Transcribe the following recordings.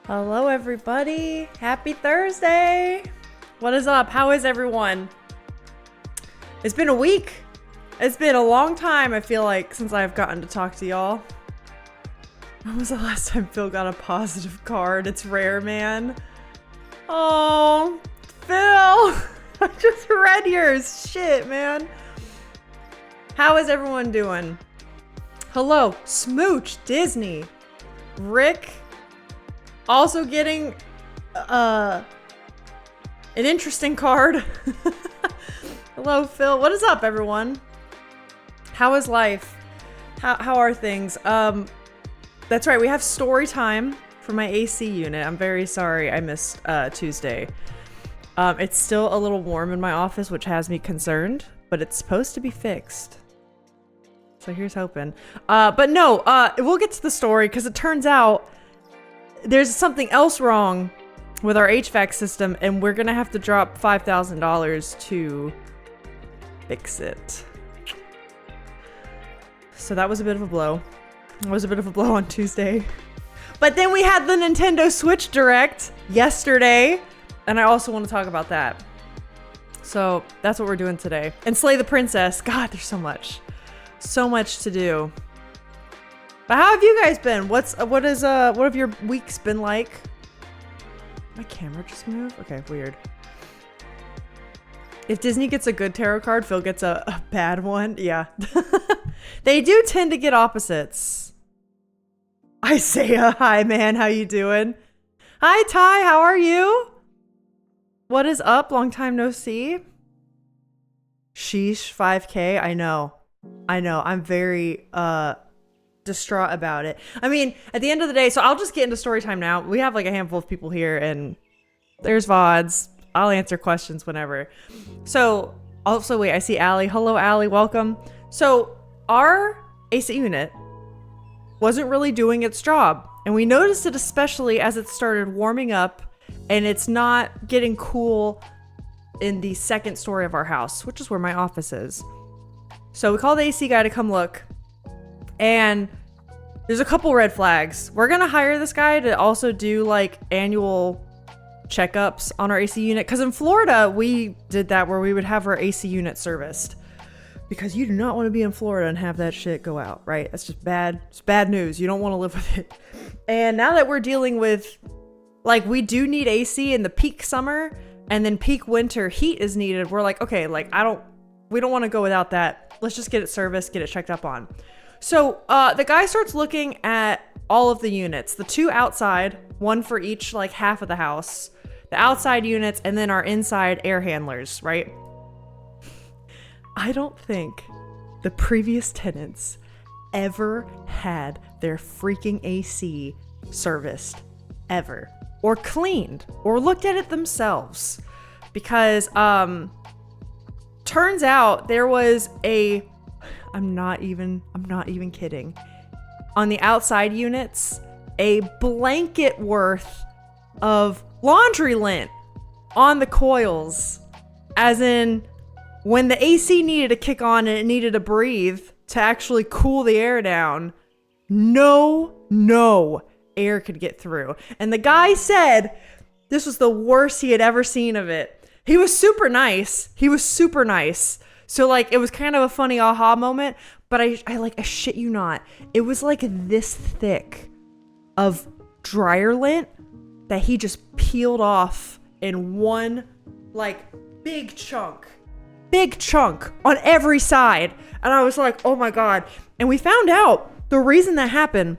Hello, everybody. Happy Thursday. What is up? How is everyone? It's been a week. It's been a long time, I feel like, since I've gotten to talk to y'all. When was the last time Phil got a positive card? It's rare, man. Oh, Phil. I just read yours. Shit, man. How is everyone doing? Hello, Smooch, Disney, Rick. Also getting an interesting card. Hello, Phil. What is up, everyone? How is life? How are things? That's right. We have story time for my AC unit. I'm very sorry I missed Tuesday. It's still a little warm in my office, which has me concerned, but it's supposed to be fixed. So here's hoping. But no, we'll get to the story because it turns out there's something else wrong with our HVAC system, and we're gonna have to drop $5,000 to fix it. So that was a bit of a blow. It was a bit of a blow on Tuesday. But then we had the Nintendo Switch Direct yesterday, and I also want to talk about that. So that's what we're doing today. And Slay the Princess. God, there's so much. So much to do. But how have you guys been? What have your weeks been like? My camera just moved? Okay, weird. If Disney gets a good tarot card, Phil gets a bad one. Yeah. They do tend to get opposites. Isaiah, hi man, how you doing? Hi Ty, how are you? What is up? Long time no see. Sheesh, 5K. I know. I'm very distraught about it. I mean, at the end of the day, so I'll just get into story time now. We have like a handful of people here, and there's VODs. I'll answer questions whenever. So, also, wait, I see Allie. Hello, Allie. Welcome. So, our AC unit wasn't really doing its job, and we noticed it especially as it started warming up, and it's not getting cool in the second story of our house, which is where my office is. So, we called the AC guy to come look. And there's a couple red flags. We're gonna hire this guy to also do like annual checkups on our AC unit, because in Florida we did that where we would have our AC unit serviced, because you do not want to be in Florida and have that shit go out, right? That's just bad. It's bad news. You don't want to live with it. And now that we're dealing with, like, we do need AC in the peak summer and then peak winter heat is needed, we're like, okay, like we don't want to go without that. Let's just get it serviced, get it checked up on. So the guy starts looking at all of the units, the two outside, one for each like half of the house, the outside units, and then our inside air handlers, right? I don't think the previous tenants ever had their freaking AC serviced, ever, or cleaned, or looked at it themselves, because turns out there was I'm not even kidding. On the outside units, a blanket worth of laundry lint on the coils. As in, when the AC needed to kick on and it needed to breathe to actually cool the air down, no air could get through. And the guy said this was the worst he had ever seen of it. He was super nice. So, like, it was kind of a funny aha moment, but I shit you not. It was like this thick of dryer lint that he just peeled off in one, like, big chunk on every side. And I was like, oh my God. And we found out the reason that happened,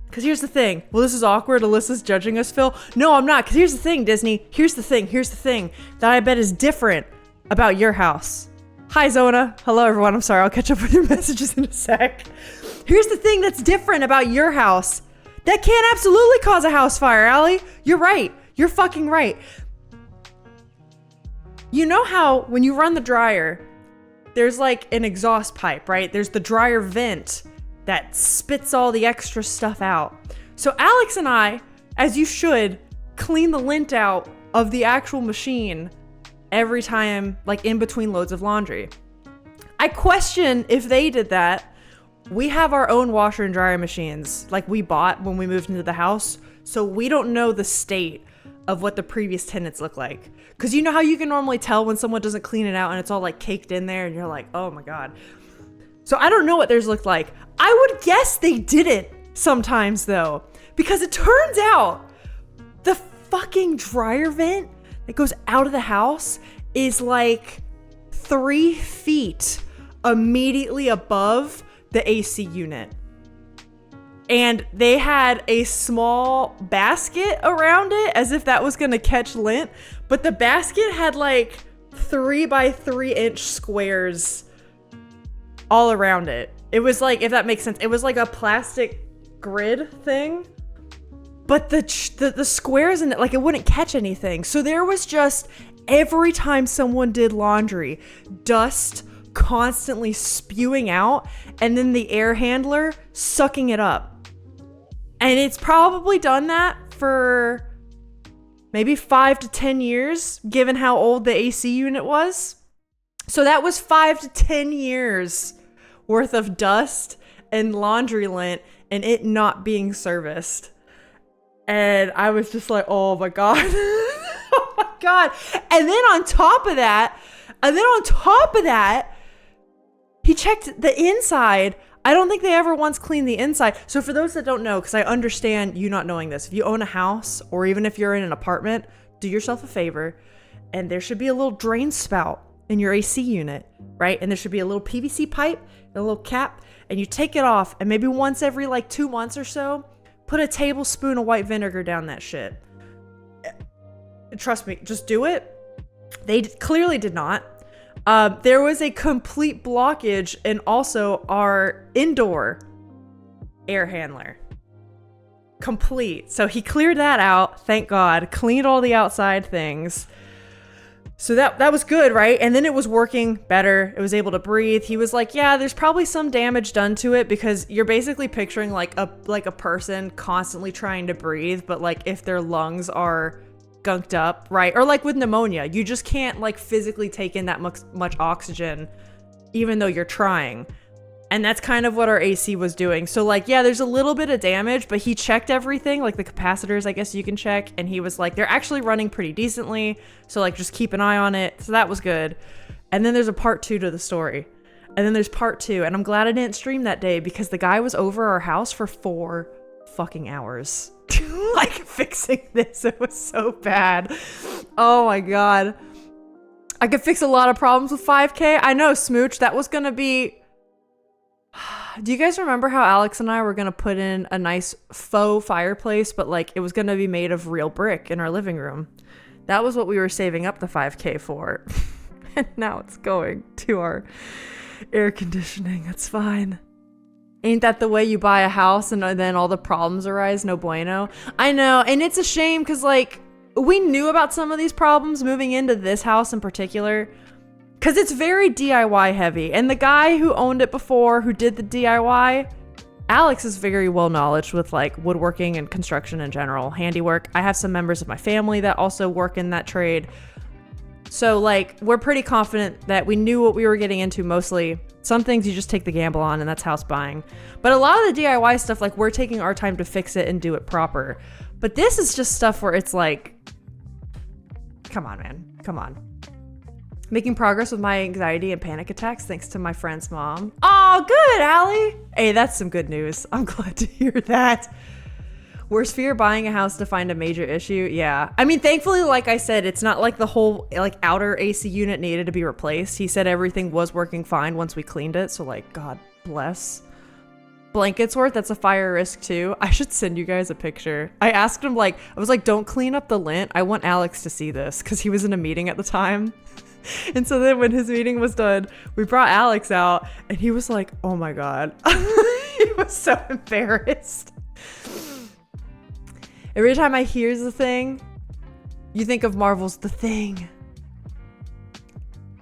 because here's the thing. Well, this is awkward. Alyssa's judging us, Phil. No, I'm not. Because here's the thing, Disney. Here's the thing that I bet is different about your house. Hi, Zona. Hello, everyone. I'm sorry. I'll catch up with your messages in a sec. Here's the thing that's different about your house. That can absolutely cause a house fire, Allie. You're right. You're fucking right. You know how when you run the dryer, there's like an exhaust pipe, right? There's the dryer vent that spits all the extra stuff out. So Alex and I, as you should, clean the lint out of the actual machine every time, like in between loads of laundry. I question if they did that. We have our own washer and dryer machines, like we bought when we moved into the house. So we don't know the state of what the previous tenants look like. Because you know how you can normally tell when someone doesn't clean it out and it's all like caked in there and you're like, oh my God. So I don't know what theirs looked like. I would guess they didn't sometimes though, because it turns out the fucking dryer vent that goes out of the house is like 3 feet immediately above the AC unit. And they had a small basket around it as if that was going to catch lint. But the basket had like 3 by 3 inch squares all around it. It was like, if that makes sense, it was like a plastic grid thing. But the squares in it, like it wouldn't catch anything. So there was just, every time someone did laundry, dust constantly spewing out and then the air handler sucking it up. And it's probably done that for maybe 5 to 10 years, given how old the AC unit was. So that was 5 to 10 years worth of dust and laundry lint and it not being serviced. And I was just like, oh my God. Oh my God. And then on top of that, he checked the inside. I don't think they ever once cleaned the inside. So for those that don't know, because I understand you not knowing this, if you own a house or even if you're in an apartment, do yourself a favor and there should be a little drain spout in your AC unit, right? And there should be a little PVC pipe and a little cap, and you take it off and maybe once every like 2 months or so, put a tablespoon of white vinegar down that shit. Trust me, just do it. They clearly did not. There was a complete blockage in also our indoor air handler. Complete. So he cleared that out, thank God, cleaned all the outside things. So that was good, right? And then it was working better. It was able to breathe. He was like, yeah, there's probably some damage done to it because you're basically picturing like a person constantly trying to breathe, but like if their lungs are gunked up, right? Or like with pneumonia, you just can't like physically take in that much oxygen even though you're trying. And that's kind of what our AC was doing. So like, yeah, there's a little bit of damage, but he checked everything, like the capacitors, I guess you can check. And he was like, they're actually running pretty decently. So like, just keep an eye on it. So that was good. And then there's a part 2 to the story. And then there's part 2. And I'm glad I didn't stream that day because the guy was over our house for 4 fucking hours. Like fixing this. It was so bad. Oh my God. I could fix a lot of problems with 5K. I know, Smooch, that was going to be... Do you guys remember how Alex and I were going to put in a nice faux fireplace, but like it was going to be made of real brick in our living room? That was what we were saving up the 5K for. And now it's going to our air conditioning. It's fine. Ain't that the way you buy a house and then all the problems arise? No bueno. I know. And it's a shame because like we knew about some of these problems moving into this house in particular. Because it's very DIY heavy. And the guy who owned it before, who did the DIY, Alex is very well knowledgeable with like woodworking and construction in general, handiwork. I have some members of my family that also work in that trade. So like, we're pretty confident that we knew what we were getting into mostly. Some things you just take the gamble on and that's house buying. But a lot of the DIY stuff, like we're taking our time to fix it and do it proper. But this is just stuff where it's like, come on, man, come on. Making progress with my anxiety and panic attacks thanks to my friend's mom. Oh, good, Allie. Hey, that's some good news. I'm glad to hear that. Worst fear, buying a house to find a major issue. Yeah. I mean, thankfully, like I said, it's not like the whole like outer AC unit needed to be replaced. He said everything was working fine once we cleaned it. So like, God bless. Blankets worth, that's a fire risk too. I should send you guys a picture. I asked him like, I was like, don't clean up the lint. I want Alex to see this because he was in a meeting at the time. And so then when his meeting was done, we brought Alex out and he was like, oh my God. He was so embarrassed. Every time I hear The Thing, you think of Marvel's The Thing.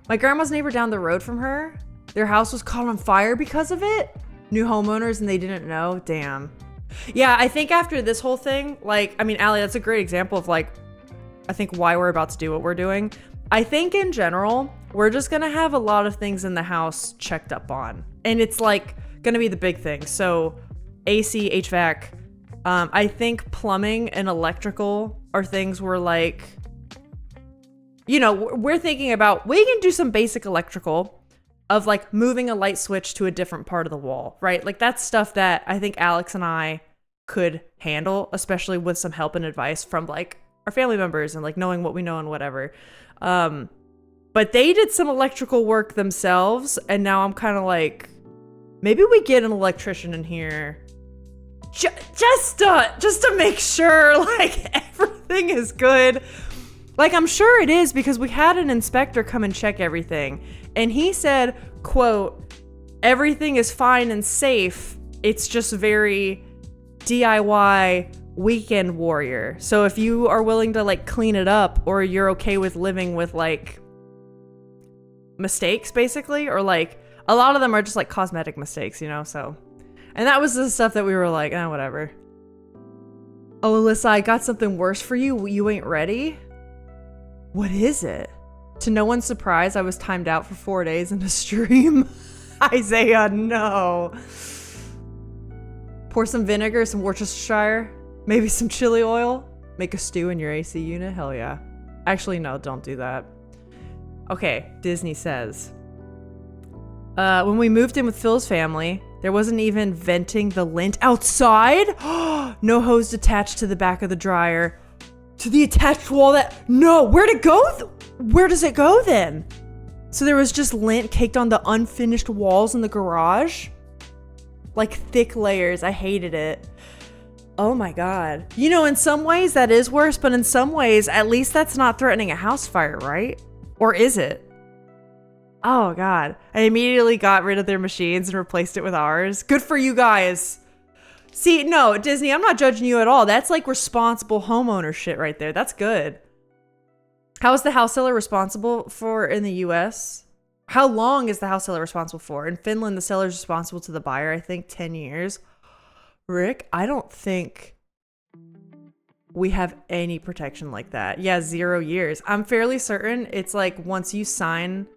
My grandma's neighbor down the road from her, their house was caught on fire because of it. New homeowners and they didn't know. Damn. Yeah, I think after this whole thing, like, I mean, Allie, that's a great example of like, I think why we're about to do what we're doing. I think in general, we're just going to have a lot of things in the house checked up on. And it's like going to be the big thing. So AC, HVAC, I think plumbing and electrical are things where like, you know, we're thinking about, we can do some basic electrical of like moving a light switch to a different part of the wall, right? Like that's stuff that I think Alex and I could handle, especially with some help and advice from like our family members and like knowing what we know and whatever. But they did some electrical work themselves, and now I'm kind of like, maybe we get an electrician in here just to make sure like everything is good. Like, I'm sure it is, because we had an inspector come and check everything, and he said, quote, everything is fine and safe. It's just very DIY weekend warrior. So if you are willing to like clean it up, or you're okay with living with like mistakes basically, or like a lot of them are just like cosmetic mistakes, you know? So, and that was the stuff that we were like, whatever. Oh, Alyssa, I got something worse for you. You ain't ready? What is it? To no one's surprise, I was timed out for 4 days in a stream. Isaiah, no. Pour some vinegar, some Worcestershire, maybe some chili oil. Make a stew in your AC unit. Hell yeah. Actually, no, don't do that. Okay, Disney says. When we moved in with Phil's family, there wasn't even venting the lint outside. No hose attached to the back of the dryer. To the attached wall that... No, where'd it go? Where does it go then? So there was just lint caked on the unfinished walls in the garage? Like thick layers. I hated it. Oh my God. You know, in some ways that is worse, but in some ways, at least that's not threatening a house fire, right? Or is it? Oh God. I immediately got rid of their machines and replaced it with ours. Good for you guys. See, no, Disney, I'm not judging you at all. That's like responsible homeowner shit right there. That's good. How is the house seller responsible for in the US? How long is the house seller responsible for? In Finland, the seller is responsible to the buyer, I think 10 years. Rick, I don't think we have any protection like that. Yeah, 0 years. I'm fairly certain it's like once you sign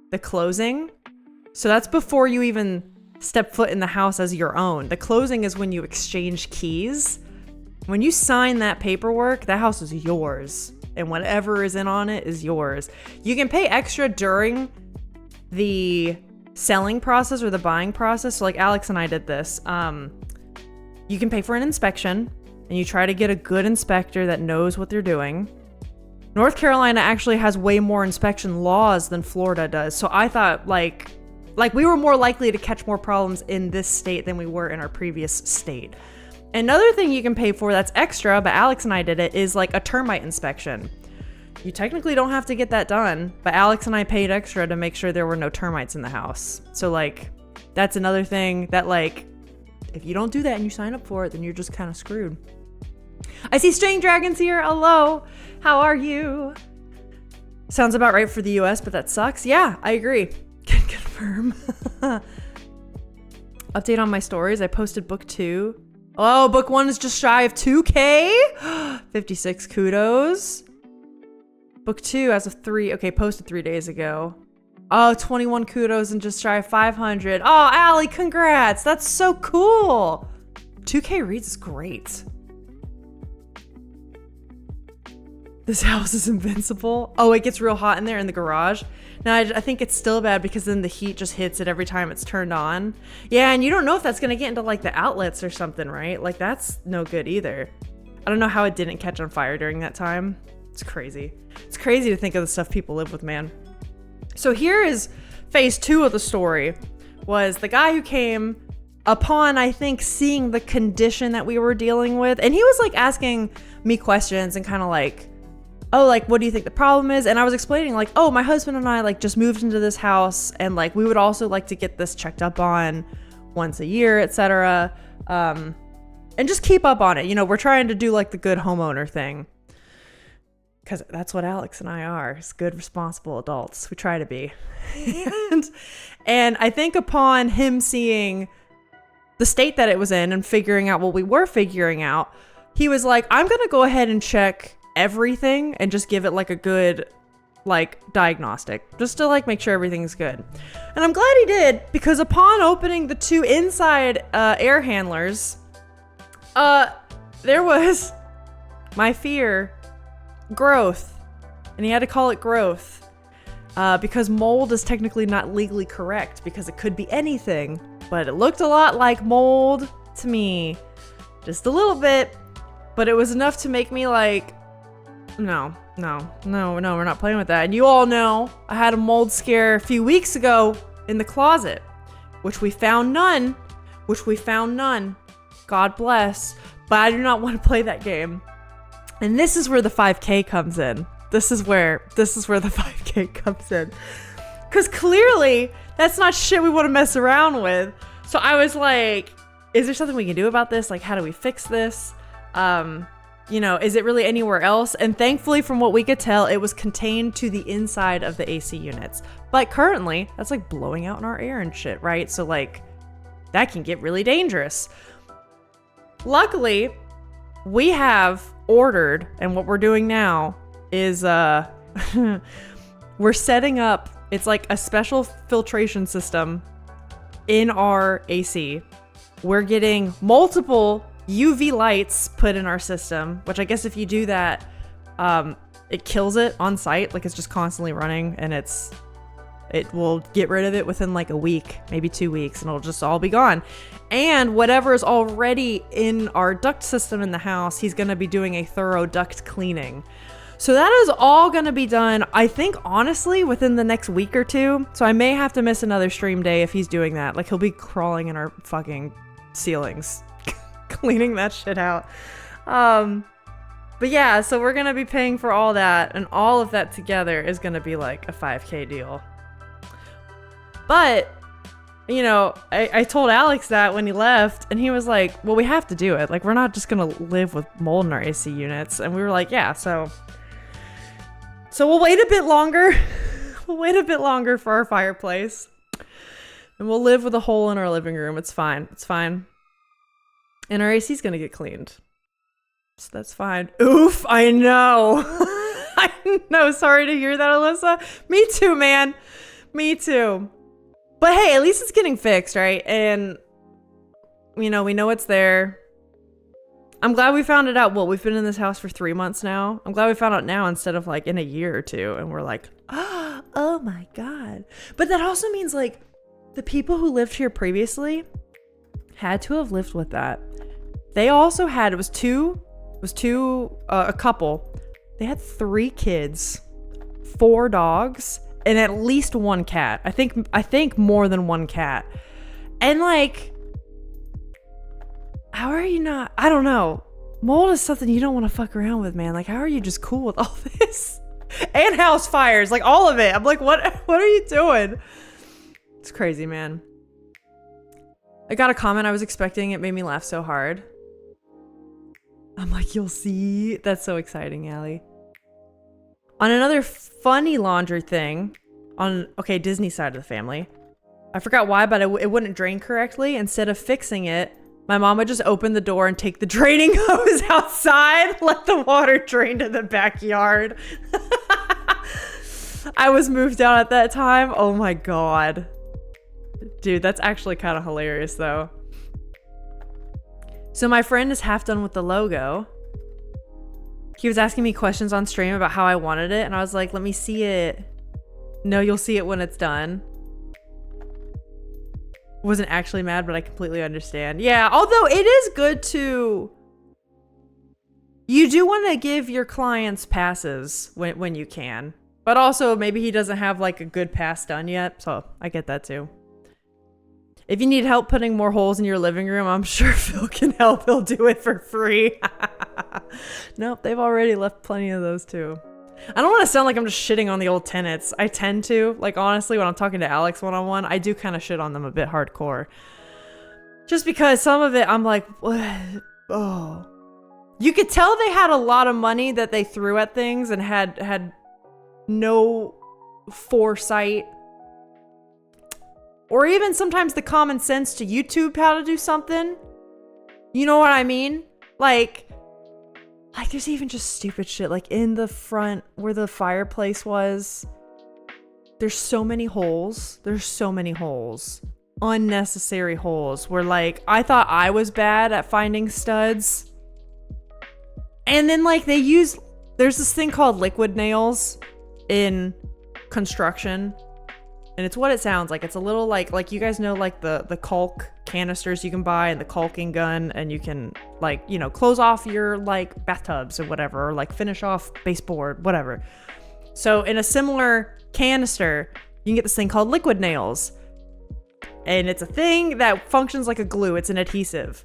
the closing. So that's before you even step foot in the house as your own. The closing is when you exchange keys. When you sign that paperwork, that house is yours. And whatever is in on it is yours. You can pay extra during the selling process or the buying process. So like Alex and I did this. You can pay for an inspection, and you try to get a good inspector that knows what they're doing. North Carolina actually has way more inspection laws than Florida does. So I thought like we were more likely to catch more problems in this state than we were in our previous state. Another thing you can pay for that's extra, but Alex and I did it, is like a termite inspection. You technically don't have to get that done, but Alex and I paid extra to make sure there were no termites in the house. So like, that's another thing that like, if you don't do that and you sign up for it, then you're just kind of screwed. I see String Dragons here. Hello. How are you? Sounds about right for the US, but that sucks. Yeah, I agree. Can confirm. Update on my stories. I posted book 2. Oh, book 1 is just shy of 2K. 56 kudos. Book 2 as of 3. Okay, posted 3 days ago. Oh, 21 kudos and just shy of 500. Oh, Allie, congrats. That's so cool. 2K reads is great. This house is invincible. Oh, it gets real hot in there in the garage. Now, I think it's still bad because then the heat just hits it every time it's turned on. Yeah, and you don't know if that's going to get into like the outlets or something, right? Like that's no good either. I don't know how it didn't catch on fire during that time. It's crazy. It's crazy to think of the stuff people live with, man. So here is phase 2 of the story. Was the guy who came upon, I think, seeing the condition that we were dealing with. And he was like asking me questions and kind of like, oh, like, what do you think the problem is? And I was explaining like, oh, my husband and I like just moved into this house, and like we would also like to get this checked up on once a year, etc. And just keep up on it. You know, we're trying to do like the good homeowner thing. Because that's what Alex and I are. It's good, responsible adults. We try to be. and I think upon him seeing the state that it was in and figuring out what we were figuring out, he was like, I'm going to go ahead and check everything and just give it like a good like diagnostic just to like make sure everything's good. And I'm glad he did, because upon opening the 2 inside air handlers, There was my fear, growth, and he had to call it growth, because mold is technically not legally correct because it could be anything, but it looked a lot like mold to me, just a little bit, but it was enough to make me like, no, we're not playing with that. And you all know I had a mold scare a few weeks ago in the closet, which we found none. God bless. But I do not want to play that game. And this is where the 5K comes in. This is where the 5K comes in. Because clearly, that's not shit we want to mess around with. So I was like, is there something we can do about this? Like, how do we fix this? Is it really anywhere else? And thankfully, from what we could tell, it was contained to the inside of the AC units. But currently, that's like blowing out in our air and shit, right? So like, that can get really dangerous. Luckily, we have ordered, and what we're doing now is we're setting up, it's like a special filtration system in our AC. We're getting multiple UV lights put in our system, which I guess if you do that, it kills it on site. Like, it's just constantly running, and it will get rid of it within like a week, maybe 2 weeks, and it'll just all be gone. And whatever is already in our duct system in the house, he's going to be doing a thorough duct cleaning. So that is all going to be done, I think, honestly, within the next week or two. So I may have to miss another stream day if he's doing that. Like, he'll be crawling in our fucking ceilings, cleaning that shit out. But yeah, so we're going to be paying for all that, and all of that together is going to be like a 5K deal. But, I told Alex that when he left, and he was like, well, we have to do it. Like, we're not just going to live with mold in our AC units. And we were like, yeah, so we'll wait a bit longer. We'll wait a bit longer for our fireplace. And we'll live with a hole in our living room. It's fine. And our AC's going to get cleaned. So that's fine. Oof, I know. I know. Sorry to hear that, Alyssa. Me too, man. Me too. But hey, at least it's getting fixed, right? And, we know it's there. I'm glad we found it out. Well, we've been in this house for 3 months now. I'm glad we found out now instead of like in a year or two. And we're like, oh my God. But that also means like the people who lived here previously had to have lived with that. They also had, a couple. They had 3 kids, 4 dogs, and at least 1 cat. I think more than 1 cat. And like, how are you not? I don't know. Mold is something you don't want to fuck around with, man. Like, how are you just cool with all this? And house fires, like all of it. I'm like, what are you doing? It's crazy, man. I got a comment I was expecting. It made me laugh so hard. I'm like, you'll see. That's so exciting, Allie. On another funny laundry thing, on Disney side of the family, I forgot why, but it wouldn't drain correctly. Instead of fixing it, my mom would just open the door and take the draining hose outside, let the water drain to the backyard. I was moved out at that time. Oh my God. Dude, that's actually kind of hilarious though. So my friend is half done with the logo. He was asking me questions on stream about how I wanted it, and I was like, let me see it. No, you'll see it when it's done. Wasn't actually mad, but I completely understand. Yeah, although it is good to... You do want to give your clients passes when you can. But also, maybe he doesn't have like a good pass done yet, so I get that too. If you need help putting more holes in your living room, I'm sure Phil can help. He'll do it for free. Nope, they've already left plenty of those too. I don't want to sound like I'm just shitting on the old tenants. I tend to. Like, honestly, when I'm talking to Alex one-on-one, I do kind of shit on them a bit hardcore. Just because some of it, I'm like, oh. You could tell they had a lot of money that they threw at things and had no foresight. Or even sometimes the common sense to YouTube how to do something. You know what I mean? Like there's even just stupid shit. Like in the front where the fireplace was, there's so many holes. unnecessary holes where like I thought I was bad at finding studs. And then like there's this thing called liquid nails in construction. And it's what it sounds like. It's a little like you guys know like the caulk canisters you can buy and the caulking gun, and you can like, you know, close off your like bathtubs or whatever, or like finish off baseboard, whatever. So in a similar canister, you can get this thing called liquid nails. And it's a thing that functions like a glue. It's an adhesive.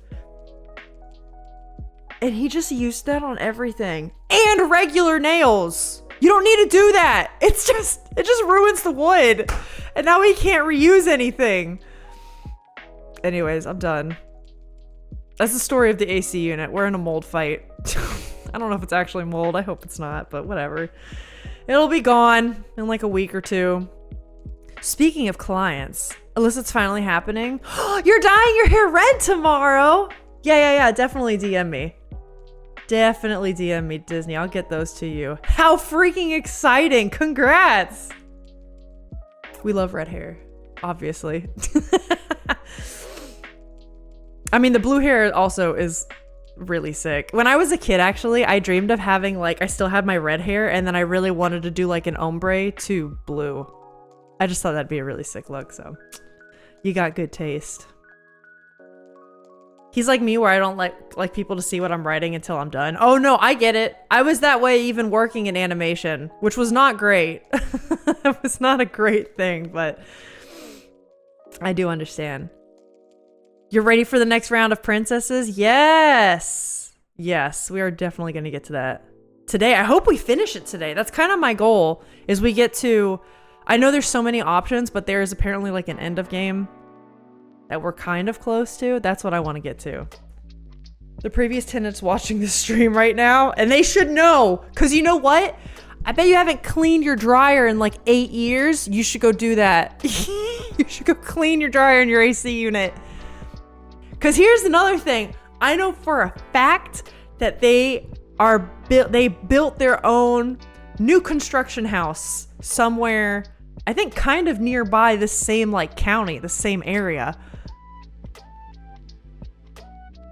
And he just used that on everything. And regular nails. You don't need to do that. It just ruins the wood. And now we can't reuse anything. Anyways, I'm done. That's the story of the AC unit. We're in a mold fight. I don't know if it's actually mold. I hope it's not, but whatever. It'll be gone in like a week or two. Speaking of clients, Alyssa, it's finally happening. You're dyeing your hair red tomorrow. Yeah. Definitely DM me. Definitely DM me, Disney. I'll get those to you. How freaking exciting. Congrats. We love red hair, obviously. I mean, the blue hair also is really sick. When I was a kid, actually, I dreamed of having like, I still had my red hair, and then I really wanted to do like an ombre to blue. I just thought that'd be a really sick look, so you got good taste. He's like me where I don't like people to see what I'm writing until I'm done. Oh no, I get it. I was that way even working in animation, which was not great. It was not a great thing, but I do understand. You're ready for the next round of princesses? Yes. Yes, we are definitely going to get to that today. I hope we finish it today. That's kind of my goal, is we get to, I know there's so many options, but there is apparently like an end of game that we're kind of close to. That's what I want to get to. The previous tenants watching this stream right now, and they should know, because you know what? I bet you haven't cleaned your dryer in like 8 years. You should go do that. You should go clean your dryer in your AC unit. Because here's another thing. I know for a fact that they built their own new construction house somewhere, I think kind of nearby the same like county, the same area.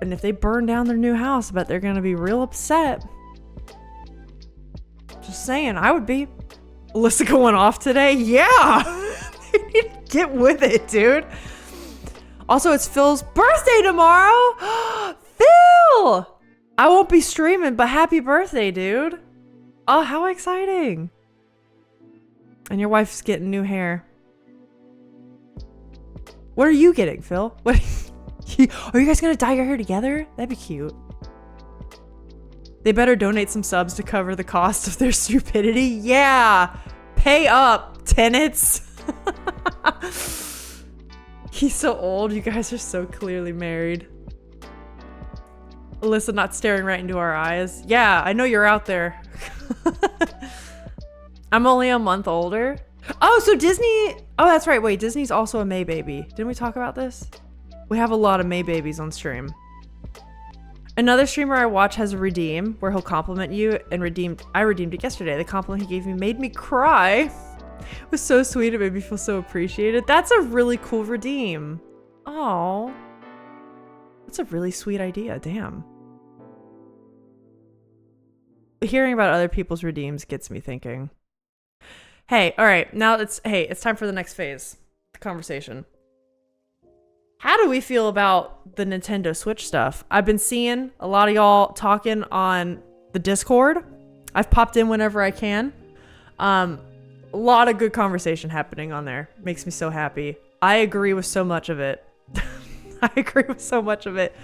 And if they burn down their new house, I bet they're gonna be real upset. Just saying, I would be. Alyssa going off today? Yeah! They need to get with it, dude. Also, it's Phil's birthday tomorrow! Phil! I won't be streaming, but happy birthday, dude. Oh, how exciting. And your wife's getting new hair. What are you getting, Phil? What? Are you guys gonna dye your hair together? That'd be cute. They better donate some subs to cover the cost of their stupidity. Yeah! Pay up, tenants. He's so old. You guys are so clearly married. Alyssa not staring right into our eyes. Yeah, I know you're out there. I'm only a month older. Oh, so Disney... Oh, that's right. Wait, Disney's also a May baby. Didn't we talk about this? We have a lot of May babies on stream. Another streamer I watch has a redeem where he'll compliment you, and I redeemed it yesterday. The compliment he gave me made me cry. It was so sweet. It made me feel so appreciated. That's a really cool redeem. Oh, that's a really sweet idea. Damn. Hearing about other people's redeems gets me thinking. Hey, all right. Now it's time for the next phase. The conversation. How do we feel about the Nintendo Switch stuff? I've been seeing a lot of y'all talking on the Discord. I've popped in whenever I can. A lot of good conversation happening on there. Makes me so happy. I agree with so much of it. I agree with so much of it.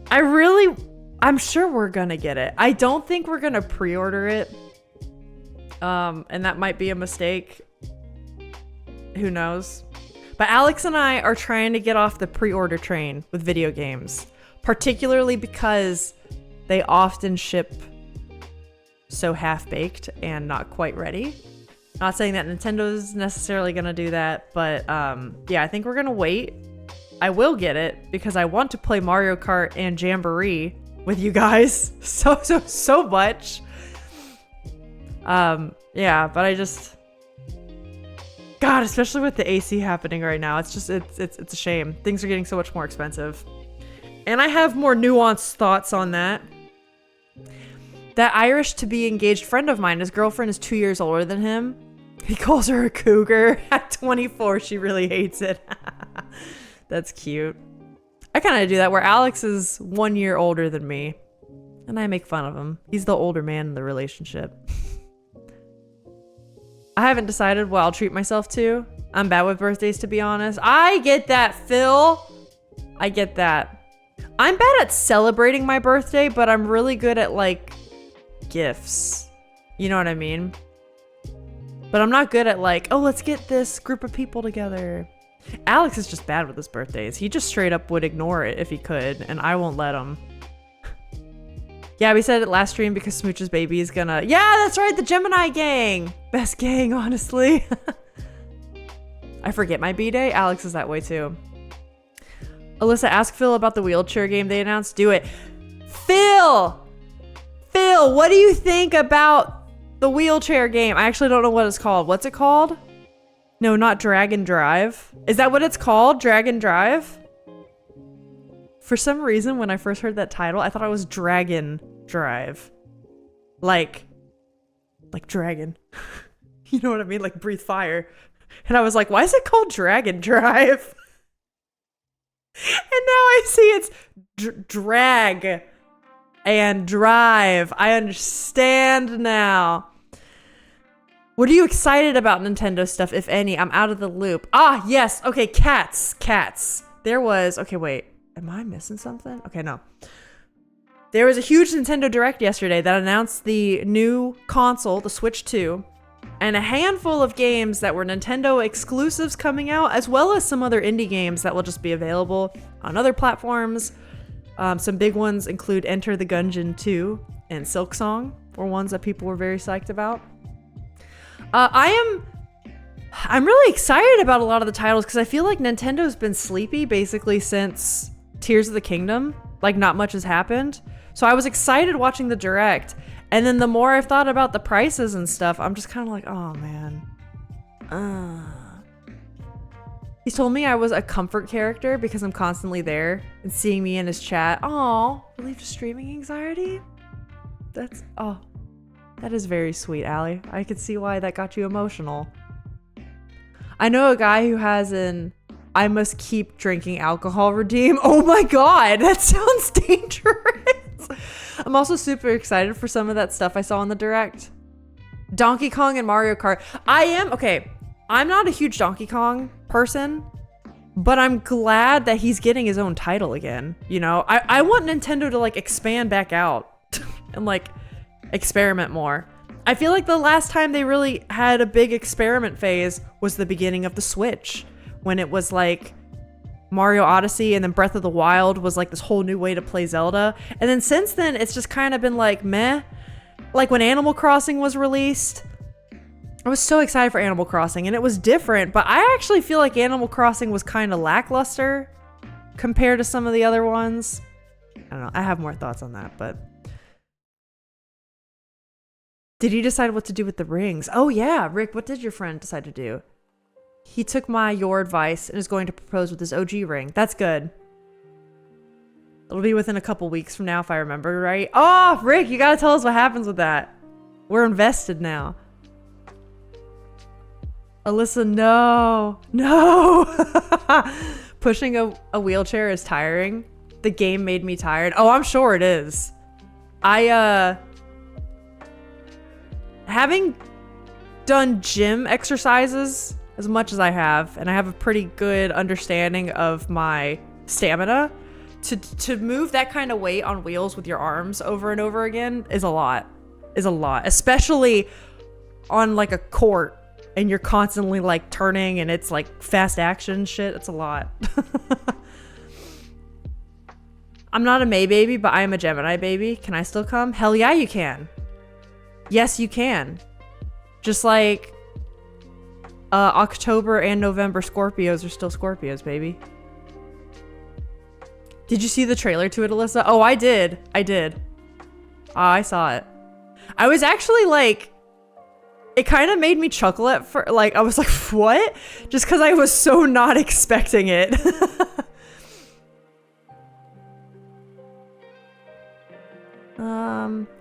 I'm sure we're gonna get it. I don't think we're gonna pre-order it. And that might be a mistake. Who knows? But Alex and I are trying to get off the pre-order train with video games, particularly because they often ship so half-baked and not quite ready. Not saying that Nintendo's necessarily going to do that, but yeah, I think we're going to wait. I will get it because I want to play Mario Kart and Jamboree with you guys so much. Yeah, but God, especially with the AC happening right now, it's a shame. Things are getting so much more expensive. And I have more nuanced thoughts on that. That Irish to be engaged friend of mine, his girlfriend is 2 years older than him. He calls her a cougar. At 24, she really hates it. That's cute. I kind of do that where Alex is 1 year older than me. And I make fun of him. He's the older man in the relationship. I haven't decided what I'll treat myself to. I'm bad with birthdays, to be honest. I get that, Phil. I get that. I'm bad at celebrating my birthday, but I'm really good at, like, gifts. You know what I mean? But I'm not good at, like, oh, let's get this group of people together. Alex is just bad with his birthdays. He just straight up would ignore it if he could, and I won't let him. Yeah, we said it last stream because Smooch's baby is gonna... Yeah, that's right, the Gemini gang! Best gang, honestly. I forget my B-day. Alex is that way too. Alyssa, ask Phil about the wheelchair game they announced. Do it. Phil, what do you think about the wheelchair game? I actually don't know what it's called. What's it called? No, not Dragon Drive. Is that what it's called? Dragon Drive? For some reason, when I first heard that title, I thought it was Dragon Drive. Like dragon. You know what I mean? Like breathe fire. And I was like, why is it called Dragon Drive? And now I see it's drag and drive. I understand now. What are you excited about Nintendo stuff, if any? I'm out of the loop. Ah, yes. Okay, cats. There was... Okay, wait. Am I missing something? Okay, no. There was a huge Nintendo Direct yesterday that announced the new console, the Switch 2, and a handful of games that were Nintendo exclusives coming out, as well as some other indie games that will just be available on other platforms. Some big ones include Enter the Gungeon 2 and Silksong, were ones that people were very psyched about. I'm really excited about a lot of the titles because I feel like Nintendo's been sleepy basically since Tears of the Kingdom. Like, not much has happened. So I was excited watching the Direct. And then the more I've thought about the prices and stuff, I'm just kind of like, oh, man. He told me I was a comfort character because I'm constantly there and seeing me in his chat. Oh, relief to streaming anxiety? That's, oh, that is very sweet, Allie. I could see why that got you emotional. I know a guy who has an I must keep drinking alcohol redeem. Oh my god, that sounds dangerous. I'm also super excited for some of that stuff I saw in the Direct. Donkey Kong and Mario Kart. I'm not a huge Donkey Kong person, but I'm glad that he's getting his own title again. You know, I want Nintendo to like expand back out and like experiment more. I feel like the last time they really had a big experiment phase was the beginning of the Switch, when it was like Mario Odyssey and then Breath of the Wild was like this whole new way to play Zelda. And then since then, it's just kind of been like meh. Like when Animal Crossing was released, I was so excited for Animal Crossing and it was different, but I actually feel like Animal Crossing was kind of lackluster compared to some of the other ones. I don't know. I have more thoughts on that, but... Did he decide what to do with the rings? Oh yeah, Rick, what did your friend decide to do? He took your advice and is going to propose with his OG ring. That's good. It'll be within a couple weeks from now if I remember right. Oh, Rick, you gotta tell us what happens with that. We're invested now. Alyssa, no. Pushing a wheelchair is tiring. The game made me tired. Oh, I'm sure it is. Having done gym exercises as much as I have, and I have a pretty good understanding of my stamina, to move that kind of weight on wheels with your arms over and over again is a lot, especially on like a court and you're constantly like turning and it's like fast action shit. It's a lot. I'm not a May baby, but I am a Gemini baby. Can I still come? Hell yeah, you can. Yes, you can. Just like October and November Scorpios are still Scorpios, baby. Did you see the trailer to it, Alyssa? Oh, I did. I saw it. I was actually like it kind of made me chuckle at first. Like, I was like, what? Just because I was so not expecting it.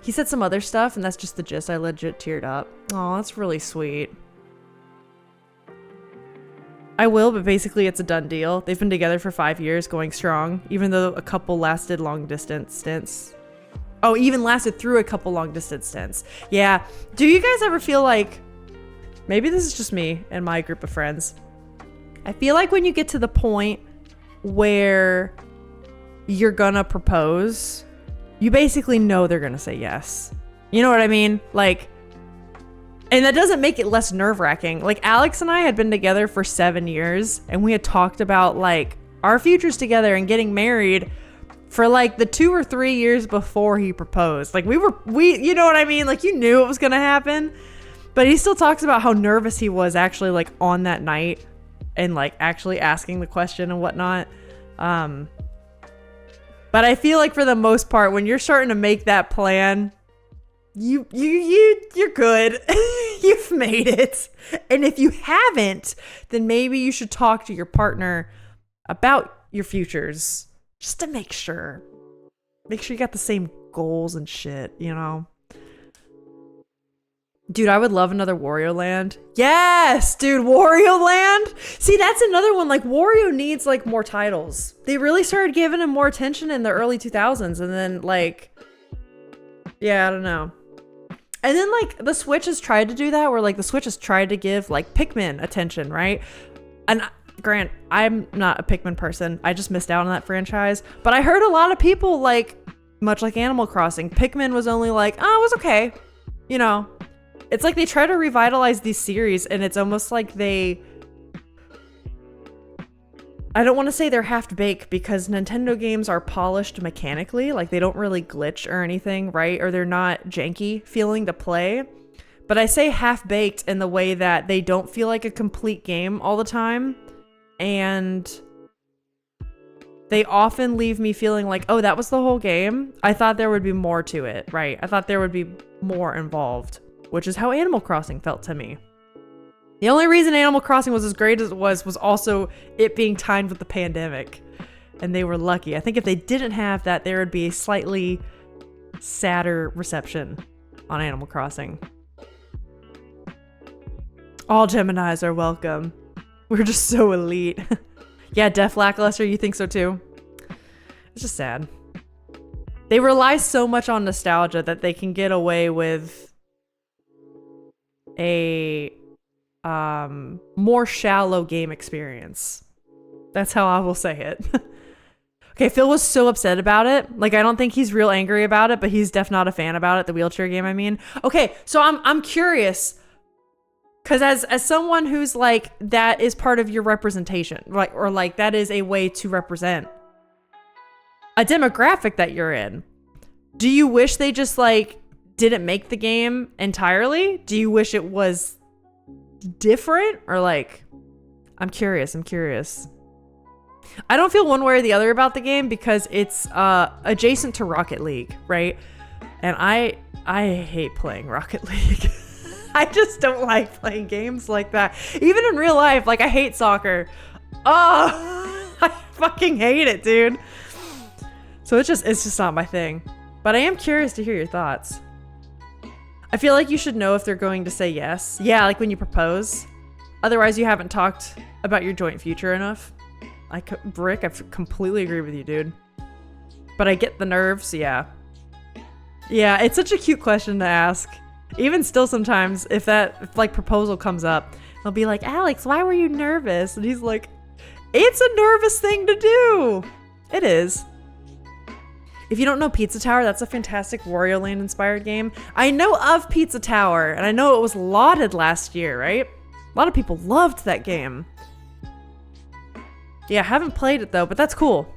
He said some other stuff, and that's just the gist. I legit teared up. Oh, that's really sweet. I will, but basically it's a done deal. They've been together for 5 years, going strong, even though a couple lasted long distance stints. Oh, even lasted through a couple long distance stints. Yeah. Do you guys ever feel like, maybe this is just me and my group of friends, I feel like when you get to the point where you're gonna propose, you basically know they're gonna say yes. You know what I mean? Like, and that doesn't make it less nerve-wracking. Like, Alex and I had been together for 7 years, and we had talked about like our futures together and getting married for like the 2 or 3 years before he proposed. Like, we you know what I mean? Like, you knew it was gonna happen. But he still talks about how nervous he was actually like on that night and like actually asking the question and whatnot. But I feel like for the most part, when you're starting to make that plan, you're good. You've made it. And if you haven't, then maybe you should talk to your partner about your futures just to make sure. Make sure you got the same goals and shit, you know? Dude, I would love another Wario Land. Yes, dude, Wario Land. See, that's another one. Like, Wario needs like more titles. They really started giving him more attention in the early 2000s, and then like, yeah, I don't know. And then like the Switch has tried to do that, where like the Switch has tried to give like Pikmin attention, right? And Grant, I'm not a Pikmin person. I just missed out on that franchise. But I heard a lot of people, like, much like Animal Crossing, Pikmin was only like, oh, it was okay, you know. It's like they try to revitalize these series, and it's almost like I don't want to say they're half-baked, because Nintendo games are polished mechanically. Like, they don't really glitch or anything, right? Or they're not janky feeling to play. But I say half-baked in the way that they don't feel like a complete game all the time. And they often leave me feeling like, oh, that was the whole game? I thought there would be more to it, right? I thought there would be more involved. Which is how Animal Crossing felt to me. The only reason Animal Crossing was as great as it was also it being timed with the pandemic. And they were lucky. I think if they didn't have that, there would be a slightly sadder reception on Animal Crossing. All Geminis are welcome. We're just so elite. Yeah, Def Lackluster, you think so too? It's just sad. They rely so much on nostalgia that they can get away with a more shallow game experience. That's how I will say it. Okay, Phil was so upset about it. Like, I don't think he's real angry about it, but he's definitely not a fan about it, the wheelchair game, I mean. Okay, so I'm curious, because as someone who's like, that is part of your representation, like, or like that is a way to represent a demographic that you're in. Do you wish they just like didn't make the game entirely? Do you wish it was different? Or like, I'm curious. I don't feel one way or the other about the game because it's adjacent to Rocket League, right? And I hate playing Rocket League. I just don't like playing games like that. Even in real life, like, I hate soccer. Oh, I fucking hate it, dude. So it's just not my thing. But I am curious to hear your thoughts. I feel like you should know if they're going to say yes. Yeah, like when you propose. Otherwise, you haven't talked about your joint future enough. Brick, I completely agree with you, dude. But I get the nerves, yeah. Yeah, it's such a cute question to ask. Even still sometimes, if like proposal comes up, they'll be like, Alex, why were you nervous? And he's like, it's a nervous thing to do. It is. If you don't know Pizza Tower, that's a fantastic Wario Land inspired game. I know of Pizza Tower, and I know it was lauded last year, right? A lot of people loved that game. Yeah, I haven't played it though, but that's cool.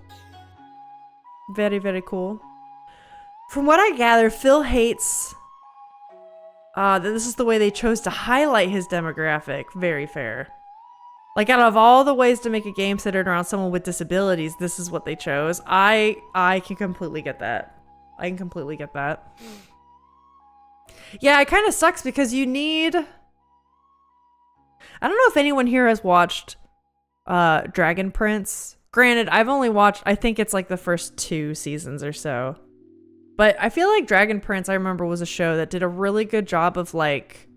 Very, very cool. From what I gather, Phil hates that this is the way they chose to highlight his demographic. Very fair. Like, out of all the ways to make a game centered around someone with disabilities, this is what they chose. I can completely get that. I can completely get that. Yeah, it kind of sucks because you need I don't know if anyone here has watched Dragon Prince. Granted, I've only watched, I think it's like the first 2 seasons or so. But I feel like Dragon Prince, I remember, was a show that did a really good job of like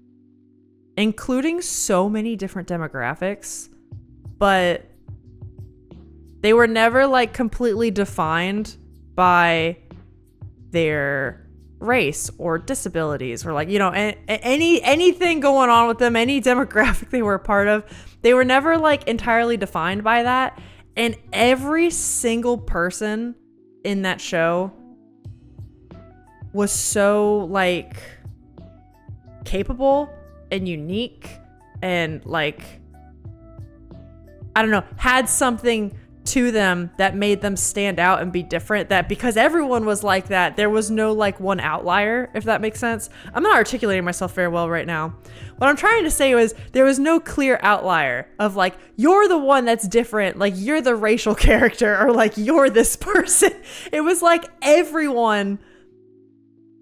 including so many different demographics, but they were never like completely defined by their race or disabilities or like, you know, anything going on with them, any demographic they were a part of. They were never like entirely defined by that. And every single person in that show was so like capable and unique and like, I don't know, had something to them that made them stand out and be different, that because everyone was like that, there was no like one outlier, if that makes sense. I'm not articulating myself very well right now. What I'm trying to say was there was no clear outlier of like, you're the one that's different, like you're the racial character, or like you're this person. It was like everyone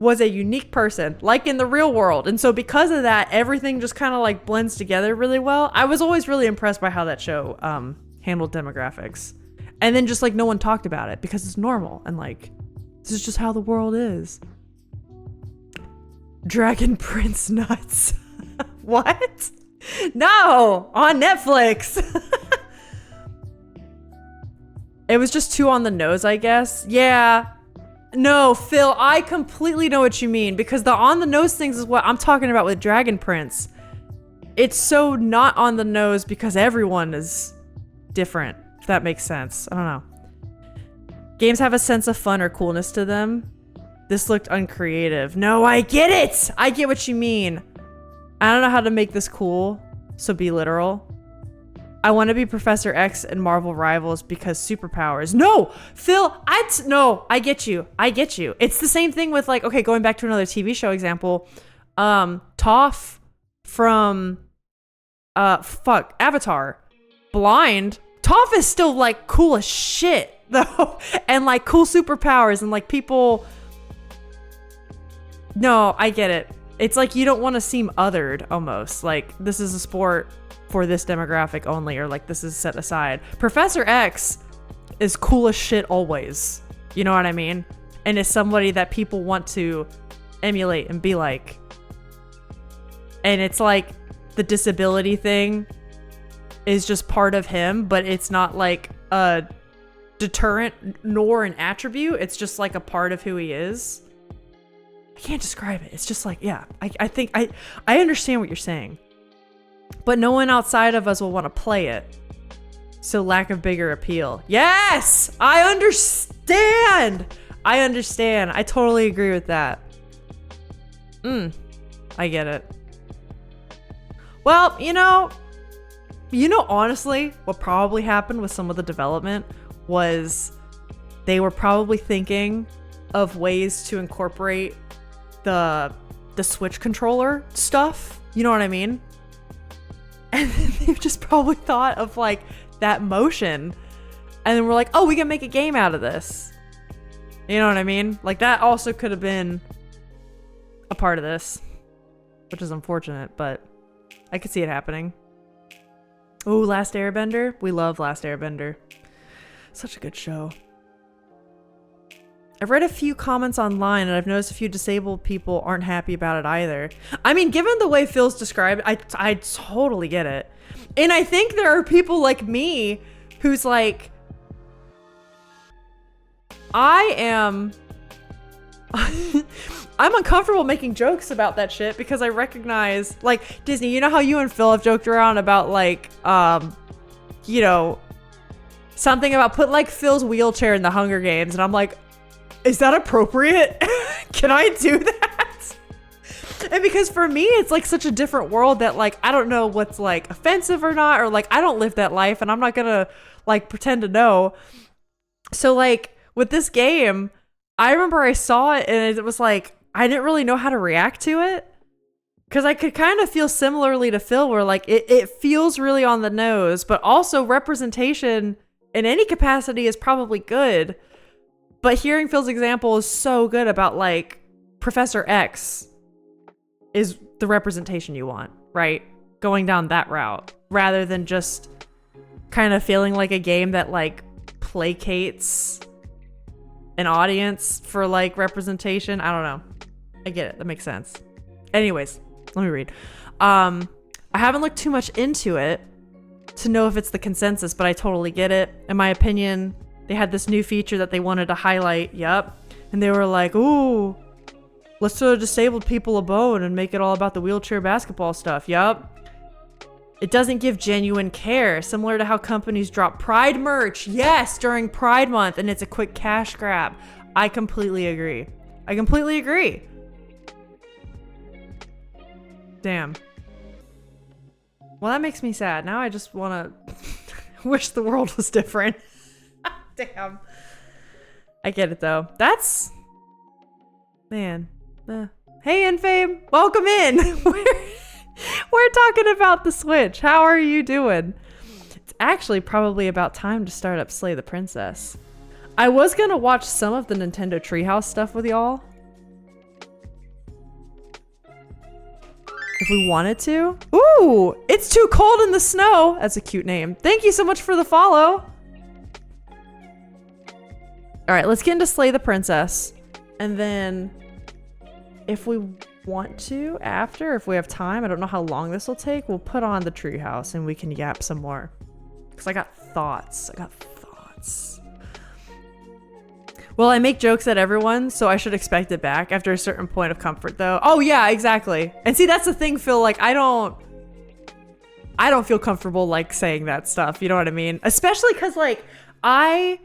was a unique person, like in the real world. And so because of that, everything just kind of like blends together really well. I was always really impressed by how that show handled demographics. And then just like no one talked about it because it's normal and like this is just how the world is. Dragon Prince nuts. What? No, on Netflix. It was just too on the nose, I guess. Yeah. No, Phil, I completely know what you mean, because the on the nose things is what I'm talking about with Dragon Prince. It's so not on the nose because everyone is different, if that makes sense. I don't know. Games have a sense of fun or coolness to them. This looked uncreative. No, I get it. I get what you mean. I don't know how to make this cool, so be literal. I want to be Professor X and Marvel Rivals because superpowers. No, Phil, no, I get you. I get you. It's the same thing with like, okay, going back to another TV show example. Toph from, Avatar. Blind. Toph is still like cool as shit though. And like cool superpowers and like people. No, I get it. It's like you don't want to seem othered almost. Like this is a sport for this demographic only, or like this is set aside. Professor X is cool as shit always. You know what I mean? And is somebody that people want to emulate and be like. And it's like the disability thing is just part of him, but it's not like a deterrent nor an attribute. It's just like a part of who he is. I can't describe it. It's just like, yeah, I think I understand what you're saying. But no one outside of us will want to play it. So lack of bigger appeal. Yes! I understand! I totally agree with that. I get it. Well, you know, honestly, what probably happened with some of the development was they were probably thinking of ways to incorporate the Switch controller stuff. You know what I mean? And then they've just probably thought of like that motion. And then we're like, oh, we can make a game out of this. You know what I mean? Like that also could have been a part of this, which is unfortunate, but I could see it happening. Oh, Last Airbender. We love Last Airbender. Such a good show. I've read a few comments online and I've noticed a few disabled people aren't happy about it either. I mean, given the way Phil's described, I totally get it. And I think there are people like me who's like, I'm uncomfortable making jokes about that shit because I recognize, like, Disney, you know how you and Phil have joked around about like, you know, something about put like Phil's wheelchair in the Hunger Games, and I'm like, is that appropriate? Can I do that? And because for me, it's like such a different world that like, I don't know what's like offensive or not, or like, I don't live that life and I'm not gonna like pretend to know. So like with this game, I remember I saw it and it was like, I didn't really know how to react to it. Cause I could kind of feel similarly to Phil where like, it feels really on the nose, but also representation in any capacity is probably good. But hearing Phil's example is so good about like Professor X is the representation you want, right? going down that route rather than just kind of feeling like a game that like placates an audience for like representation. I don't know. I get it. That makes sense. Anyways, let me read. I haven't looked too much into it to know if it's the consensus, but I totally get it. In my opinion, they had this new feature that they wanted to highlight. Yep. And they were like, ooh, let's throw disabled people a bone and make it all about the wheelchair basketball stuff. Yep. It doesn't give genuine care, similar to how companies drop Pride merch, yes, during Pride Month, and it's a quick cash grab. I completely agree. I completely agree. Damn. Well, that makes me sad. Now I just want to wish the world was different. Damn. I get it, though. That's... Man. Hey, Infame. Welcome in. We're talking about the Switch. How are you doing? It's actually probably about time to start up Slay the Princess. I was gonna watch some of the Nintendo Treehouse stuff with y'all, if we wanted to. Ooh, it's too cold in the snow. That's a cute name. Thank you so much for the follow. All right, let's get into Slay the Princess. And then if we want to after, if we have time, I don't know how long this will take, we'll put on the Treehouse and we can yap some more. Because I got thoughts. Well, I make jokes at everyone, so I should expect it back after a certain point of comfort, though. Oh, yeah, exactly. And see, that's the thing, Phil. Like, I don't feel comfortable, like, saying that stuff. You know what I mean? Especially because, like, I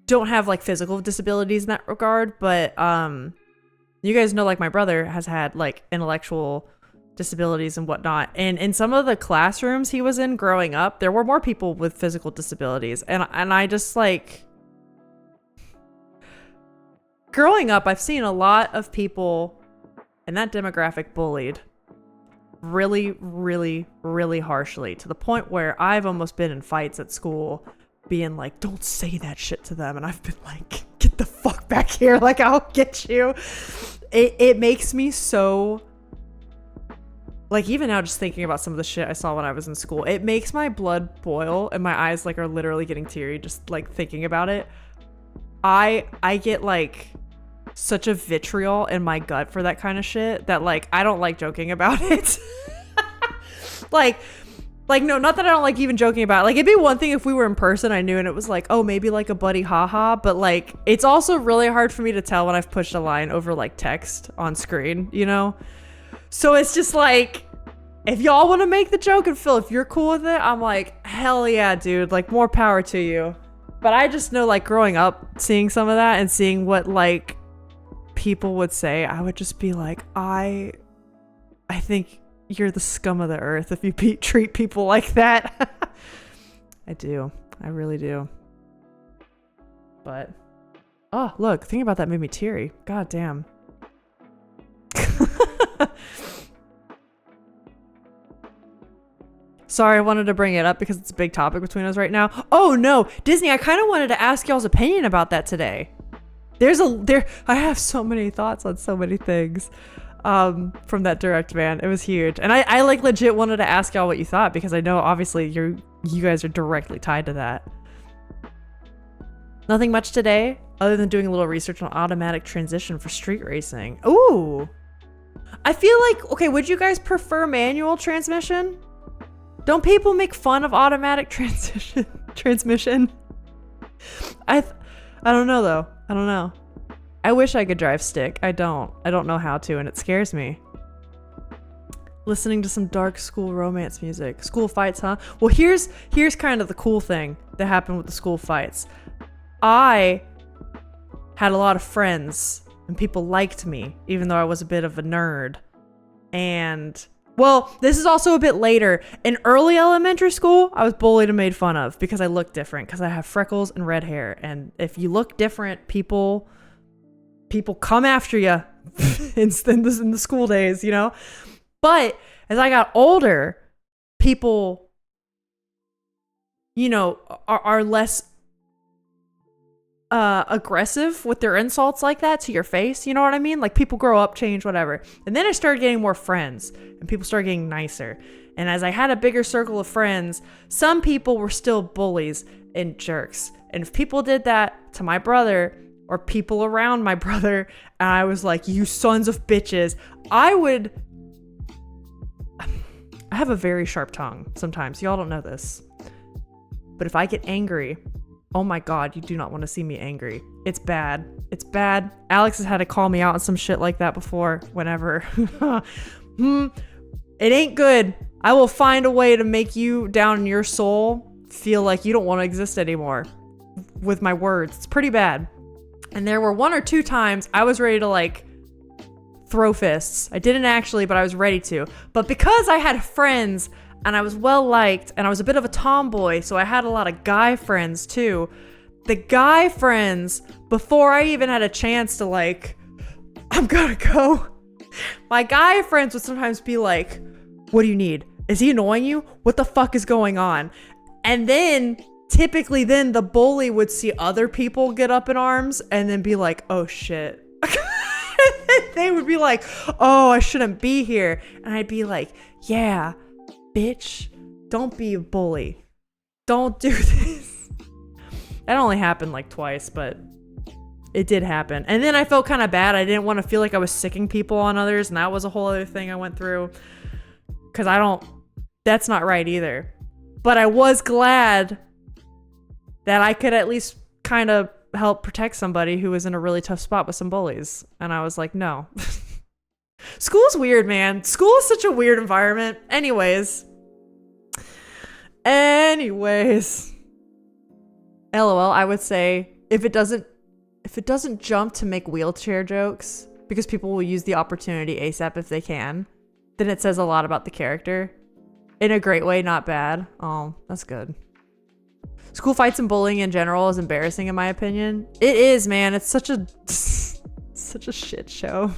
don't have, like, physical disabilities in that regard, but, you guys know, like, my brother has had, like, intellectual disabilities and whatnot. And in some of the classrooms he was in growing up, there were more people with physical disabilities. And I just, like... Growing up, I've seen a lot of people in that demographic bullied really, really, really harshly, to the point where I've almost been in fights at school being like, don't say that shit to them. And I've been like, get the fuck back here. Like, I'll get you. It makes me so... Like, even now, just thinking about some of the shit I saw when I was in school, it makes my blood boil and my eyes, like, are literally getting teary just, like, thinking about it. I get, like, such a vitriol in my gut for that kind of shit that, like, I don't like joking about it. like, no, not that I don't like even joking about it. Like, it'd be one thing if we were in person, I knew, and it was like, oh, maybe, like, a buddy haha, but, like, it's also really hard for me to tell when I've pushed a line over, like, text on screen, you know? So it's just, like, if y'all want to make the joke, and Phil, if you're cool with it, I'm like, hell yeah, dude, like, more power to you. But I just know, like, growing up, seeing some of that and seeing what, like, people would say, I would just be like, I think you're the scum of the earth if you treat people like that. I do. I really do. But, oh, look, thinking about that made me teary. God damn. Sorry, I wanted to bring it up because it's a big topic between us right now. Oh no, Disney, I kind of wanted to ask y'all's opinion about that today. I have so many thoughts on so many things from that direct, man. It was huge. And I like legit wanted to ask y'all what you thought, because I know obviously you guys are directly tied to that. Nothing much today other than doing a little research on automatic transition for street racing. Ooh. I feel like, okay, would you guys prefer manual transmission? Don't people make fun of automatic transmission? I don't know though. I don't know. I wish I could drive stick. I don't know how to, and it scares me. Listening to some dark school romance music. School fights, huh? Well, here's kind of the cool thing that happened with the school fights. I had a lot of friends and people liked me, even though I was a bit of a nerd. And, well, this is also a bit later. In early elementary school, I was bullied and made fun of because I look different, because I have freckles and red hair. And if you look different, people come after you in the school days, you know? But as I got older, people, you know, are less aggressive with their insults like that to your face. You know what I mean? Like, people grow up, change, whatever. And then I started getting more friends and people started getting nicer. And as I had a bigger circle of friends, some people were still bullies and jerks. And if people did that to my brother or people around my brother, and I was like, you sons of bitches, I have a very sharp tongue sometimes. Y'all don't know this. But if I get angry, oh my God, you do not want to see me angry. It's bad. It's bad. Alex has had to call me out on some shit like that before, whenever. It ain't good. I will find a way to make you down in your soul feel like you don't want to exist anymore with my words. It's pretty bad. And there were 1 or 2 times I was ready to like throw fists. I didn't actually, but I was ready to. But because I had friends and I was well liked and I was a bit of a tomboy, so I had a lot of guy friends too. The guy friends, before I even had a chance to like, I'm gonna go, my guy friends would sometimes be like, what do you need? Is he annoying you? What the fuck is going on? And then typically then the bully would see other people get up in arms and then be like, oh shit. They would be like, oh, I shouldn't be here. And I'd be like, yeah, bitch, don't be a bully. Don't do this. That only happened like twice, but it did happen. And then I felt kind of bad. I didn't want to feel like I was sicking people on others. And that was a whole other thing I went through. Because that's not right either. But I was glad that I could at least kind of help protect somebody who was in a really tough spot with some bullies. And I was like, no. School's weird, man. School is such a weird environment. Anyways. LOL, I would say if it doesn't jump to make wheelchair jokes, because people will use the opportunity ASAP if they can, then it says a lot about the character. In a great way, not bad. Oh, that's good. School fights and bullying in general is embarrassing in my opinion. It is, man. It's such a shit show.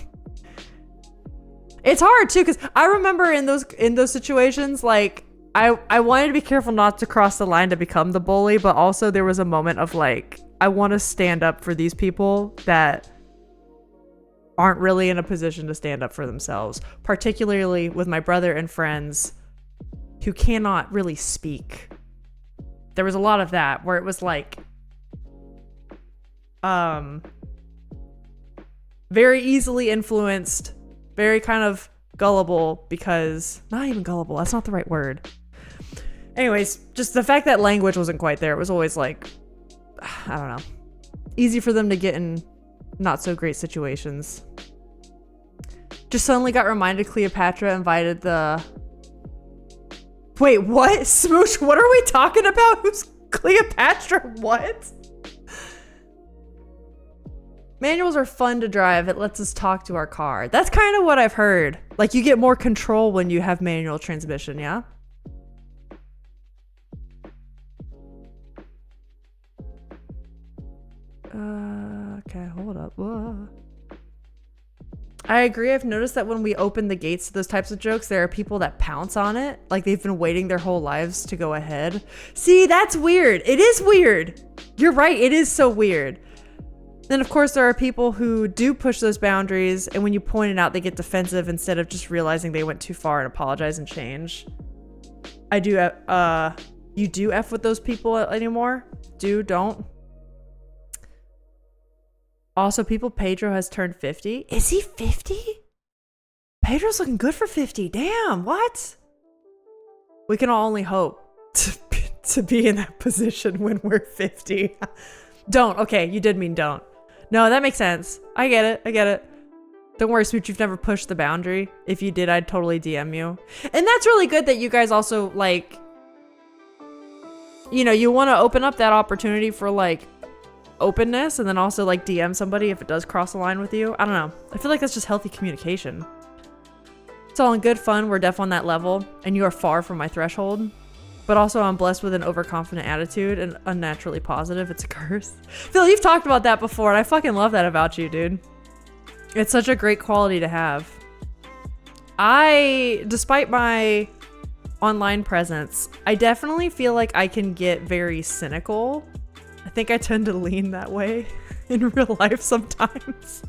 It's hard too, because I remember in those situations, like I wanted to be careful not to cross the line to become the bully, but also there was a moment of like, I want to stand up for these people that aren't really in a position to stand up for themselves, particularly with my brother and friends who cannot really speak. There was a lot of that where it was like very easily influenced, very kind of gullible, because not even gullible, that's not the right word. Anyways, just the fact that language wasn't quite there, it was always like, I don't know, easy for them to get in not so great situations. Just suddenly got reminded Cleopatra invited the... Wait, what? Smoosh, what are we talking about? Who's Cleopatra? What? Manuals are fun to drive. It lets us talk to our car. That's kind of what I've heard. Like, you get more control when you have manual transmission, yeah? Okay, hold up. Whoa. I agree. I've noticed that when we open the gates to those types of jokes, there are people that pounce on it. Like they've been waiting their whole lives to go ahead. See, that's weird. It is weird. You're right. It is so weird. Then, of course, there are people who do push those boundaries. And when you point it out, they get defensive instead of just realizing they went too far and apologize and change. I do. You do F with those people anymore? Don't. Also, Pedro has turned 50. Is he 50? Pedro's looking good for 50. Damn, what? We can all only hope to be in that position when we're 50. Don't. Okay, you did mean don't. No, that makes sense. I get it. Don't worry, Smooch, you've never pushed the boundary. If you did, I'd totally DM you. And that's really good that you guys also, like, you know, you want to open up that opportunity for, like, openness, and then also like DM somebody if it does cross the line with you. I don't know. I feel like that's just healthy communication. It's all in good fun. We're deaf on that level, and you are far from my threshold. But also, I'm blessed with an overconfident attitude and unnaturally positive. It's a curse. Phil, you've talked about that before, and I fucking love that about you, dude. It's such a great quality to have. Despite my online presence, I definitely feel like I can get very cynical. I think I tend to lean that way in real life sometimes.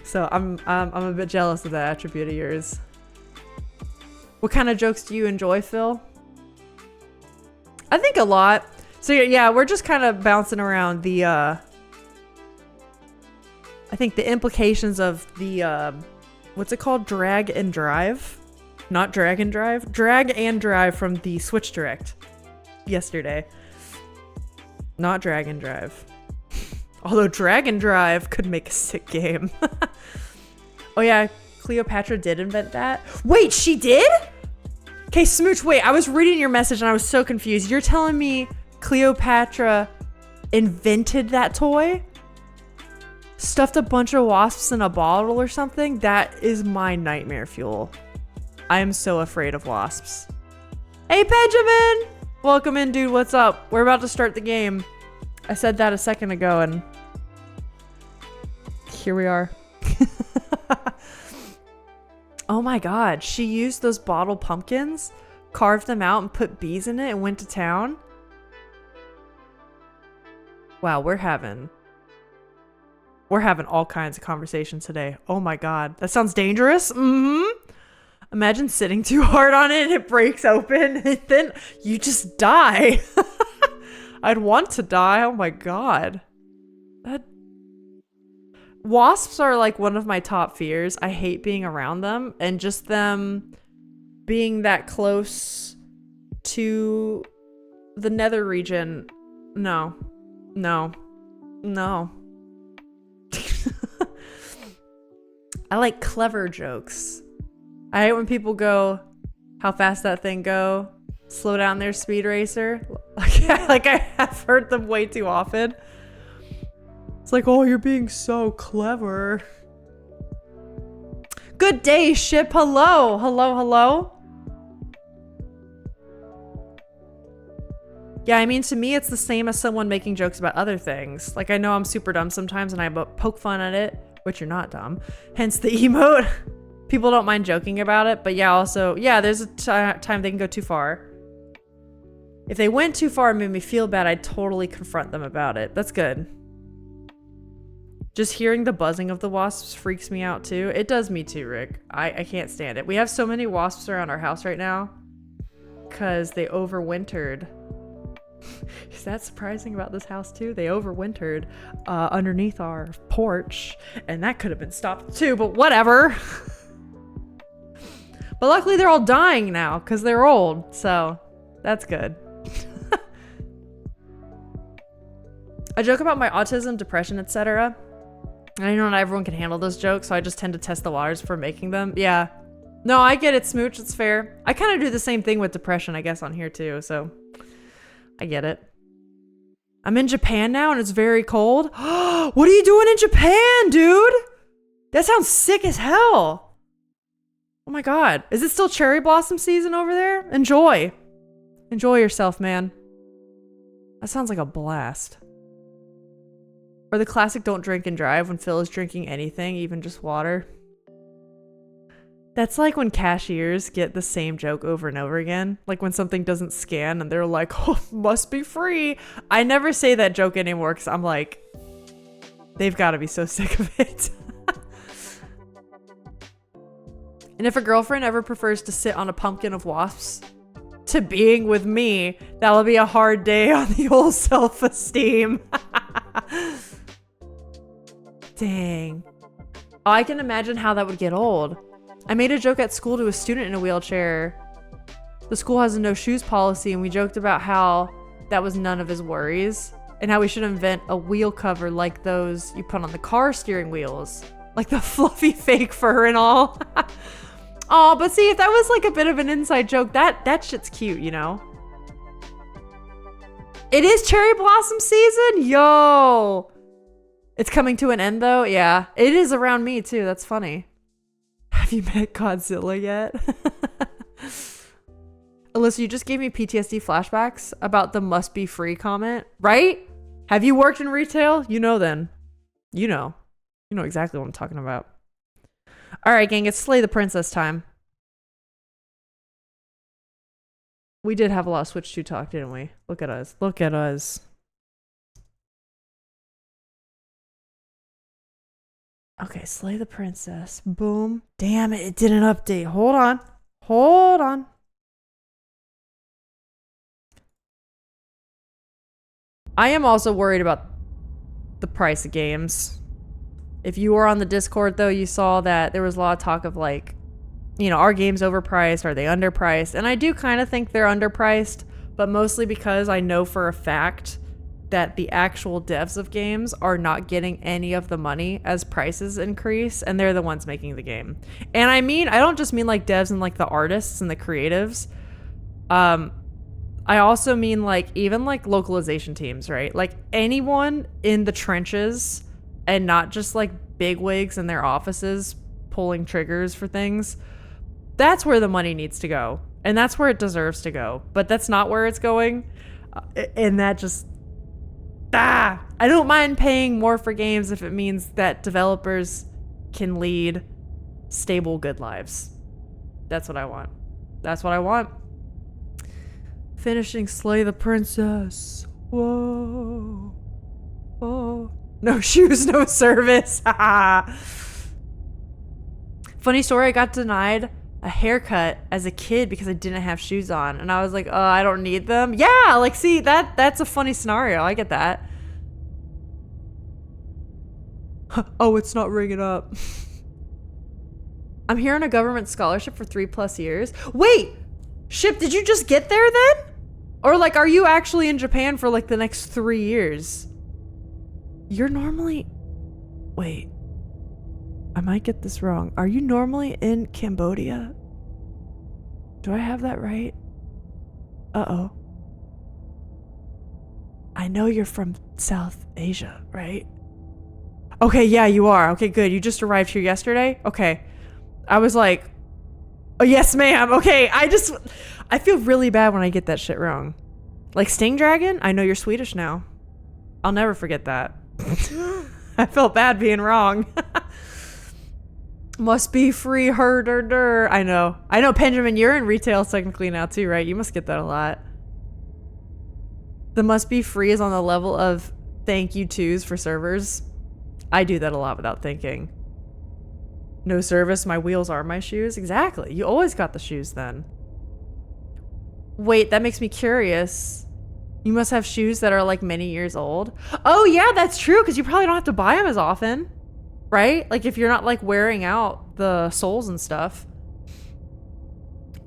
So I'm a bit jealous of that attribute of yours. What kind of jokes do you enjoy, Phil? I think a lot. So yeah, we're just kind of bouncing around the I think the implications of the what's it called? Drag and drive? Not drag and drive? Drag and drive from the Switch Direct yesterday. Not drag and drive. Although drag and drive could make a sick game. Oh yeah, Cleopatra did invent that. Wait, she did? Okay, Smooch, wait, I was reading your message and I was so confused. You're telling me Cleopatra invented that toy? Stuffed a bunch of wasps in a bottle or something? That is my nightmare fuel. I am so afraid of wasps. Hey, Benjamin! Welcome in, dude. What's up? We're about to start the game. I said that a second ago and here we are. Oh my god, she used those bottle pumpkins, carved them out and put bees in it and went to town? Wow, we're having all kinds of conversations today. Oh my god, that sounds dangerous. Imagine sitting too hard on it and it breaks open and then you just die. I'd want to die. Oh my god. Wasps are like one of my top fears. I hate being around them and just them being that close to the nether region. No. I like clever jokes. I hate when people go, how fast that thing go? Slow down their speed racer. Like I have heard them way too often. It's like, oh, you're being so clever. Good day, ship. Hello. Yeah, I mean, to me, it's the same as someone making jokes about other things. Like, I know I'm super dumb sometimes and I poke fun at it, which you're not dumb. Hence the emote. People don't mind joking about it, but yeah, also, yeah, there's a time they can go too far. If they went too far and made me feel bad, I'd totally confront them about it. That's good. Just hearing the buzzing of the wasps freaks me out too. It does me too, Rick. I can't stand it. We have so many wasps around our house right now because they overwintered. Is that surprising about this house too? They overwintered underneath our porch and that could have been stopped too, but whatever. But luckily they're all dying now because they're old, so that's good. I joke about my autism, depression, etc. And I know not everyone can handle those jokes, so I just tend to test the waters before making them. Yeah. No, I get it, Smooch. It's fair. I kind of do the same thing with depression, I guess, on here too, so I get it. I'm in Japan now and it's very cold. What are you doing in Japan, dude? That sounds sick as hell. Oh my god. Is it still cherry blossom season over there? Enjoy. Enjoy yourself, man. That sounds like a blast. Or the classic don't drink and drive when Phil is drinking anything, even just water. That's like when cashiers get the same joke over and over again. Like when something doesn't scan and they're like, oh, must be free. I never say that joke anymore because I'm like, they've got to be so sick of it. And if a girlfriend ever prefers to sit on a pumpkin of wasps to being with me, that'll be a hard day on the old self-esteem. Dang. Oh, I can imagine how that would get old. I made a joke at school to a student in a wheelchair. The school has a no shoes policy and we joked about how that was none of his worries and how we should invent a wheel cover like those you put on the car steering wheels. Like the fluffy fake fur and all. Oh, but see, if that was like a bit of an inside joke, that shit's cute, you know? It is cherry blossom season? Yo! It's coming to an end though? Yeah. It is around me too. That's funny. Have you met Godzilla yet? Alyssa, you just gave me PTSD flashbacks about the must be free comment, right? Have you worked in retail? You know then. You know. You know exactly what I'm talking about. All right, gang, it's Slay the Princess time. We did have a lot of Switch 2 talk, didn't we? Look at us. Look at us. Okay, Slay the Princess. Boom. Damn it, it didn't update. Hold on. Hold on. I am also worried about the price of games. If you were on the Discord, though, you saw that there was a lot of talk of like, you know, are games overpriced? Are they underpriced? And I do kind of think they're underpriced, but mostly because I know for a fact that the actual devs of games are not getting any of the money as prices increase, and they're the ones making the game. And I mean, I don't just mean like devs and like the artists and the creatives. I also mean like even like localization teams, right? Like anyone in the trenches and not just like bigwigs in their offices pulling triggers for things. That's where the money needs to go. And that's where it deserves to go. But that's not where it's going. And that just... I don't mind paying more for games if it means that developers can lead stable, good lives. That's what I want. That's what I want. Finishing Slay the Princess. Whoa. Whoa. No shoes, no service. Funny story, I got denied a haircut as a kid because I didn't have shoes on. And I was like, oh, I don't need them. Yeah, like, see, that's a funny scenario. I get that. Oh, it's not ringing up. I'm here on a government scholarship for 3+ years. Wait, Ship, did you just get there then? Or like, are you actually in Japan for like the next 3 years? You're normally... Wait. I might get this wrong. Are you normally in Cambodia? Do I have that right? Uh-oh. I know you're from South Asia, right? Okay, yeah, you are. Okay, good. You just arrived here yesterday? Okay. I was like, oh, yes, ma'am. Okay, I feel really bad when I get that shit wrong. Like Sting Dragon? I know you're Swedish now. I'll never forget that. I felt bad being wrong. Must be free herder. I know, Benjamin, you're in retail technically now too, right? You must get that a lot. The must be free is on the level of thank you twos for servers. I do that a lot without thinking. No service, my wheels are my shoes. Exactly. You always got the shoes then. Wait, that makes me curious. You must have shoes that are like many years old. Oh yeah, that's true, because you probably don't have to buy them as often. Right? Like if you're not like wearing out the soles and stuff.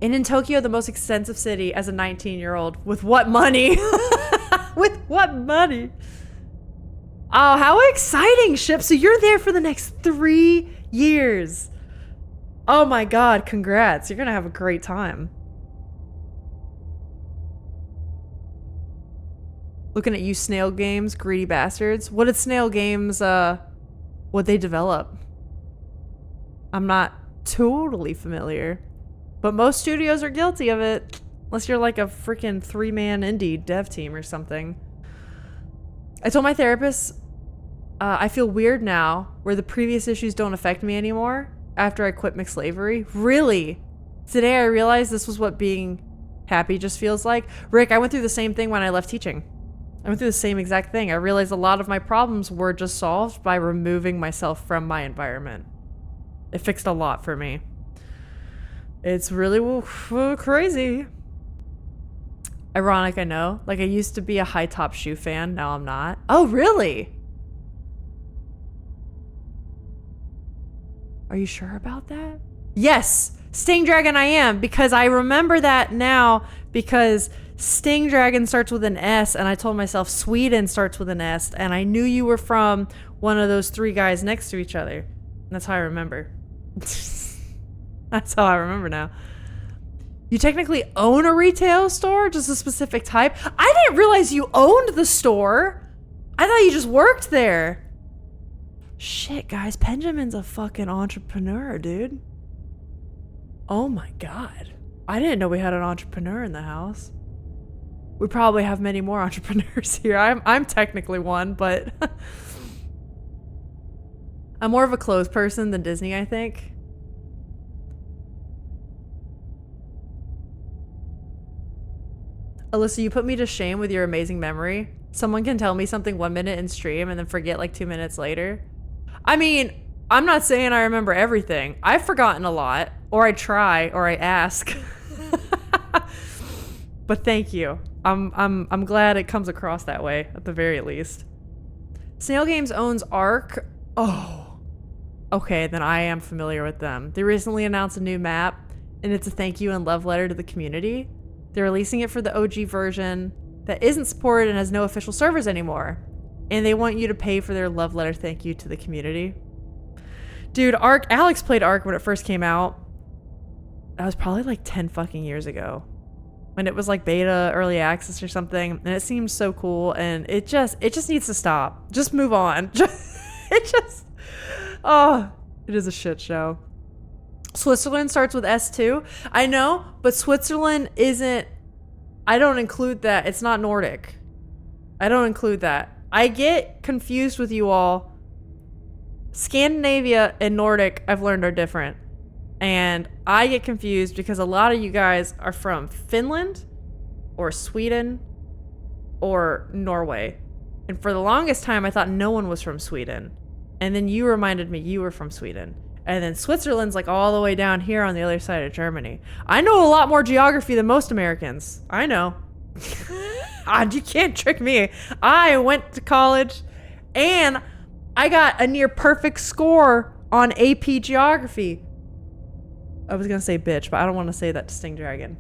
And in Tokyo, the most expensive city as a 19-year-old. With what money? With what money? Oh, how exciting, Ship. So you're there for the next 3 years. Oh my God, congrats. You're gonna have a great time. Looking at you, Snail Games, greedy bastards. What did Snail Games, what they develop? I'm not totally familiar, but most studios are guilty of it, unless you're like a freaking 3-man indie dev team or something. I told my therapist I feel weird now where the previous issues don't affect me anymore after I quit McSlavery. Really? Today I realized this was what being happy just feels like. Rick, I went through the same thing when I left teaching. I went through the same exact thing. I realized a lot of my problems were just solved by removing myself from my environment. It fixed a lot for me. It's really crazy. Ironic, I know. Like, I used to be a high top shoe fan. Now I'm not. Oh, really? Are you sure about that? Yes, Sting Dragon I am, because I remember that now because Sting Dragon starts with an S, and I told myself Sweden starts with an S, and I knew you were from one of those 3 guys next to each other. And that's how I remember. That's how I remember now. You technically own a retail store, just a specific type. I didn't realize you owned the store. I thought you just worked there. Shit, guys, Benjamin's a fucking entrepreneur, dude. Oh my God. I didn't know we had an entrepreneur in the house. We probably have many more entrepreneurs here. I'm technically one, but I'm more of a clothes person than Disney, I think. Alyssa, you put me to shame with your amazing memory. Someone can tell me something 1 minute in stream and then forget like 2 minutes later. I mean, I'm not saying I remember everything. I've forgotten a lot. or I try, or I ask. But thank you. I'm glad it comes across that way, at the very least. Snail Games owns Ark. Oh. Okay, then I am familiar with them. They recently announced a new map, and it's a thank you and love letter to the community. They're releasing it for the OG version that isn't supported and has no official servers anymore. And they want you to pay for their love letter thank you to the community. Dude, Ark, Alex played Ark when it first came out. That was probably like 10 fucking years ago. When it was like beta, early access or something. And it seemed so cool, and it just needs to stop. Just move on. Oh, it is a shit show. Switzerland starts with S2. I know, but Switzerland isn't, I don't include that. It's not Nordic. I don't include that. I get confused with you all. Scandinavia and Nordic, I've learned, are different. And I get confused because a lot of you guys are from Finland or Sweden or Norway. And for the longest time, I thought no one was from Sweden. And then you reminded me you were from Sweden. And then Switzerland's like all the way down here on the other side of Germany. I know a lot more geography than most Americans. I know. You can't trick me. I went to college and I got a near perfect score on AP geography. I was going to say bitch, but I don't want to say that to Sting Dragon.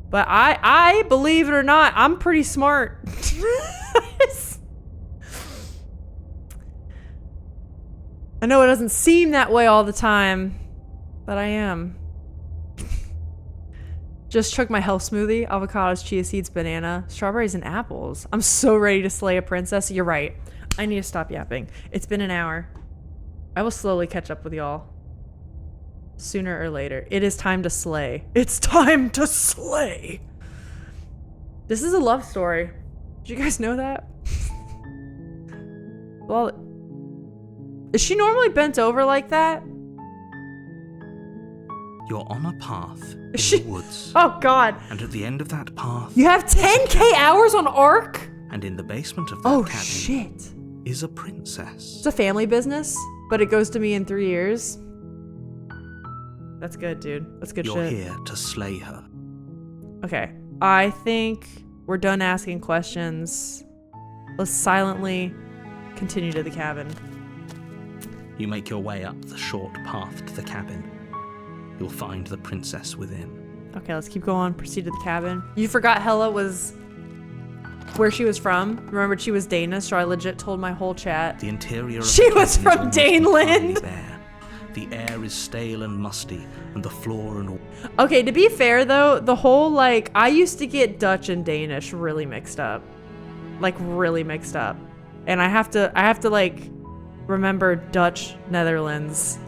But I believe it or not, I'm pretty smart. I know it doesn't seem that way all the time, but I am. Just took my health smoothie, avocados, chia seeds, banana, strawberries, and apples. I'm so ready to slay a princess. You're right. I need to stop yapping. It's been an hour. I will slowly catch up with y'all. Sooner or later. It is time to slay. It's time to slay. This is a love story. Did you guys know that? Well, is she normally bent over like that? You're on a path in the woods. Oh, God. And at the end of that path... You have 10K hours on Ark? And in the basement of that cabin... shit. ...is a princess. It's a family business, but it goes to me in 3 years. That's good, dude. That's good shit. You're here to slay her. Okay. I think we're done asking questions. Let's silently continue to the cabin. You make your way up the short path to the cabin. You'll find the princess within. Okay, let's keep going. Proceed to the cabin. You forgot Hella was where she was from. Remembered she was Danish, so I legit told my whole chat. The interior of she the was cabin from Daneland. The air is stale and musty, and the floor and... Okay, to be fair though, the whole like I used to get Dutch and Danish really mixed up. Like really mixed up. And I have to like remember Dutch, Netherlands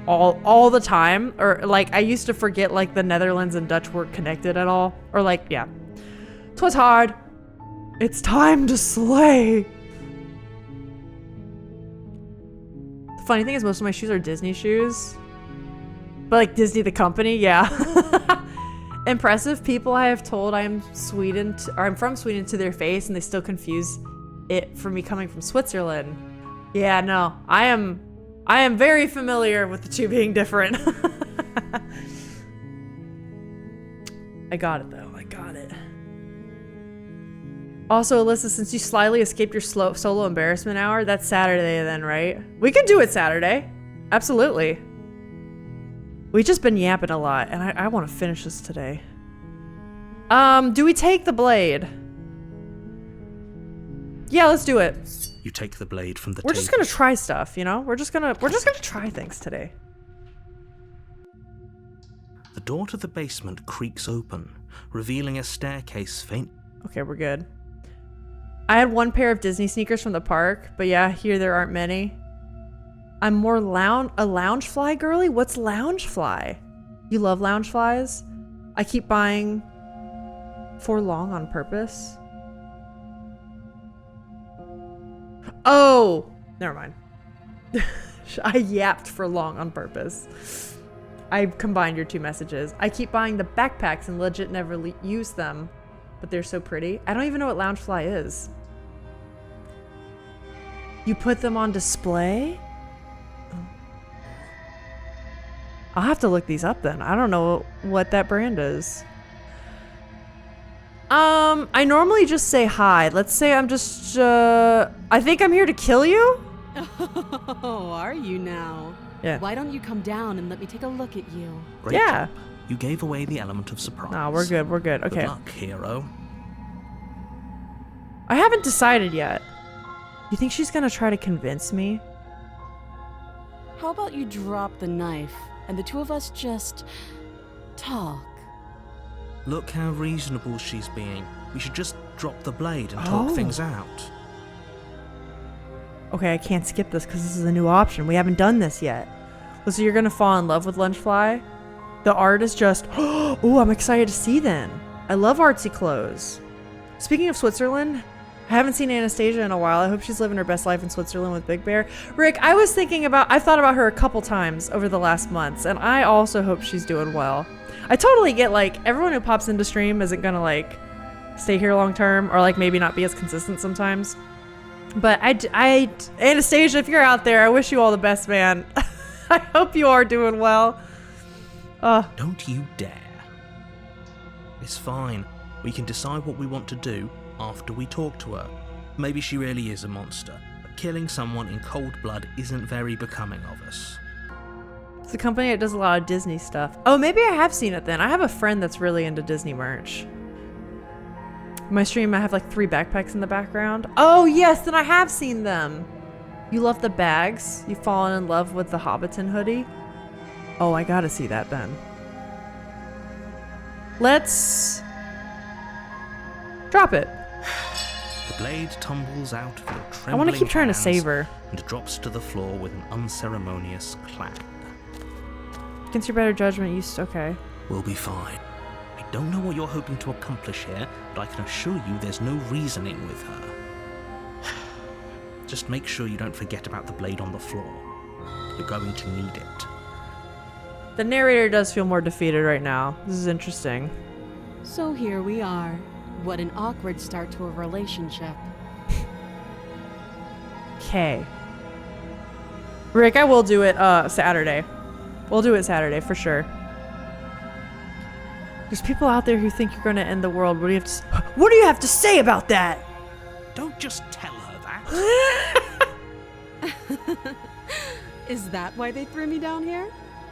all the time, or like I used to forget like the Netherlands and Dutch weren't connected at all, or like yeah. 'Twas hard. It's time to slay. The funny thing is most of my shoes are Disney shoes. But like Disney the company, yeah. Impressive people I have told I'm from Sweden to their face, and they still confuse it for me coming from Switzerland. Yeah, no, I am very familiar with the two being different. I got it though, I got it. Also, Alyssa, since you slyly escaped your solo embarrassment hour, that's Saturday then, right? We could do it Saturday. Absolutely. We've just been yapping a lot, and I want to finish this today. Do we take the blade? Yeah, let's do it. You take the blade from the We're just gonna try stuff, you know? We're just gonna try things today. The door to the basement creaks open, revealing a staircase faint. Okay, we're good. I had one pair of Disney sneakers from the park, but yeah, here there aren't many. I'm more a Loungefly girly? What's Loungefly? You love Loungeflies? I keep buying for long on purpose. Oh, never mind. I yapped for long on purpose. I combined your two messages. I keep buying the backpacks and legit never use them, but they're so pretty. I don't even know what Loungefly is. You put them on display? I'll have to look these up then. I don't know what that brand is. I normally just say hi. Let's say I'm just, I think I'm here to kill you? Oh, are you now? Yeah. Why don't you come down and let me take a look at you? Great Yeah. job. You gave away the element of surprise. No, we're good, Okay. Good luck, hero. I haven't decided yet. You think she's gonna try to convince me? How about you drop the knife and the two of us just talk? Look how reasonable she's being. We should just drop the blade and talk things out. Okay, I can't skip this because this is a new option. We haven't done this yet. So you're gonna fall in love with Lunchfly? The art is just, oh, I'm excited to see then. I love artsy clothes. Speaking of Switzerland, I haven't seen Anastasia in a while. I hope she's living her best life in Switzerland with Big Bear. Rick, I've thought about her a couple times over the last months, and I also hope she's doing well. I totally get, like, everyone who pops into stream isn't gonna, like, stay here long term, or, like, maybe not be as consistent sometimes. But Anastasia, if you're out there, I wish you all the best, man. I hope you are doing well. Don't you dare. It's fine. We can decide what we want to do after we talk to her. Maybe she really is a monster, but killing someone in cold blood isn't very becoming of us. It's a company that does a lot of Disney stuff. Oh, maybe I have seen it then. I have a friend that's really into Disney merch. In my stream, I have like 3 backpacks in the background. Oh, yes, then I have seen them. You love the bags? You've fallen in love with the Hobbiton hoodie? Oh, I gotta see that then. Let's drop it. The blade tumbles out of your trembling I want to keep trying to hands save her. and drops to the floor with an unceremonious clang. Against your better judgment, okay. We'll be fine. I don't know what you're hoping to accomplish here, but I can assure you there's no reasoning with her. Just make sure you don't forget about the blade on the floor. You're going to need it. The narrator does feel more defeated right now. This is interesting. So here we are. What an awkward start to a relationship. Okay. Rick, I will do it Saturday. We'll do it Saturday for sure. There's people out there who think you're going to end the world. What do you have to say about that? Don't just tell her that. Is that why they threw me down here?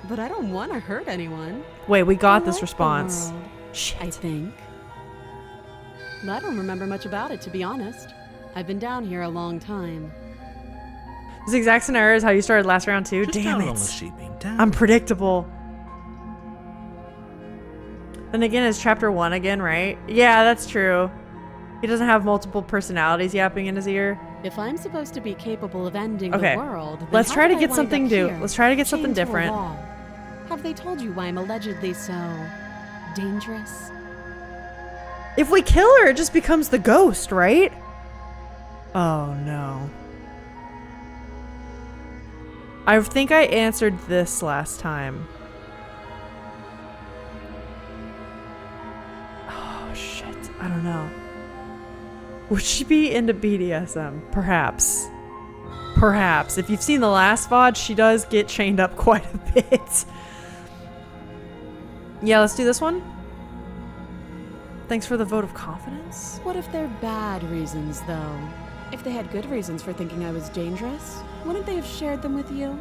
But I don't want to hurt anyone. Wait, we got I this like the response. world, Shit. I think. I don't remember much about it, to be honest. I've been down here a long time. This exact scenario is how you started last round too? Just Damn how it. long has she been down? Unpredictable. Then again, it's chapter 1 again, right? Yeah, that's true. He doesn't have multiple personalities yapping in his ear. If I'm supposed to be capable of ending Okay. the world, then Let's how try to did I get wind something up new. here, Let's try to get something chained to a different. wall? Have they told you why I'm allegedly so dangerous? If we kill her, it just becomes the ghost, right? Oh no. I think I answered this last time. Oh shit, I don't know. Would she be into BDSM? Perhaps. Perhaps. If you've seen the last VOD, she does get chained up quite a bit. Yeah, let's do this one. Thanks for the vote of confidence. What if they're bad reasons, though? If they had good reasons for thinking I was dangerous, wouldn't they have shared them with you?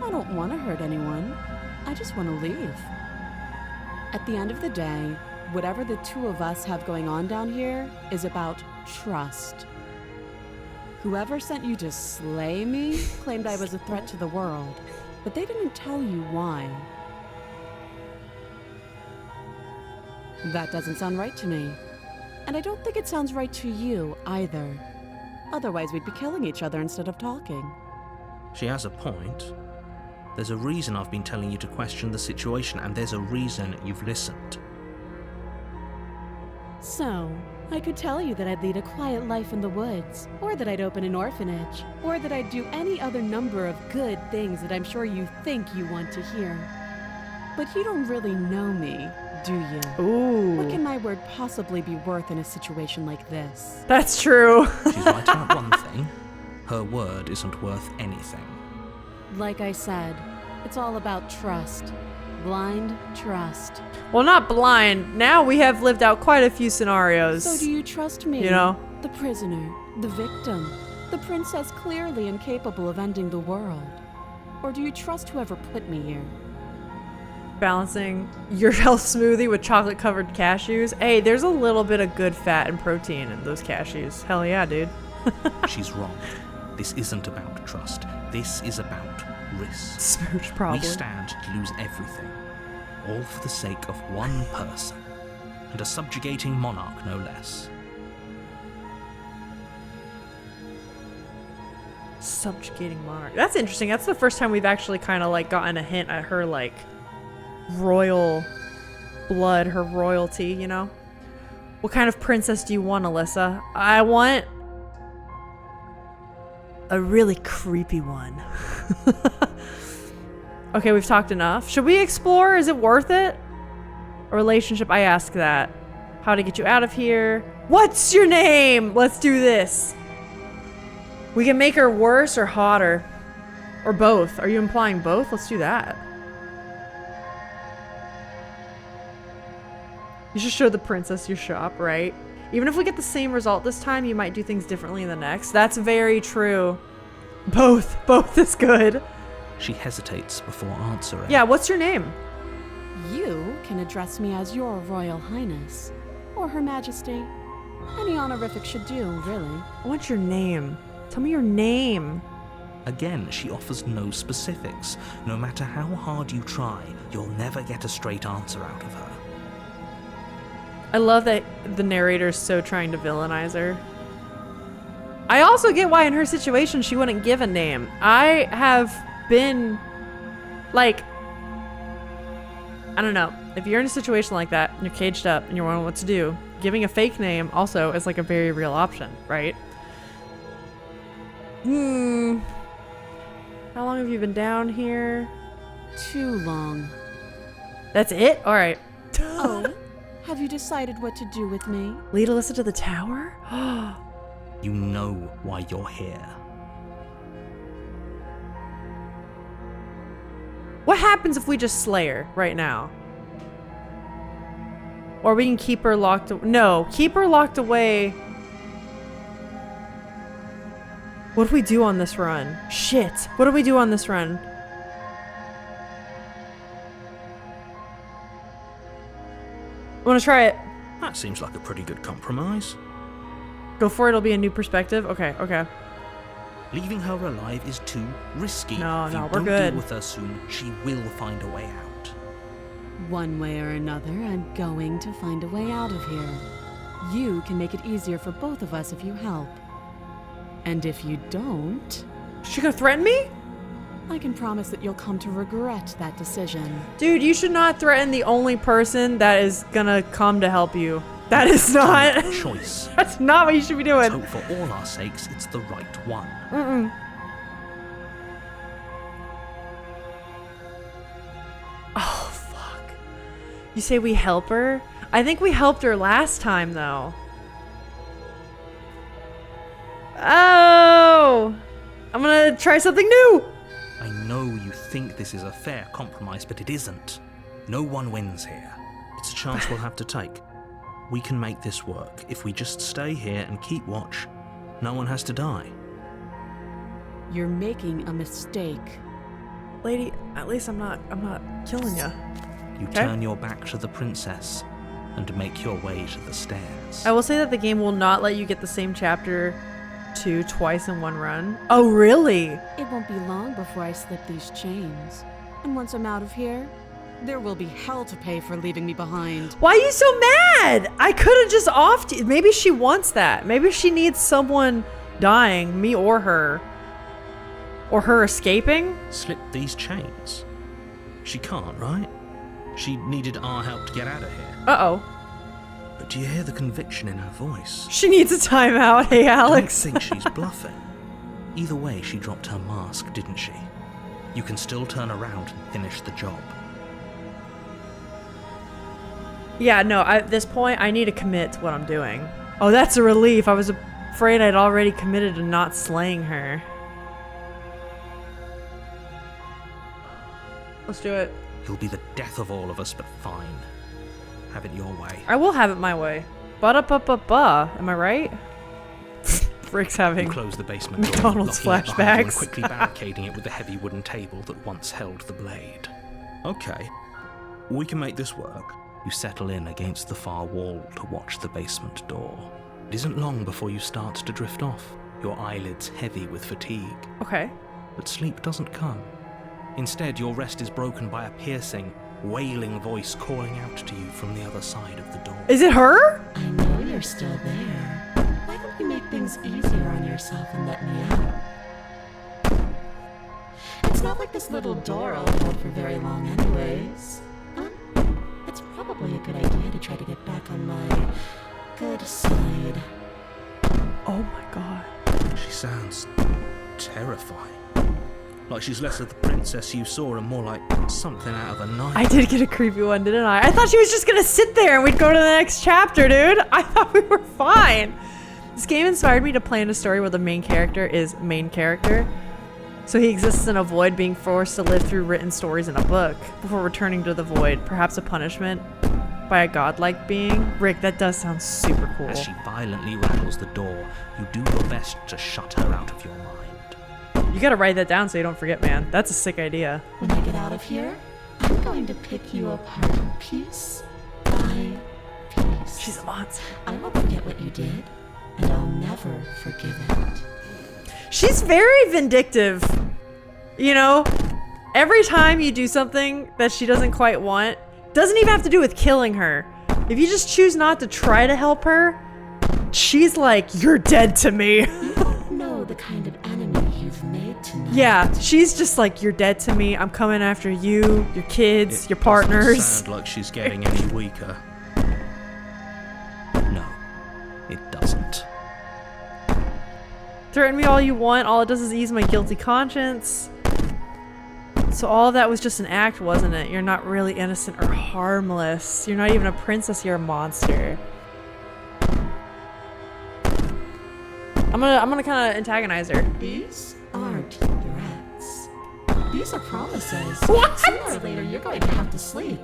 I don't want to hurt anyone. I just want to leave. At the end of the day, whatever the two of us have going on down here is about trust. Whoever sent you to slay me claimed I was a threat to the world, but they didn't tell you why. That doesn't sound right to me. And I don't think it sounds right to you either. Otherwise, we'd be killing each other instead of talking. She has a point. There's a reason I've been telling you to question the situation, and there's a reason you've listened. So, I could tell you that I'd lead a quiet life in the woods, or that I'd open an orphanage, or that I'd do any other number of good things that I'm sure you think you want to hear. But you don't really know me, do you? Ooh. What can my word possibly be worth in a situation like this? That's true. She's right about one thing. Her word isn't worth anything. Like I said, It's all about trust. Blind trust. Well, not blind. Now we have lived out quite a few scenarios. So do you trust me? You know? The prisoner, the victim, the princess clearly incapable of ending the world. Or do you trust whoever put me here? Balancing your health smoothie with chocolate-covered cashews. Hey, there's a little bit of good fat and protein in those cashews. Hell yeah, dude. She's wrong. This isn't about trust. This is about risk. Smooch, probably. We stand to lose everything, all for the sake of one person, and a subjugating monarch no less. Subjugating monarch. That's interesting. That's the first time we've actually kind of like gotten a hint at her like royal blood, her royalty, you know? What kind of princess do you want, Alyssa? I want a really creepy one. Okay, we've talked enough. Should we explore? Is it worth it? A relationship, I ask that. How to get you out of here. What's your name? Let's do this. We can make her worse or hotter. Or both. Are you implying both? Let's do that. You should show the princess your shop, right? Even if we get the same result this time, you might do things differently in the next. That's very true. Both is good. She hesitates before answering. Yeah, what's your name? You can address me as your Royal Highness. Or Her Majesty. Any honorific should do, really. I want your name. Tell me your name. Again, she offers no specifics. No matter how hard you try, you'll never get a straight answer out of her. I love that the narrator's so trying to villainize her. I also get why in her situation she wouldn't give a name. I have been, like, I don't know. If you're in a situation like that, and you're caged up, and you're wondering what to do, giving a fake name also is like a very real option, right? How long have you been down here? Too long. That's it? Alright. Oh, have you decided what to do with me? Lead Alyssa to the tower? You know why you're here. What happens if we just slay her right now? Or we can keep her locked away. No, keep her locked away. What do we do on this run? Shit. What do we do on this run? I want to try it. That seems like a pretty good compromise. Go for it. It'll be a new perspective. Okay, okay. Leaving her alive is too risky. No, if no, you we're don't good. deal with her soon, she will find a way out. One way or another, I'm going to find a way out of here. You can make it easier for both of us if you help. And if you don't, She gonna threaten me? I can promise that you'll come to regret that decision. Dude, you should not threaten the only person that is gonna come to help you. That is not. Choice. That's not what you should be Let's doing. hope for all our sakes it's the right one. Mm-mm. Oh, fuck. You say we help her? I think we helped her last time, though. Oh! I'm gonna try something new! I know you think this is a fair compromise, but it isn't. No one wins here. It's a chance we'll have to take. We can make this work. If we just stay here and keep watch, no one has to die. You're making a mistake. Lady, at least I'm not killing you. You turn your back to the princess and make your way to the stairs. I will say that the game will not let you get the same chapter 2 twice in one run. Oh, really? It won't be long before I slip these chains. And once I'm out of here, there will be hell to pay for leaving me behind. Why are you so mad? I could have just offed you. Maybe she wants that. Maybe she needs someone dying, me or her. Or her escaping? Slip these chains. She can't, right? She needed our help to get out of here. Uh-oh. But do you hear the conviction in her voice? She needs a timeout. Hey, Alex. I don't think she's bluffing. Either way, she dropped her mask, didn't she? You can still turn around and finish the job. Yeah, no, at this point, I need to commit to what I'm doing. Oh, that's a relief. I was afraid I'd already committed to not slaying her. Let's do it. You'll be the death of all of us, but fine. Have it your way. I will have it my way. Ba-da-ba-ba-ba. Am I right? Rick's having You close the basement door, McDonald's locking it behind you and flashbacks. quickly barricading it with the heavy wooden table that once held the blade. Okay, we can make this work. You settle in against the far wall to watch the basement door. It isn't long before you start to drift off, your eyelids heavy with fatigue. Okay. But sleep doesn't come. Instead, your rest is broken by a piercing, wailing voice calling out to you from the other side of the door. Is it her? I know you're still there. Why don't you make things easier on yourself and let me out? It's not like this little door I'll hold for very long anyways. It's probably a good idea to try to get back on my good side. Oh my god. She sounds terrifying. Like she's less of the princess you saw and more like something out of a nightmare. I did get a creepy one, didn't I? I thought she was just gonna sit there and we'd go to the next chapter, dude. I thought we were fine. This game inspired me to plan a story where the main character is main character. So he exists in a void, being forced to live through written stories in a book before returning to the void, perhaps a punishment by a godlike being. Rick, that does sound super cool. As she violently rattles the door, you do your best to shut her out of your mind. You gotta write that down so you don't forget, man. That's a sick idea. When I get out of here, I'm going to pick you apart piece by piece. She's a monster. I won't forget what you did, and I'll never forgive it. She's very vindictive. You know, every time you do something that she doesn't quite want, doesn't even have to do with killing her. If you just choose not to try to help her, she's like, you're dead to me. You don't know the kind of enemy you've made tonight. Yeah, she's just like, you're dead to me. I'm coming after you, your kids, your partners. Doesn't sound like she's getting any weaker. No, it doesn't. Threaten me all you want. All it does is ease my guilty conscience. So all of that was just an act, wasn't it? You're not really innocent or harmless. You're not even a princess, you're a monster. I'm gonna kind of antagonize her. These aren't threats. These are promises. What? Sooner or later, you're going to have to sleep.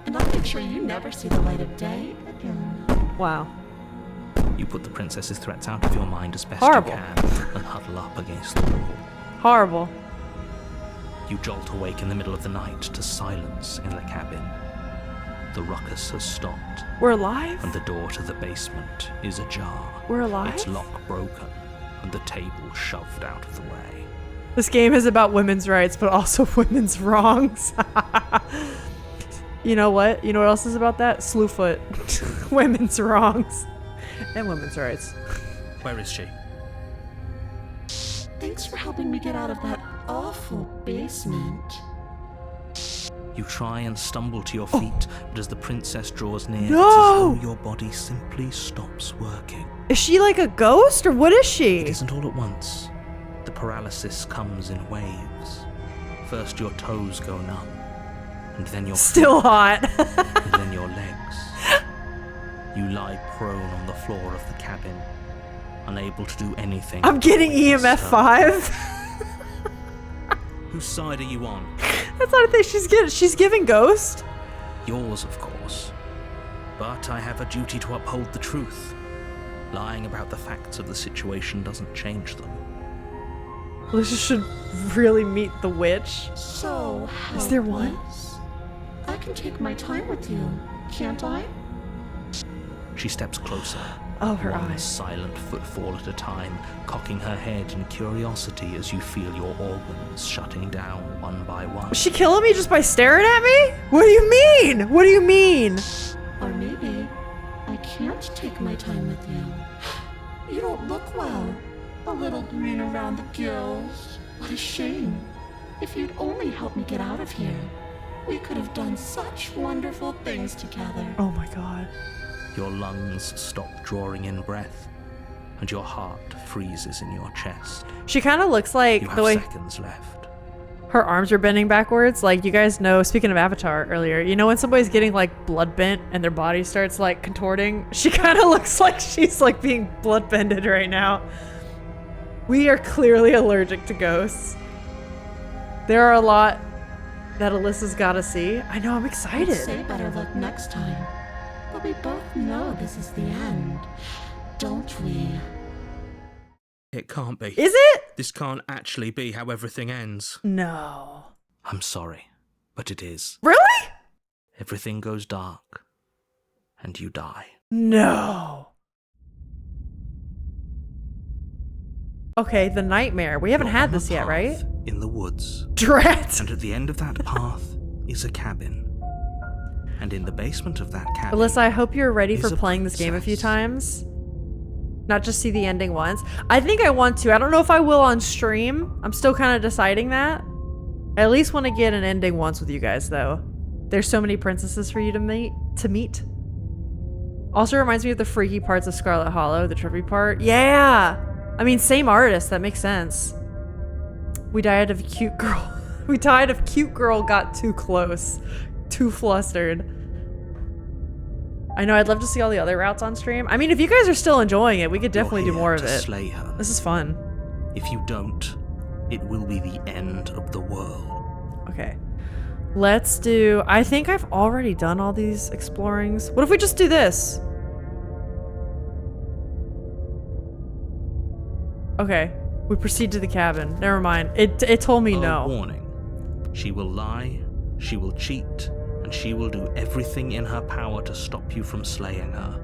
And I'll make sure you never see the light of day again. Wow. You put the princess's threats out of your mind as best Horrible. you can and huddle up against the wall. Horrible. You jolt awake in the middle of the night to silence in the cabin. The ruckus has stopped, We're alive? and the door to the basement is ajar. We're alive? Its lock broken, and the table shoved out of the way. This game is about women's rights, but also women's wrongs. You know what? You know what else is about that? Slewfoot. Women's wrongs. And women's rights. Where is she? Thanks for helping me get out of that awful basement. You try and stumble to your feet, but as the princess draws near, No! it's as though your body simply stops working. Is she like a ghost or what is It she? isn't all at once. The paralysis comes in waves. First your toes go numb, and then your Still hot. and then your legs. You lie prone on the floor of the cabin, unable to do anything. I'm getting but witness EMF her. 5. Whose side are you on? That's not a thing she's giving ghost. Yours, of course. But I have a duty to uphold the truth. Lying about the facts of the situation doesn't change them. Alicia should really meet the witch. So, Is there one? helpless. I can take my time with you, can't I? She steps closer. Oh, her one eyes. silent footfall at a time, cocking her head in curiosity as you feel your organs shutting down one by one. Is she killing me just by staring at me? What do you mean? What do you mean? Or maybe I can't take my time with you. You don't look well. A little green around the gills. What a shame. If you'd only helped me get out of here, we could have done such wonderful things together. Oh my god. Your lungs stop drawing in breath, and your heart freezes in your chest. She kind of looks like You the have way seconds left. her arms are bending backwards. Like, you guys know, speaking of Avatar earlier, you know when somebody's getting like blood bent and their body starts like contorting? She kind of looks like she's like being blood bended right now. We are clearly allergic to ghosts. There are a lot that Alyssa's gotta see. I know, I'm I'd excited. say better luck next time. But we both know this is the end, don't we? It can't be. Is it? This can't actually be how everything ends. No. I'm sorry, but it is. Really? Everything goes dark, and you die. No. Okay, the nightmare. We haven't You're had on this a yet, right? path in the woods. Drat. And at the end of that path is a cabin. And in the basement of that cabin... Alyssa, I hope you're ready for is a playing this game a few princess. times. Not just see the ending once. I think I want to. I don't know if I will on stream. I'm still kind of deciding that. I at least want to get an ending once with you guys, though. There's so many princesses for you to meet. Also reminds me of the freaky parts of Scarlet Hollow, the trippy part. Yeah! I mean, same artist. That makes sense. We died of cute girl. We died of cute girl got too close. Too flustered. I know, I'd love to see all the other routes on stream. I mean, if you guys are still enjoying it, we could definitely do You're more here of to it. slay her. This is fun. If you don't, it will be the end of the world. Okay. Let's do... I think I've already done all these explorings. What if we just do this? Okay. We proceed to the cabin. Never mind. It told me no. Warning. She will lie, she will cheat, and she will do everything in her power to stop you from slaying her.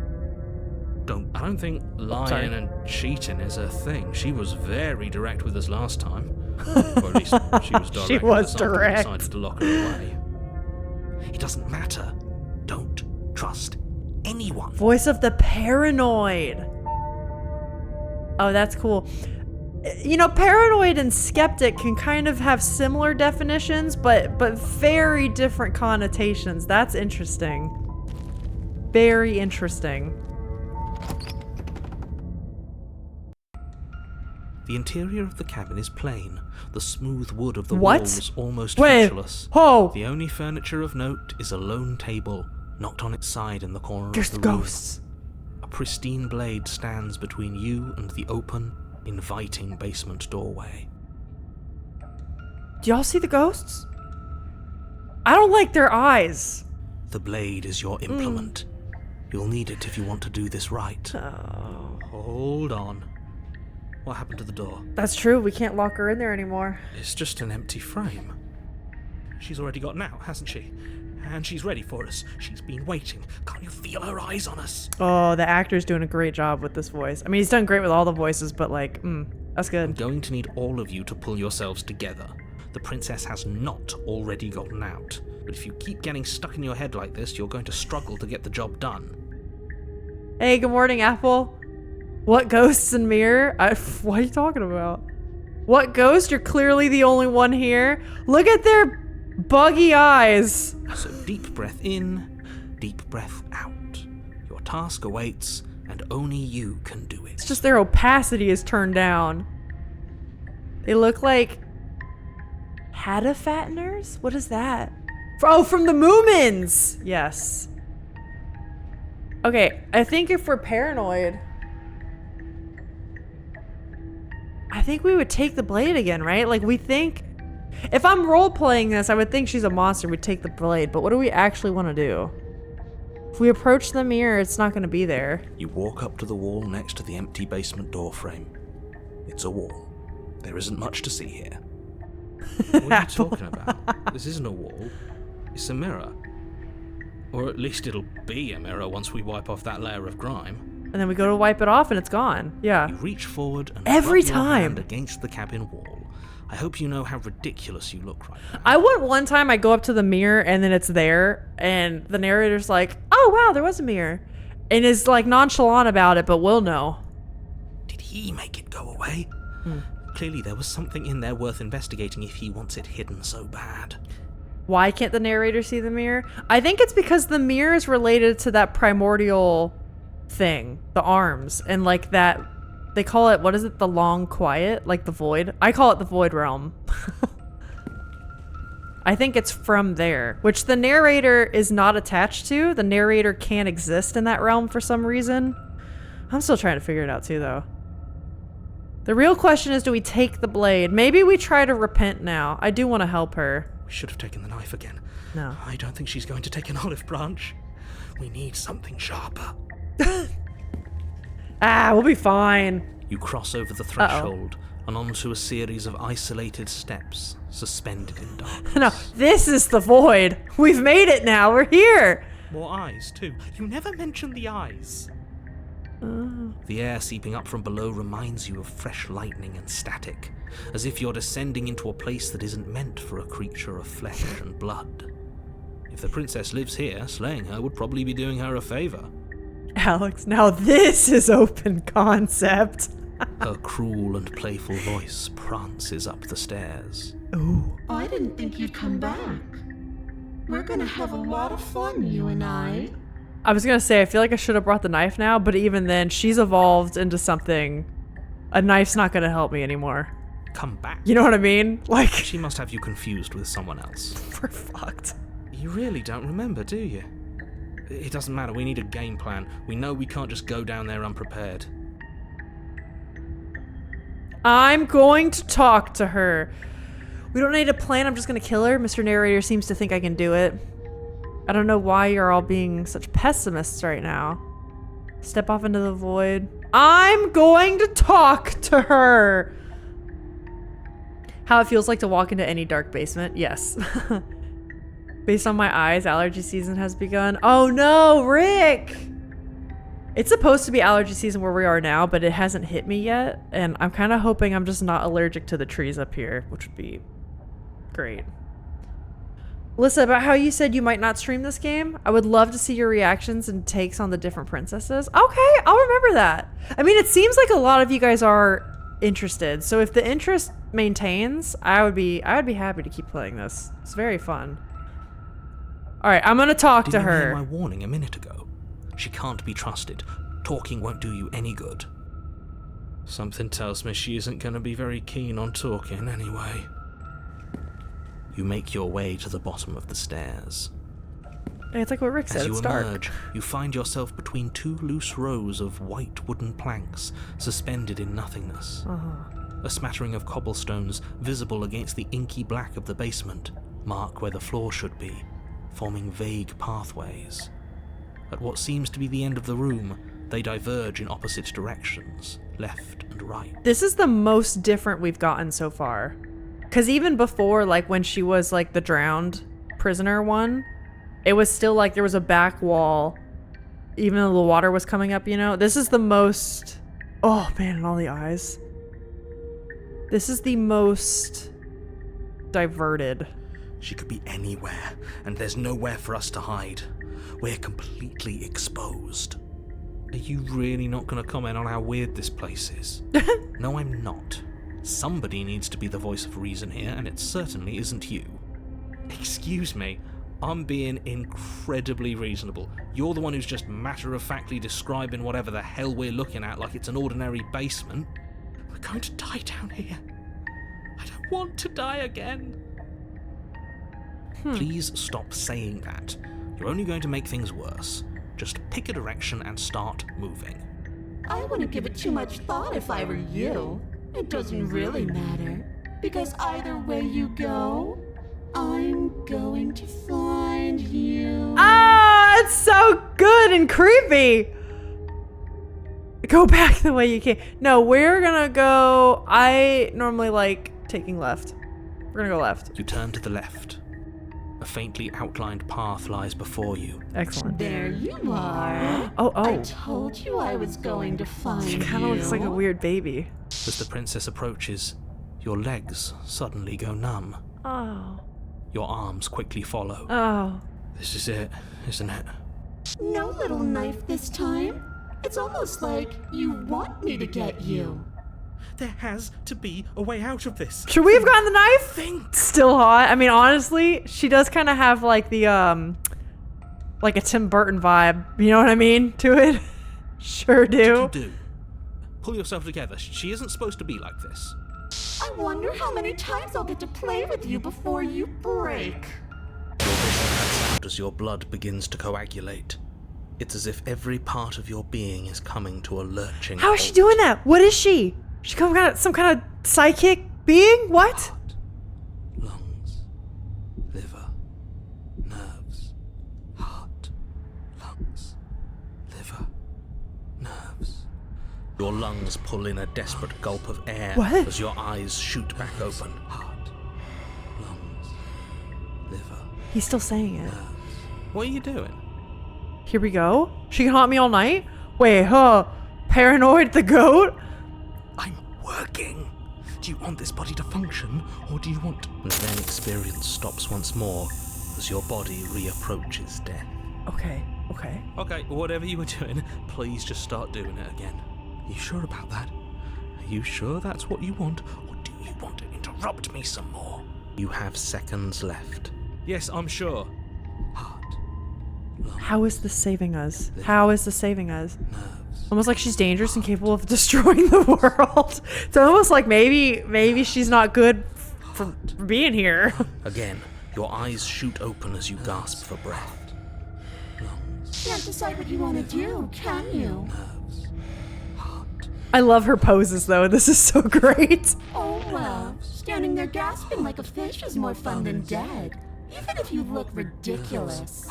I don't think lying and cheating is a thing. She was very direct with us last time. Or at least she was direct. She was with us after we direct. decided to lock her away. It doesn't matter. Don't trust anyone. Voice of the paranoid. Oh, that's cool. You know, paranoid and skeptic can kind of have similar definitions, but very different connotations. That's interesting. Very interesting. The interior of the cabin is plain. The smooth wood of the What? walls almost Wait. featureless. Oh, The only furniture of note is a lone table, knocked on its side in the corner there's of the room. ghosts. A pristine blade stands between you and the open, inviting basement doorway. Do y'all see the ghosts? I don't like their eyes. The blade is your implement. You'll need it if you want to do this right. Oh, Hold on. What happened to the door? that's true. We can't lock her in there anymore. It's just an empty frame. She's already gotten out, hasn't she? And she's ready for us. She's been waiting. Can't you feel her eyes on us? Oh, the actor's doing a great job with this voice. I mean, he's done great with all the voices, but like, that's I'm good. going to need all of you to pull yourselves together. The princess has not already gotten out. But if you keep getting stuck in your head like this, you're going to struggle to get the job done. Hey, good morning, Apple. What ghosts and mirror? What are you talking about? What ghost? You're clearly the only one here. Look at their buggy eyes. So deep breath in, deep breath out. Your task awaits, and only you can do it. It's just their opacity is turned down. They look like Hada fatteners? What is that? Oh, from the Moomins! Yes. Okay, I think if we're paranoid, I think we would take the blade again, right? Like, we think... If I'm role-playing this, I would think she's a monster. We'd take the blade, but what do we actually want to do? If we approach the mirror, it's not going to be there. You walk up to the wall next to the empty basement door frame. It's a wall. There isn't much to see here. What are you talking about? This isn't a wall. It's a mirror. Or at least it'll be a mirror once we wipe off that layer of grime. And then we go to wipe it off and it's gone. Yeah. You reach forward and Every rub your time. hand against the cabin wall. I hope you know how ridiculous you look right now. I want one time I go up to the mirror and then it's there and the narrator's like, oh wow, there was a mirror. And is like nonchalant about it, but we'll know. Did he make it go away? Clearly there was something in there worth investigating if he wants it hidden so bad. Why can't the narrator see the mirror? I think it's because the mirror is related to that primordial thing, the arms, and like that, they call it, what is it, the long quiet, like the void? I call it the void realm. I think it's from there, which the narrator is not attached to. The narrator can't exist in that realm for some reason. I'm still trying to figure it out too, though. The real question is, do we take the blade? Maybe we try to repent now. I do want to help her. We should have taken the knife again. No. I don't think she's going to take an olive branch. We need something sharper. We'll be fine. You cross over the threshold and onto a series of isolated steps suspended in darkness. No, this is the void. We've made it now. We're here. More eyes, too. You never mentioned the eyes. The air seeping up from below reminds you of fresh lightning and static, as if you're descending into a place that isn't meant for a creature of flesh and blood. If the princess lives here, slaying her would probably be doing her a favor. Alex, now this is open concept. Her cruel and playful voice prances up the stairs. Ooh. I didn't think you'd come back. We're gonna have a lot of fun, you and I. I was gonna say, I feel like I should have brought the knife now, but even then, she's evolved into something. A knife's not gonna help me anymore. Come back. You know what I mean? Like, She must have you confused with someone else. we're fucked. You really don't remember, do you? It doesn't matter, we need a game plan. We know we can't just go down there unprepared. I'm going to talk to her. We don't need a plan, I'm just gonna kill her. Mr. Narrator seems to think I can do it. I don't know why you're all being such pessimists right now. Step off into the void. I'm going to talk to her. How it feels like to walk into any dark basement? Yes. Based on my eyes, allergy season has begun. Oh no, Rick! It's supposed to be allergy season where we are now, but it hasn't hit me yet. And I'm kind of hoping I'm just not allergic to the trees up here, which would be great. Alyssa, about how you said you might not stream this game, I would love to see your reactions and takes on the different princesses. Okay, I'll remember that. I mean, it seems like a lot of you guys are interested, so if the interest maintains, I would be happy to keep playing this. It's very fun. All right, I'm gonna talk to Did you her. hear my warning a minute ago? She can't be trusted. Talking won't do you any good. Something tells me she isn't going to be very keen on talking anyway. You make your way to the bottom of the stairs. It's like what Rick said, As you it's dark. emerge, you find yourself between two loose rows of white wooden planks suspended in nothingness. A smattering of cobblestones visible against the inky black of the basement mark where the floor should be, forming vague pathways. At what seems to be the end of the room, they diverge in opposite directions, left and right. This is the most different we've gotten so far. Because even before, like when she was like the drowned prisoner one, it was still like there was a back wall, even though the water was coming up, you know? This is the most... Oh man, and all the eyes. This is the most diverted. She could be anywhere, and there's nowhere for us to hide. We're completely exposed. Are you really not going to comment on how weird this place is? No, I'm not. Somebody needs to be the voice of reason here, and it certainly isn't you. Excuse me, I'm being incredibly reasonable. You're the one who's just matter-of-factly describing whatever the hell we're looking at like it's an ordinary basement. We're going to die down here. I don't want to die again. Please stop saying that. You're only going to make things worse. Just pick a direction and start moving. I wouldn't give it too much thought if I were you. It doesn't really matter, because either way you go, I'm going to find you. Ah, it's so good and creepy. Go back the way you came. No, we're gonna go... I normally like taking left. We're gonna go left. You turn to the left. A faintly outlined path lies before you. Excellent. There you are. Oh. I told you I was going to find She you. kind of looks like a weird baby. As the princess approaches, your legs suddenly go numb. Oh. Your arms quickly follow. Oh. This is it, isn't it? No little knife this time. It's almost like you want me to get you. There has to be a way out of this. Should we have gotten the knife? Think. Still hot. I mean, honestly, she does kind of have like the, like a Tim Burton vibe. You know what I mean? To it. Sure do. What did you do? Pull yourself together. She isn't supposed to be like this. I wonder how many times I'll get to play with you before you break. Your vision cuts out as your blood begins to coagulate. It's as if every part of your being is coming to a lurching How is she halt. doing that? What is she? She some kind of psychic being? What? Lungs, Your lungs pull in a desperate gulp of air What? as your eyes shoot back open. Heart, lungs, liver. He's still saying it. What are you doing? Here we go. She can haunt me all night? Wait, Paranoid the goat? I'm working. Do you want this body to function, or do you want... And then experience stops once more as your body reapproaches death. Okay. Okay, whatever you were doing, please just start doing it again. You sure about that? Are you sure that's what you want, or do you want to interrupt me some more? You have seconds left. Yes, I'm sure. Heart. How is this saving us? How is this saving us? Almost like she's dangerous and capable of destroying the world. It's almost like maybe she's not good for being here. Again, your eyes shoot open as you gasp for breath. Can't decide what you want to do, can you? I love her poses though. This is so great. Oh well, standing there gasping like a fish is more fun than dead. Even if you look ridiculous.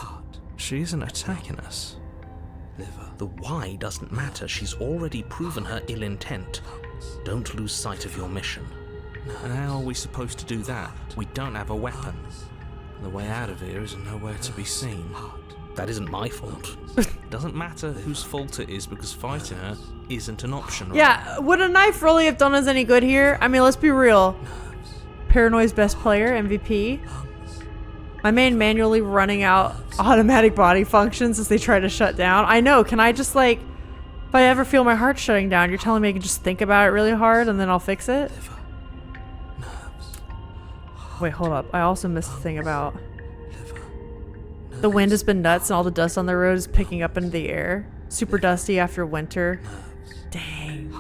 She isn't attacking us. The why doesn't matter. She's already proven her ill intent. Don't lose sight of your mission. And how are we supposed to do that? We don't have a weapon. The way out of here is nowhere to be seen. That isn't my fault. Doesn't matter whose fault it is, because fighting her isn't an option. Right? Yeah, would a knife really have done us any good here? I mean, let's be real. Paranoid's best player, MVP. My main manually running out automatic body functions as they try to shut down. I know, can I just like, if I ever feel my heart shutting down, you're telling me I can just think about it really hard and then I'll fix it? Wait, hold up. I also missed the thing about the wind has been nuts and all the dust on the road is picking up into the air. Super dusty after winter. Dang.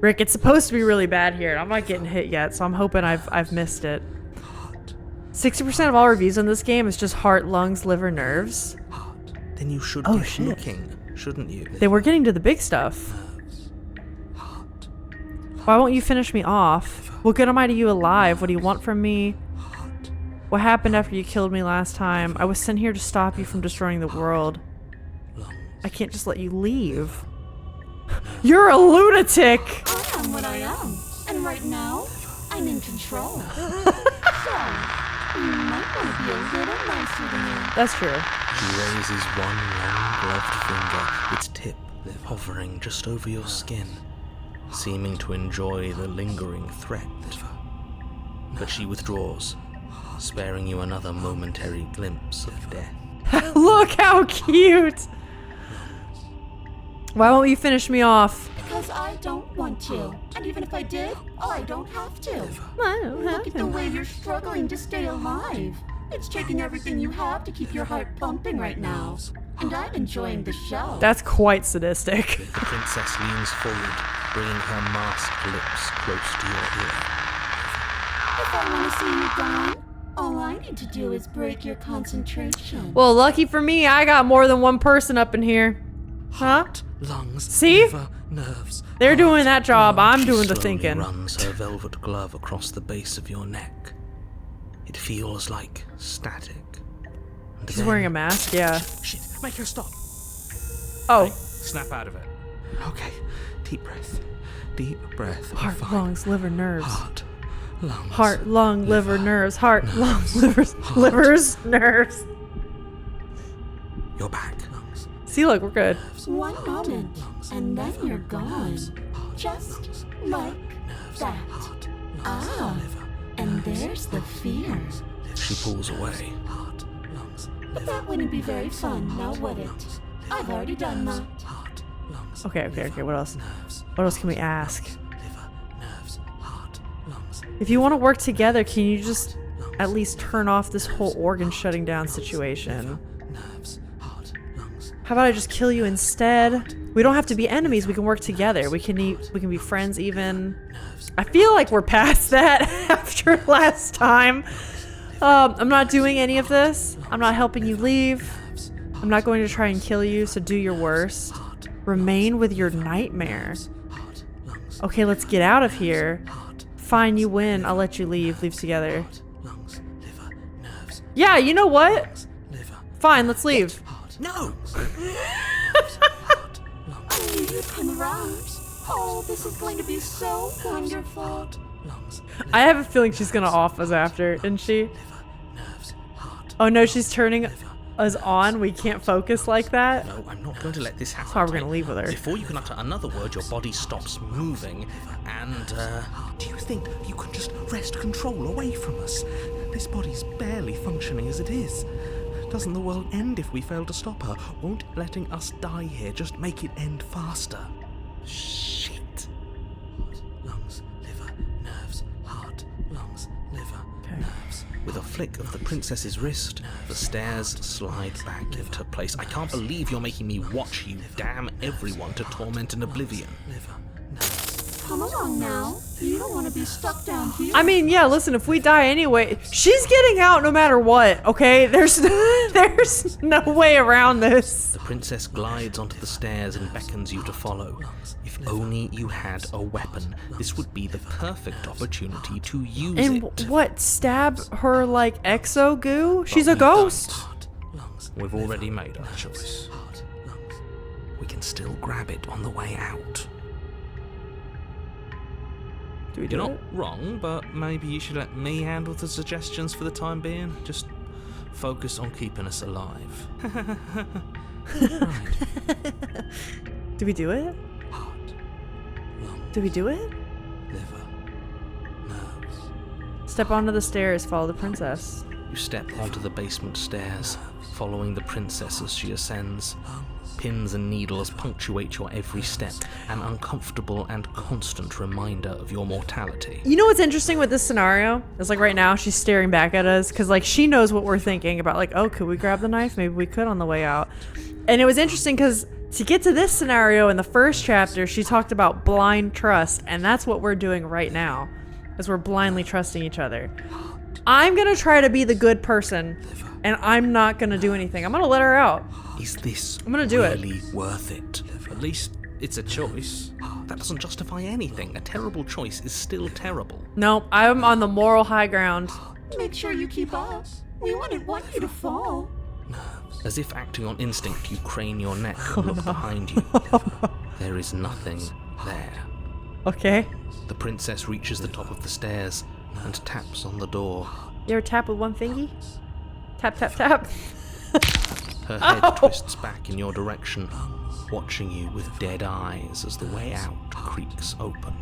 Rick, it's supposed to be really bad here. I'm not getting hit yet, so I'm hoping I've missed it. 60% of all reviews on this game is just heart, lungs, liver, nerves. Then you should Oh, get shit. looking, shouldn't you? They were getting to the big stuff. Why won't you finish me off? What good am I to you alive? What do you want from me? What happened after you killed me last time? I was sent here to stop you from destroying the world. I can't just let you leave. You're a lunatic! I am what I am. And right now, I'm in control. So, you might want to be a little nicer to me. That's true. She raises one long gloved finger, its tip hovering just over your skin, seeming to enjoy the lingering threat. But she withdraws, sparing you another momentary glimpse of death. Look how cute! Why won't you finish me off? Because I don't want to. And even if I did, I don't have to. I don't have Look at the way you're struggling to stay alive. It's taking everything you have to keep your heart pumping right now. And I'm enjoying the show. That's quite sadistic. The princess leans forward, bringing her masked lips close to your ear. If I want to see you gone, all I need to do is break your concentration. Well, lucky for me, I got more than one person up in here. Huh? Lungs, See? liver, nerves. They're doing that job. I'm She doing the slowly thinking. runs her velvet glove across the base of your neck. It feels like static. And She's wearing a mask, yeah. Shit, make her stop. Oh, Snap out of it. Okay, deep breath. Deep breath. heart, Fine. lungs, liver, nerves. Heart, lungs. Heart, lung, liver, liver, nerves. Heart, nerves, lung, livers, heart. livers, nerves. You're back. Lungs, See, look, we're good. One moment, and then you're gone. Just like that. Ah, and there's the fear. She pulls away. But that wouldn't be very fun, now would it? I've already done that. Okay, what else? What else can we ask? If you want to work together, can you just at least turn off this whole organ shutting down situation? How about I just kill you instead? We don't have to be enemies. We can work together. We can be friends even. I feel like we're past that after last time. I'm not doing any of this. I'm not helping you leave. I'm not going to try and kill you, so do your worst. Remain with your nightmare. Okay, let's get out of here. Fine, you win. I'll let you leave. Leave together. Yeah, you know what? Fine, let's leave. No! I knew you'd come around. Oh, this is going to be so wonderful. Lungs, I have a feeling she's gonna off us after, isn't she? liver, nerves, heart. Oh no, she's turning us on. We can't focus like that. No, I'm not going to let this happen. That's why we're gonna leave with her. Before you can utter another word, your body stops moving, and, do you think you can just wrest control away from us? This body's barely functioning as it is. Doesn't the world end if we fail to stop her? Won't letting us die here just make it end faster? Shit. Lungs, liver, nerves, heart, lungs, liver, nerves. With a flick of the princess's wrist, the stairs slide back into place. I can't believe you're making me watch you damn everyone to torment and oblivion. Come along now. You don't want to be stuck down here. I mean, yeah, listen, if we die anyway, she's getting out no matter what, okay? There's no way around this. The princess glides onto the stairs and beckons you to follow. If only you had a weapon, this would be the perfect opportunity to use And it. what, stab her like exo goo? She's a But we don't. ghost. We've already made our choice. We can still grab it on the way out. Do we do You're it? not wrong, but maybe you should let me handle the suggestions for the time being. Just focus on keeping us alive. Right. Do we do it? Heart, lungs, Do we do it? liver, nerves. Step onto the stairs, follow the princess. You step onto the basement stairs, following the princess as she ascends. Pins and needles punctuate your every step, an uncomfortable and constant reminder of your mortality. You know what's interesting with this scenario? Is like right now she's staring back at us because like she knows what we're thinking about, like, oh, could we grab the knife? Maybe we could on the way out. And it was interesting because to get to this scenario in the first chapter, she talked about blind trust, and that's what we're doing right now, is we're blindly trusting each other. I'm gonna try to be the good person, and I'm not gonna do anything. I'm gonna let her out. Is this I'm gonna do it. really worth it? At least it's a choice. That doesn't justify anything. A terrible choice is still terrible. No, I'm on the moral high ground. Make sure you keep up. We wouldn't want you to fall. As if acting on instinct, you crane your neck and look behind you. There is nothing there. Okay. The princess reaches the top of the stairs and taps on the door. You ever tap with one fingy? Tap, tap, tap. Her head twists back in your direction, watching you with dead eyes as the way out creaks open.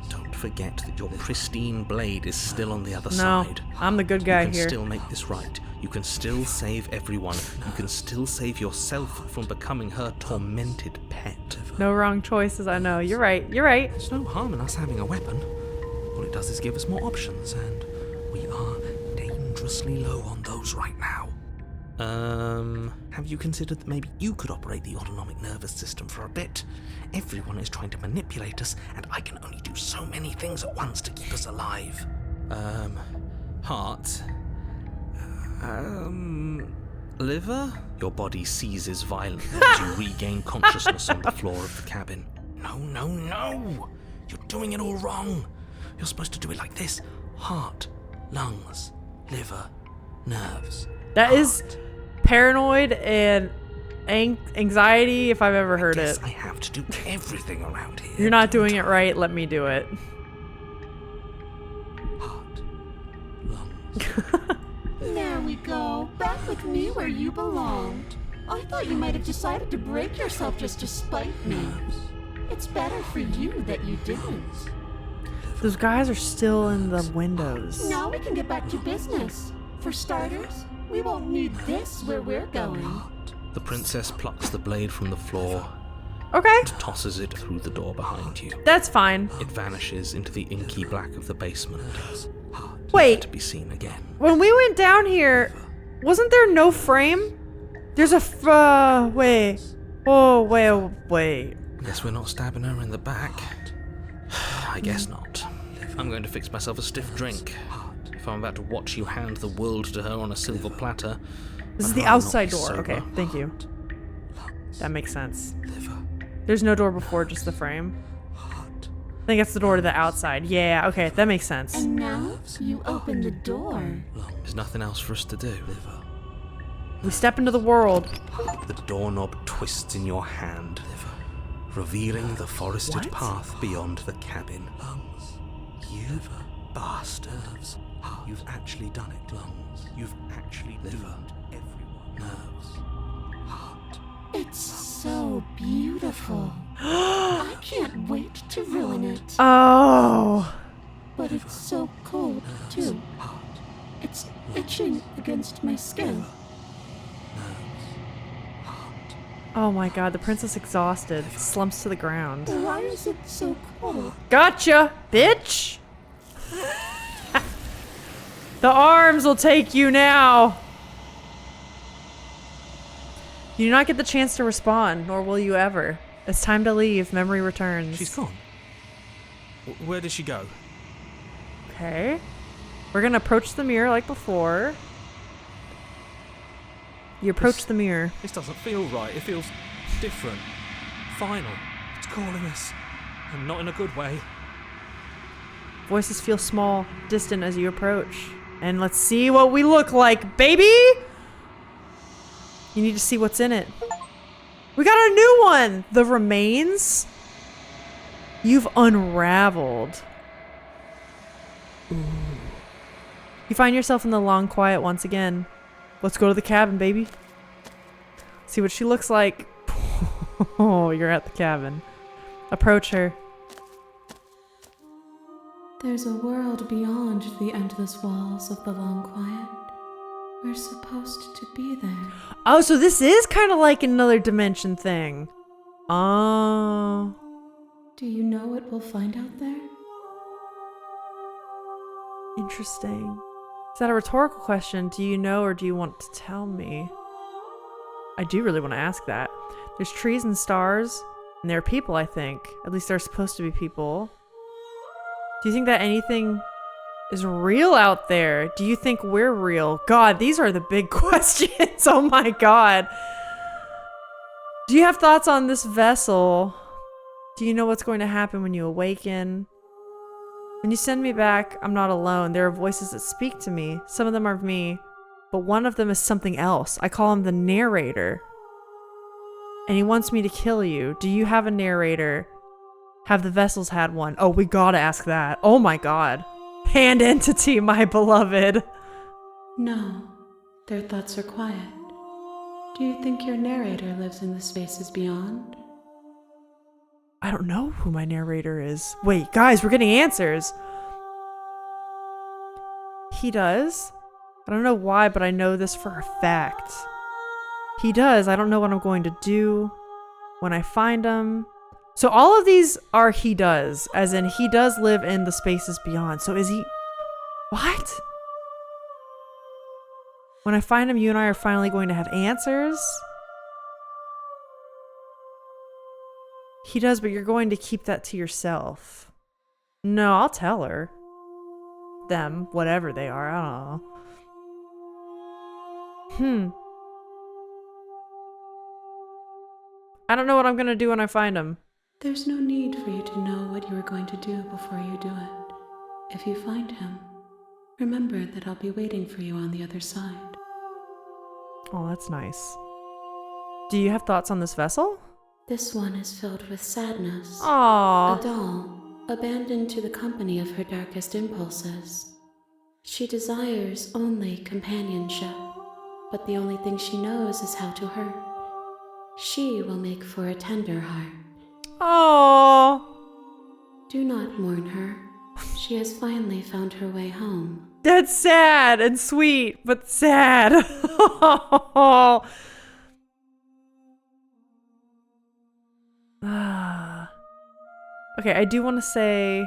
Don't forget that your pristine blade is still on the other No, side. I'm the good guy You can here. still make this right. You can still save everyone. You can still save yourself from becoming her tormented pet. No wrong choices, I know. You're right, you're right. There's no harm in us having a weapon. All it does is give us more options, and we are dangerously low on those right now. Have you considered that maybe you could operate the autonomic nervous system for a bit? Everyone is trying to manipulate us, and I can only do so many things at once to keep us alive. Heart. Liver? Your body seizes violently as you regain consciousness on the floor of the cabin. No, no, no! You're doing it all wrong! You're supposed to do it like this. Heart, lungs, liver, nerves. That is paranoid and anxiety if I've ever heard Yes, it. I have to do everything around here. You're not doing it right, let me do it. Heart, lungs. There we go. Back with me where you belonged. I thought you might have decided to break yourself just to spite me. It's better for you that you didn't. Those guys are still in the windows. Now we can get back to business. For starters, we won't need this where we're going. The princess plucks the blade from the floor Okay, and tosses it through the door behind you. that's fine. It vanishes into the inky black of the basement. Wait, To be seen again. when we went down here, wasn't there no frame? There's a wait. Oh, wait. Guess we're not stabbing her in the back. I guess not. I'm going to fix myself a stiff drink. If I'm about to watch you hand the world to her on a silver platter. This is I'd the rather not outside be door. sober. Okay, thank you. That makes sense. There's no door before, just the frame. I think it's the door to the outside. Yeah, okay, that makes sense. And now you open the door. There's nothing else for us to do. We step into the world. The doorknob twists in your hand. revealing the forested path beyond the cabin. You bastard. You've actually done it. You've actually doomed everyone. Heart. It's so beautiful. I can't wait to ruin it. Oh. But it's so cold, too. It's itching against my skin. Oh my god, the princess exhausted, slumps to the ground. Why is it so cold? Gotcha, bitch! The arms will take you now! You do not get the chance to respond, nor will you ever. It's time to leave, memory returns. She's gone. Where did she go? Okay. We're gonna approach the mirror like before. You approach the mirror. This doesn't feel right. It feels different. Final. It's calling us. And not in a good way. Voices feel small, distant as you approach. And let's see what we look like, baby! You need to see what's in it. We got a new one! The remains? You've unraveled. Ooh. You find yourself in the long quiet once again. Let's go to the cabin, baby. See what she looks like. Oh, you're at the cabin. Approach her. There's a world beyond the endless walls of the long quiet. We're supposed to be there. Oh, so this is kind of like another dimension thing. Oh. Do you know what we'll find out there? Interesting. Is that a rhetorical question? Do you know or do you want to tell me? I do really want to ask that. There's trees and stars, and there are people, I think. At least there are supposed to be people. Do you think that anything is real out there? Do you think we're real? God, these are the big questions. Oh my god. Do you have thoughts on this vessel? Do you know what's going to happen when you awaken? When you send me back, I'm not alone. There are voices that speak to me. Some of them are me, but one of them is something else. I call him the narrator. And he wants me to kill you. Do you have a narrator? Have the vessels had one? Oh, we gotta ask that. Oh my god. Hand entity, my beloved. No, their thoughts are quiet. Do you think your narrator lives in the spaces beyond? I don't know who my narrator is. Wait, guys, we're getting answers. He does. I don't know why, but I know this for a fact. He does. I don't know what I'm going to do when I find him. So all of these are he does, as in he does live in the spaces beyond. So is he... What? When I find him, you and I are finally going to have answers? He does, but you're going to keep that to yourself. No, I'll tell her. Them, whatever they are, I don't know. I don't know what I'm gonna do when I find him. There's no need for you to know what you are going to do before you do it. If you find him, remember that I'll be waiting for you on the other side. Oh, that's nice. Do you have thoughts on this vessel? This one is filled with sadness. Aww. A doll, abandoned to the company of her darkest impulses. She desires only companionship, but the only thing she knows is how to hurt. She will make for a tender heart. Aww. Do not mourn her. She has finally found her way home. That's sad and sweet, but sad. Okay, I do want to say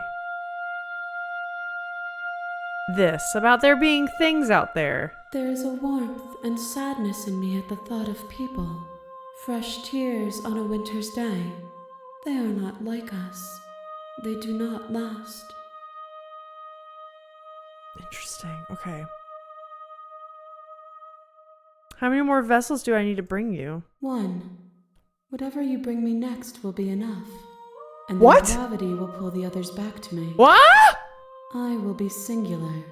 this about there being things out there. There is a warmth and sadness in me at the thought of people. Fresh tears on a winter's day. They are not like us. They do not last. Interesting. Okay. How many more vessels do I need to bring you? 1. Whatever you bring me next will be enough. And What? then gravity will pull the others back to me. What? I will be singular.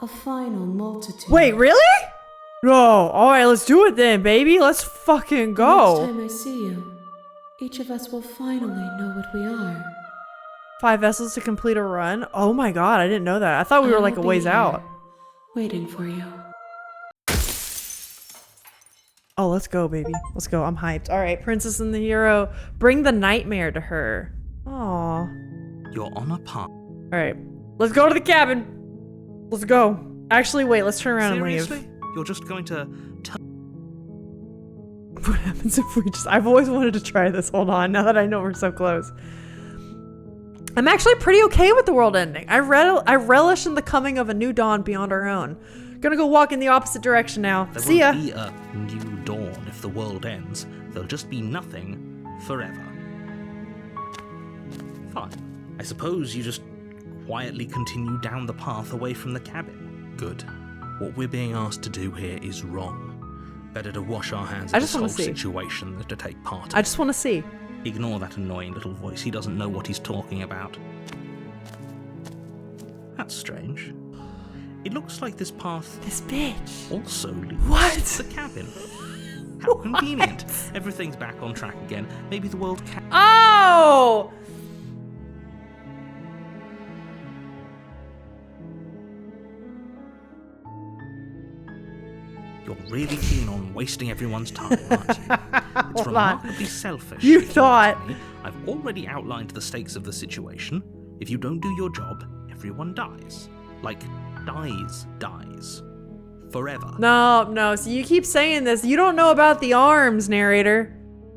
A final multitude. Wait, really? No. All right, let's do it then, baby. Let's fucking The go. next time I see you, each of us will finally know what we are. 5 vessels to complete a run? Oh my god, I didn't know that. I thought we were like a I'll be ways here, out. waiting for you. Oh, let's go, baby. Let's go. I'm hyped. All right, Princess and the Hero. Bring the nightmare to her. Aw. You're on a path. All right, let's go to the cabin. Let's go. Actually, wait, let's turn around Seriously? and leave. You're just going to What happens if we just... I've always wanted to try this. Hold on, now that I know we're so close. I'm actually pretty okay with the world ending. I relish in the coming of a new dawn beyond our own. Gonna go walk in the opposite direction now. There See ya. won't be a new dawn if the world ends. There'll just be nothing forever. Fine. I suppose you just quietly continue down the path away from the cabin. Good. What we're being asked to do here is wrong. Better to wash our hands I of just this wanna whole see. situation than to take part in I just want to see. it. Ignore that annoying little voice. He doesn't know what he's talking about. That's strange. It looks like this path This bitch. also leads What? to the cabin. How convenient. Everything's back on track again. Maybe the world can... Oh! You're really keen on wasting everyone's time, aren't you? It's Hold on. remarkably selfish. You if ask thought- me. I've already outlined the stakes of the situation. If you don't do your job, everyone dies. Like, dies. Forever. No. So you keep saying this. You don't know about the arms, narrator.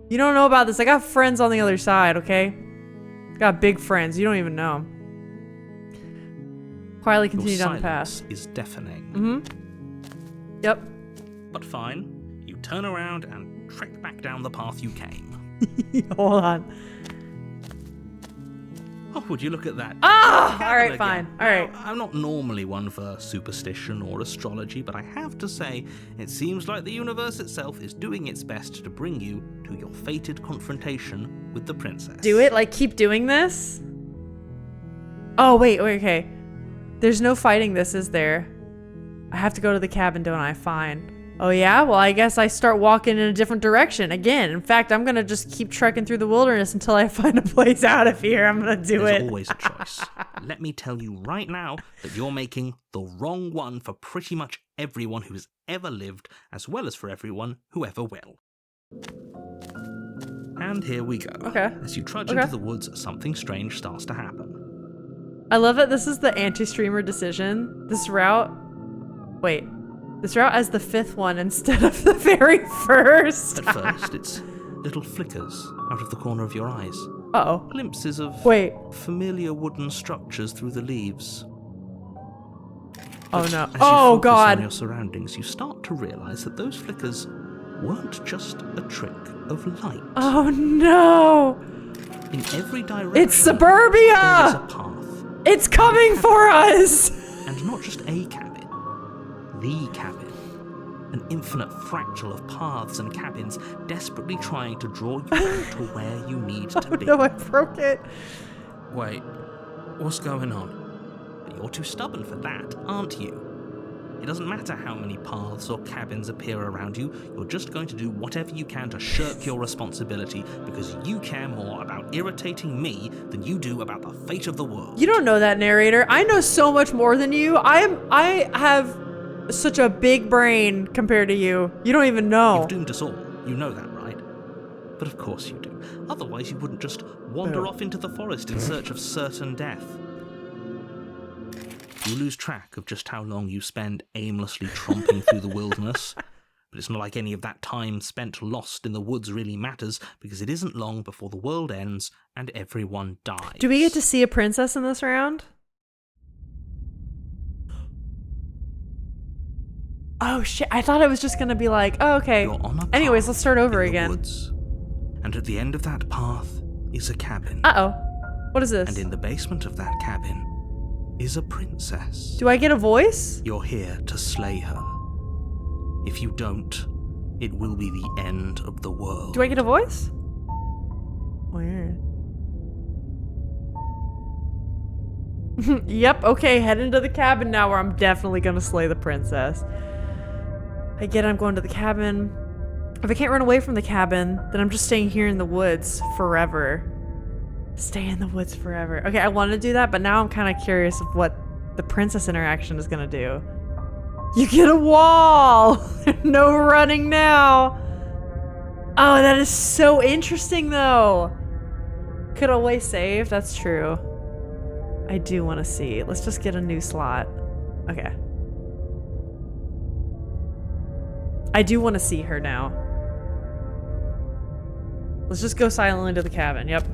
You don't know about this. I got friends on the other side, okay? Got big friends. You don't even know. Quietly Your continue down the silence path. is deafening. Mm-hmm. Yep. But fine. You turn around and trek back down the path you came. Hold on. Oh, would you look at that? Ah! Cabin All right, again. fine. All right. Now, I'm not normally one for superstition or astrology, but I have to say, it seems like the universe itself is doing its best to bring you to your fated confrontation with the princess. Do it. Like, keep doing this. Oh, wait, okay. There's no fighting this, is there? I have to go to the cabin, don't I? Fine. Oh, yeah? Well, I guess I start walking in a different direction again. In fact, I'm gonna just keep trekking through the wilderness until I find a place out of here. I'm gonna do There's it. always a choice. Let me tell you right now that you're making the wrong one for pretty much everyone who's ever lived, as well as for everyone who ever will. And here we go. Okay. As you trudge Okay. into the woods, something strange starts to happen. I love that this is the anti-streamer decision. This route as the 5th one instead of the very first. At first, it's little flickers out of the corner of your eyes. Uh-oh. Glimpses of Wait. familiar wooden structures through the leaves. Oh, But no. as you Oh, focus God. on your surroundings, you start to realize that those flickers weren't just a trick of light. Oh, no. In every direction, It's suburbia! there is a path. It's coming for us! And not just a cabin. The cabin. An infinite fractal of paths and cabins desperately trying to draw you to where you need to be. No, I broke it. Wait, what's going on? But you're too stubborn for that, aren't you? It doesn't matter how many paths or cabins appear around you, you're just going to do whatever you can to shirk your responsibility because you care more about irritating me than you do about the fate of the world. You don't know that, narrator. I know so much more than you. I have such a big brain compared to you. You don't even know. You've doomed us all. You know that, right? But of course you do. Otherwise you wouldn't just wander off into the forest in search of certain death. You lose track of just how long you spend aimlessly tromping through the wilderness. But it's not like any of that time spent lost in the woods really matters, because it isn't long before the world ends and everyone dies. Do we get to see a princess in this round? Oh shit, I thought it was just gonna be like, oh, okay. You're on a path Anyways, let's start over in the again. woods, and at the end of that path is a cabin. Uh-oh. What is this? And in the basement of that cabin is a princess. Do I get a voice? You're here to slay her. If you don't, it will be the end of the world. Do I get a voice? Weird. Yep, okay, head into the cabin now where I'm definitely gonna slay the princess. I get it, I'm going to the cabin. If I can't run away from the cabin, then I'm just staying here in the woods forever. Stay in the woods forever. Okay, I want to do that, but now I'm kind of curious of what the princess interaction is going to do. You get a wall! No running now! Oh, that is so interesting, though. Could always save. That's true. I do want to see. Let's just get a new slot. Okay. I do want to see her now. Let's just go silently to the cabin. Yep.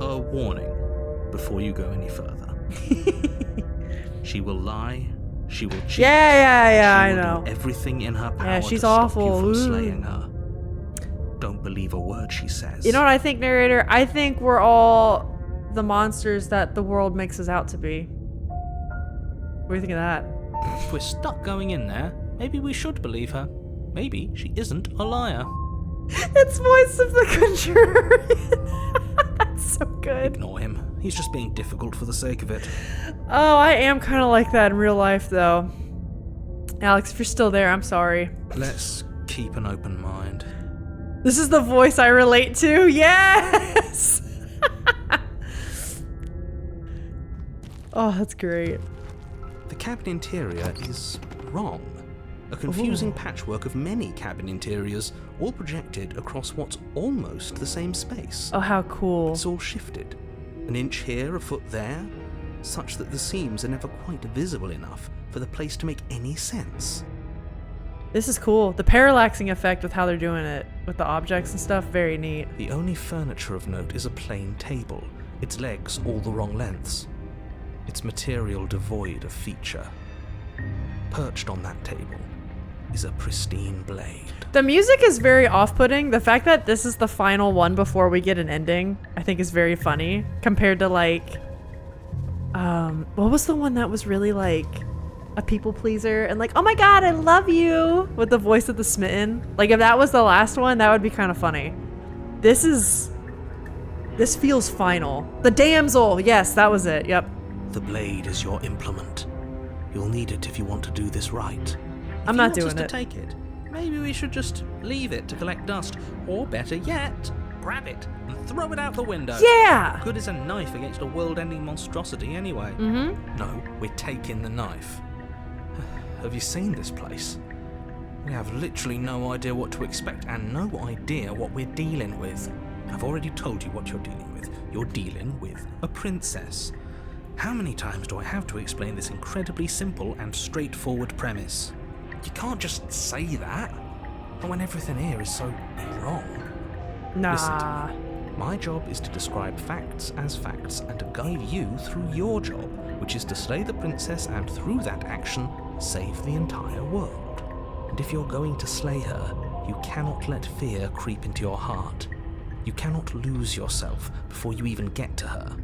A warning before you go any further. She will lie. She will cheat. Yeah, I She will know. do everything in her power Yeah, she's to stop awful. you from Ooh. slaying her. Don't believe a word she says. You know what I think, narrator? I think we're all the monsters that the world makes us out to be. What do you think of that? If we're stuck going in there, maybe we should believe her. Maybe she isn't a liar. It's voice of the Contrarian. That's so good. Ignore him. He's just being difficult for the sake of it. Oh, I am kind of like that in real life, though. Alex, if you're still there, I'm sorry. Let's keep an open mind. This is the voice I relate to. Yes! Oh, that's great. The cabin interior is wrong. A confusing Ooh. patchwork of many cabin interiors, all projected across what's almost the same space. Oh, how cool. It's all shifted. An inch here, a foot there, such that the seams are never quite visible enough for the place to make any sense. This is cool. The parallaxing effect with how they're doing it, with the objects and stuff, very neat. The only furniture of note is a plain table, its legs all the wrong lengths, its material devoid of feature. Perched on that table is a pristine blade. The music is very off-putting. The fact that this is the final one before we get an ending, I think is very funny compared to like, what was the one that was really like a people pleaser and like, oh my god, I love you with the voice of the smitten. Like if that was the last one, that would be kind of funny. This feels final. The damsel, yes, that was it. Yep. The blade is your implement. You'll need it if you want to do this right. I'm not doing To it. take it, maybe we should just leave it to collect dust, or better yet, grab it and throw it out the window. Yeah. Good as a knife against a world-ending monstrosity, anyway. Mm-hmm. No, we're taking the knife. Have you seen this place? We have literally no idea what to expect and no idea what we're dealing with. I've already told you what you're dealing with. You're dealing with a princess. How many times do I have to explain this incredibly simple and straightforward premise? You can't just say that. But when everything here is so wrong. Nah. Listen to me. My job is to describe facts as facts and to guide you through your job, which is to slay the princess and through that action, save the entire world. And if you're going to slay her, you cannot let fear creep into your heart. You cannot lose yourself before you even get to her.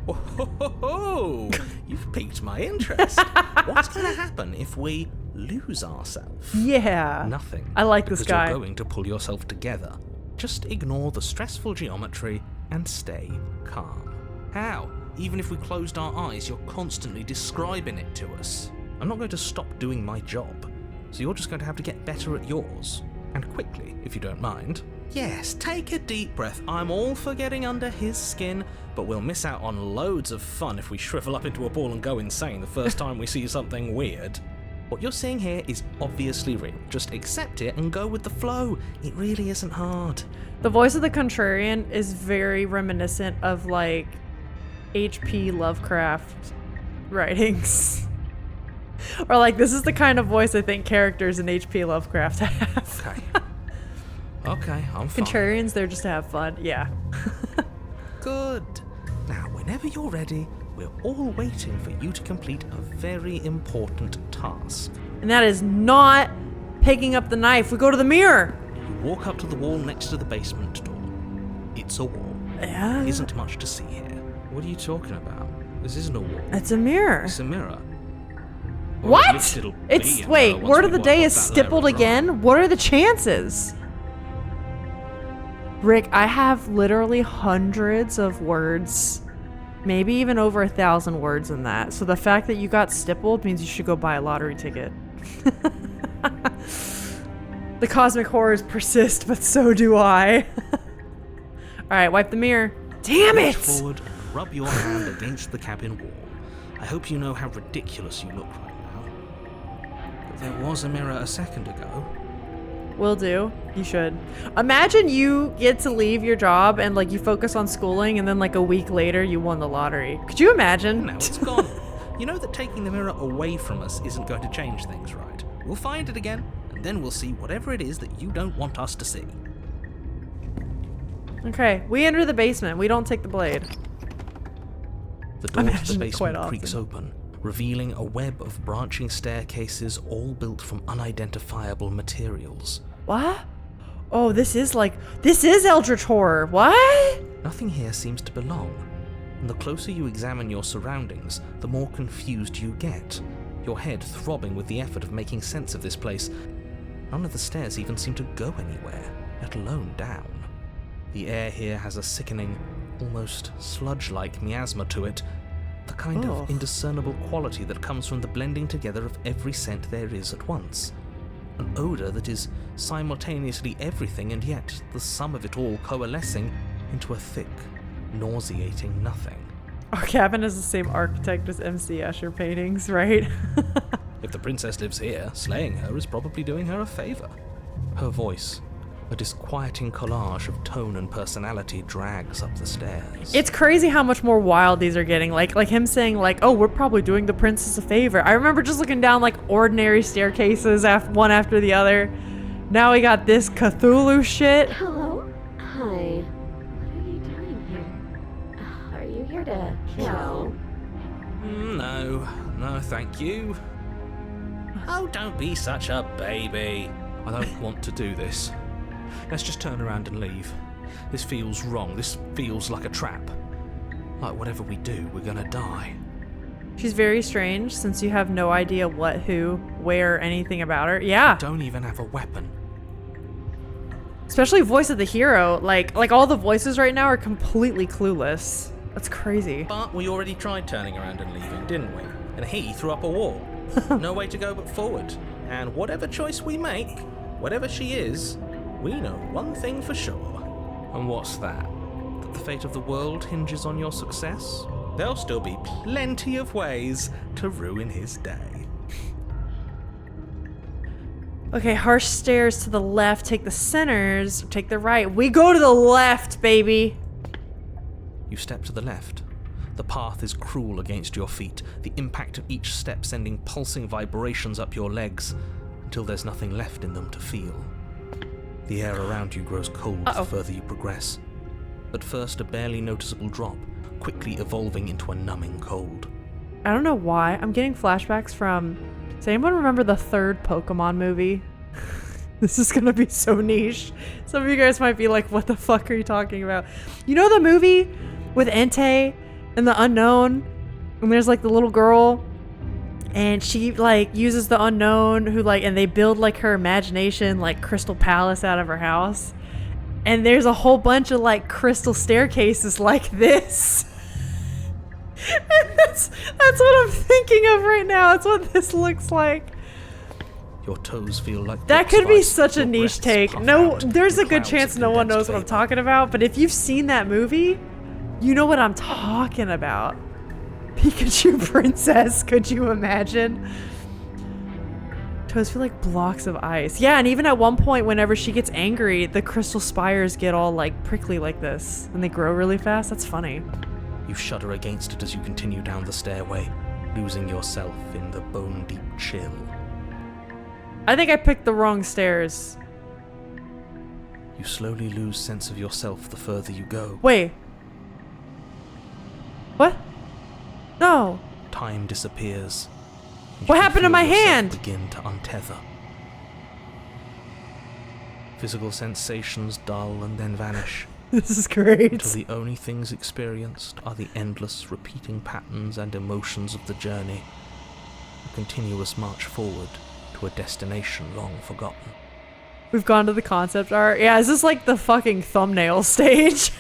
Oh, ho, ho, ho. You've piqued my interest. What's going to happen if we lose ourselves? Yeah. Nothing. I like this because guy. You're going to pull yourself together. Just ignore the stressful geometry and stay calm. How? Even if we closed our eyes, you're constantly describing it to us. I'm not going to stop doing my job, so you're just going to have to get better at yours. And quickly, if you don't mind. Yes, take a deep breath. I'm all for getting under his skin, but we'll miss out on loads of fun if we shrivel up into a ball and go insane the first time we see something weird. What you're seeing here is obviously real. Just accept it and go with the flow. It really isn't hard. The voice of the Contrarian is very reminiscent of like H.P. Lovecraft writings. Or like this is the kind of voice I think characters in H.P. Lovecraft have. Okay. Okay, I'm fine. Contrarians, they're just to have fun. Yeah. Good. Now, whenever you're ready, we're all waiting for you to complete a very important task. And that is not picking up the knife. We go to the mirror. You walk up to the wall next to the basement door. It's a wall. Yeah. There isn't much to see here. What are you talking about? This isn't a wall. It's a mirror. It's a mirror. Or at least What? it'll be It's a wait, mirror once word we of the wipe day off is that layer of stippled grime. again. What are the chances? Rick, I have literally hundreds of words, maybe even over 1,000 words in that. So the fact that you got stippled means you should go buy a lottery ticket. The The cosmic horrors persist, but so do I. Alright, wipe the mirror. Damn Reach it! forward and rub your hand against the cabin wall. I hope you know how ridiculous you look right now. But there was a mirror a second ago. Will do. You should. Imagine you get to leave your job and like you focus on schooling and then like a week later you won the lottery. Could you imagine? Now it's gone. You know that taking the mirror away from us isn't going to change things, right? We'll find it again, and then we'll see whatever it is that you don't want us to see. Okay, we enter the basement. We don't take the blade. The door to Imagine the it quite basement creaks often. open, revealing a web of branching staircases all built from unidentifiable materials. What? Oh, this is Eldritch horror. What? Nothing here seems to belong, and the closer you examine your surroundings, the more confused you get, your head throbbing with the effort of making sense of this place. None of the stairs even seem to go anywhere, let alone down. The air here has a sickening, almost sludge-like miasma to it, the kind of indiscernible quality that comes from the blending together of every scent there is at once. An odour that is simultaneously everything and yet the sum of it all coalescing into a thick, nauseating nothing. Our cabin is the same architect as MC Escher paintings, right? If the princess lives here, slaying her is probably doing her a favour. Her voice, a disquieting collage of tone and personality, drags up the stairs. It's crazy how much more wild these are getting. Like him saying like, oh, we're probably doing the princess a favor. I remember just looking down like ordinary staircases one after the other. Now we got this Cthulhu shit. Hello? Hi. What are you doing here? Are you here to kill? No, thank you. Oh, don't be such a baby. I don't want to do this. Let's just turn around and leave. This feels wrong. This feels like a trap. Like whatever we do, we're gonna die. She's very strange since you have no idea what, who, where, anything about her. Yeah. Don't even have a weapon. Especially voice of the hero. Like all the voices right now are completely clueless. That's crazy. But we already tried turning around and leaving, didn't we? And he threw up a wall. No way to go but forward. And whatever choice we make, whatever she is, we know one thing for sure. And what's that? That the fate of the world hinges on your success? There'll still be plenty of ways to ruin his day. Okay, harsh stairs to the left. Take the centers. Take the right. We go to the left, baby. You step to the left. The path is cruel against your feet, the impact of each step sending pulsing vibrations up your legs until there's nothing left in them to feel. The air around you grows cold the further you progress. At first, a barely noticeable drop, quickly evolving into a numbing cold. I don't know why. I'm getting flashbacks from... Does anyone remember the third Pokemon movie? This is gonna be so niche. Some of you guys might be like, what the fuck are you talking about? You know the movie with Entei and the Unknown? And there's like the little girl and she like uses the Unknown who like, and they build like her imagination like Crystal Palace out of her house. And there's a whole bunch of like crystal staircases like this. And that's what I'm thinking of right now. That's what this looks like. Your toes feel like That blocks could of be ice, such a your niche breasts take. puff No, out, there's a and good clouds chance of no one condensed knows what I'm vapor. talking about, but if you've seen that movie, you know what I'm talking about. Pikachu Princess, could you imagine? Toes feel like blocks of ice. Yeah, and even at one point, whenever she gets angry, the crystal spires get all like prickly like this, and they grow really fast. That's funny. You shudder against it as you continue down the stairway, losing yourself in the bone-deep chill. I think I picked the wrong stairs. You slowly lose sense of yourself the further you go. Wait. What? No. Time disappears. and What you can happened to feel my yourself hand? Begin to untether. Physical sensations dull and then vanish, This is great. until the only things experienced are the endless repeating patterns and emotions of the journey, a continuous march forward to a destination long forgotten. We've gone to the concept art. Yeah, is this like the fucking thumbnail stage?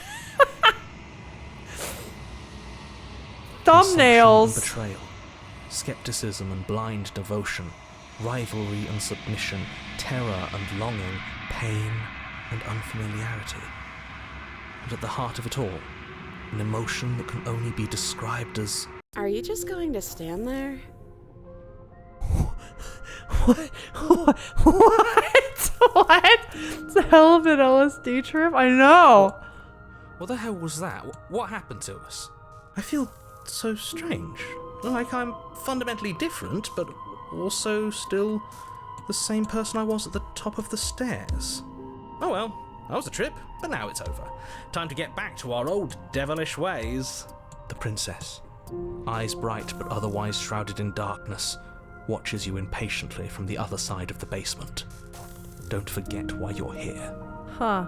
Deception and Thumbnails. betrayal, skepticism and blind devotion, rivalry and submission, terror and longing, pain and unfamiliarity. And at the heart of it all, an emotion that can only be described as... Are you just going to stand there? What? What? It's a hell of an LSD trip? I know. What the hell was that? What happened to us? I feel so strange. Like I'm fundamentally different, but also still the same person I was at the top of the stairs. Oh well, that was a trip, but now it's over. Time to get back to our old devilish ways. The princess, eyes bright but otherwise shrouded in darkness, watches you impatiently from the other side of the basement. Don't forget why you're here. Huh.